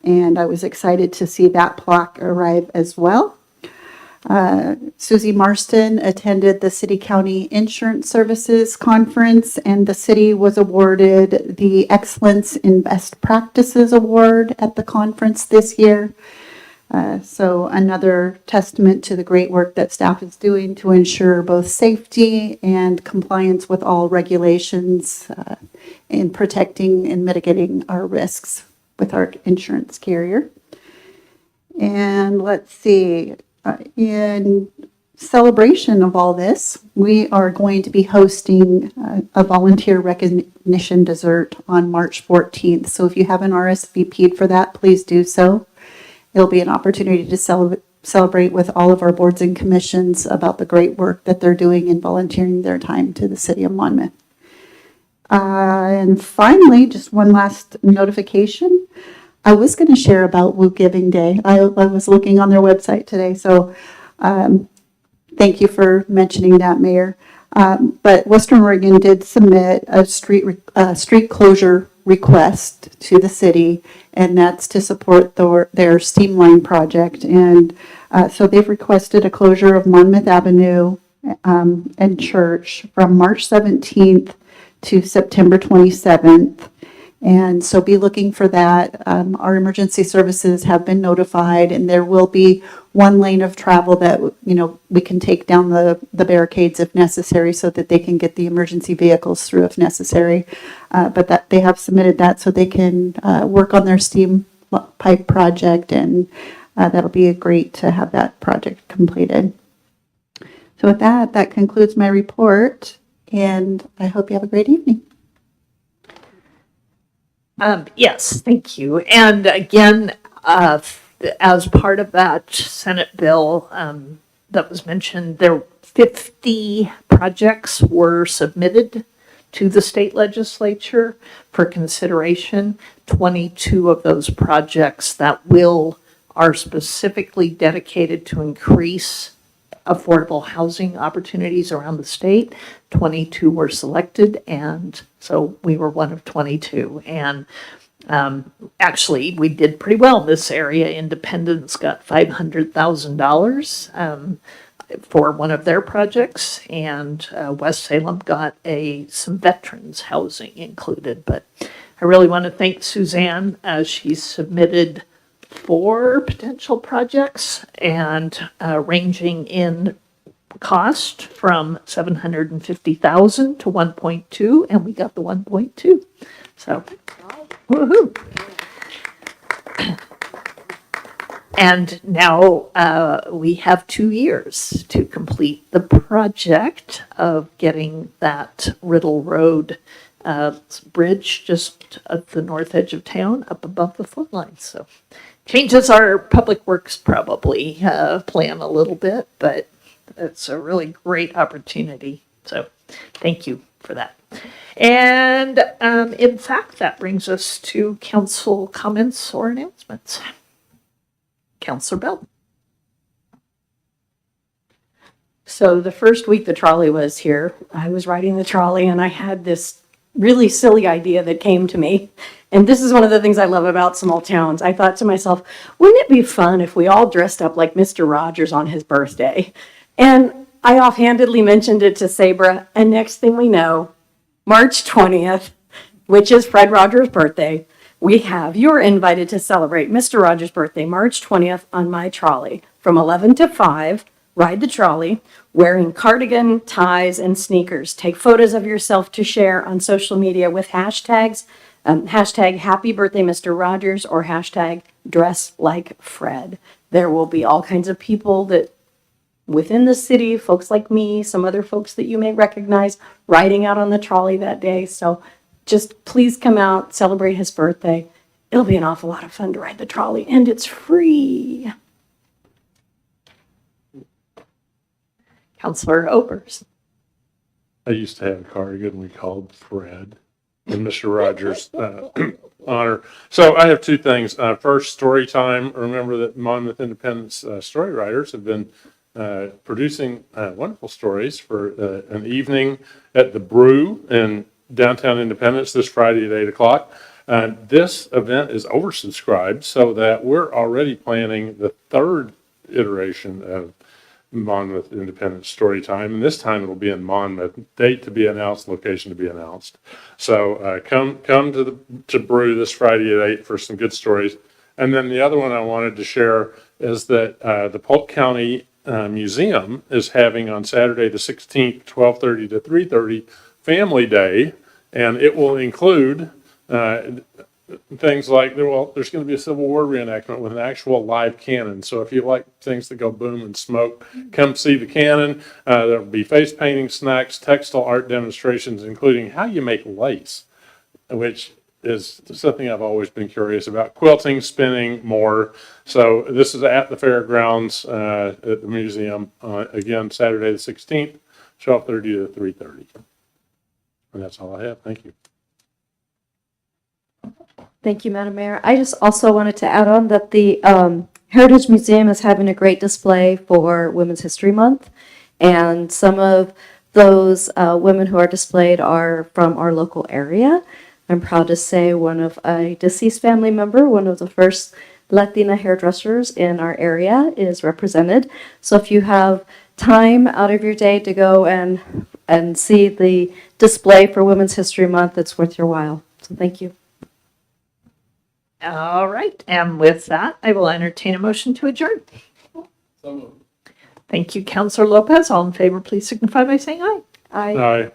And I was excited to see that plaque arrive as well. Susie Marston attended the City County Insurance Services Conference, and the city was awarded the Excellence in Best Practices Award at the conference this year. So another testament to the great work that staff is doing to ensure both safety and compliance with all regulations in protecting and mitigating our risks with our insurance carrier. And let's see, in celebration of all this, we are going to be hosting a volunteer recognition dessert on March 14th. So if you haven't RSVP'd for that, please do so. It'll be an opportunity to celebrate with all of our boards and commissions about the great work that they're doing in volunteering their time to the city of Monmouth. And finally, just one last notification. I was going to share about Woo Giving Day. I was looking on their website today, so thank you for mentioning that, Mayor. But Western Oregon did submit a street closure request to the city, and that's to support their Steamline project. And so they've requested a closure of Monmouth Avenue and Church from March 17th to September 27th. And so be looking for that. Our emergency services have been notified, and there will be one lane of travel that, we can take down the barricades if necessary so that they can get the emergency vehicles through if necessary. But that they have submitted that so they can work on their steam pipe project, and that'll be great to have that project completed. So with that concludes my report, and I hope you have a great evening. Yes, thank you. And again, as part of that Senate bill that was mentioned, 50 projects were submitted to the state legislature for consideration. 22 of those projects that are specifically dedicated to increase affordable housing opportunities around the state. 22 were selected, and so we were one of 22. And actually, we did pretty well in this area. Independence got $500,000 for one of their projects, and West Salem got some veterans housing included. But I really want to thank Suzanne as she submitted 4 potential projects, and ranging in cost from $750,000 to 1.2, and we got the 1.2. So, woohoo! And now we have 2 years to complete the project of getting that Riddle Road bridge just at the north edge of town up above the flood line. So changes our public works probably plan a little bit, but It's a really great opportunity. So thank you for that. And in fact, that brings us to council comments or announcements. Councilor Bell. So the first week the trolley was here, I was riding the trolley and I had this really silly idea that came to me. And this is one of the things I love about small towns. I thought to myself, wouldn't it be fun if we all dressed up like Mr. Rogers on his birthday? And I offhandedly mentioned it to Sabra, and next thing we know, March 20th, which is Fred Rogers' birthday, you're invited to celebrate Mr. Rogers' birthday, March 20th, on my trolley from 11 to 5. Ride the trolley wearing cardigan, ties, and sneakers. Take photos of yourself to share on social media with hashtags, hashtag Happy Birthday Mr. Rogers or hashtag Dress Like Fred. There will be all kinds of people that within the city, folks like me, some other folks that you may recognize, riding out on the trolley that day. So just please come out, celebrate his birthday. It'll be an awful lot of fun to ride the trolley, and it's free. Councilor Opers. I used to have a cardigan we called Fred in Mr. Rogers' honor. So I have two things. First, story time. Remember that Monmouth Independence story writers have been producing wonderful stories for an evening at the Brew in downtown Independence this Friday at 8 o'clock. This event is oversubscribed, so that we're already planning the third iteration of Monmouth Independence Story Time, and this time it'll be in Monmouth. Date to be announced, location to be announced. So come to Brew this Friday at 8 for some good stories. And then the other one I wanted to share is that the Polk County Museum is having on Saturday the 16th, 12:30 to 3:30 Family Day, and it will include things like, there's going to be a Civil War reenactment with an actual live cannon. So if you like things that go boom and smoke, come see the cannon. There'll be face painting, snacks, textile art demonstrations, including how you make lace, which is something I've always been curious about. Quilting, spinning, more. So this is at the fairgrounds at the museum, again, Saturday the 16th, 12:30 to 3:30. And that's all I have. Thank you. Thank you, Madam Mayor. I just also wanted to add on that the Heritage Museum is having a great display for Women's History Month. And some of those women who are displayed are from our local area. I'm proud to say one of a deceased family member, one of the first Latina hairdressers in our area, is represented. So if you have time out of your day to go and see the display for Women's History Month, it's worth your while. So thank you. All right. And with that, I will entertain a motion to adjourn. Thank you, Councilor Lopez. All in favor, please signify by saying aye. I Aye.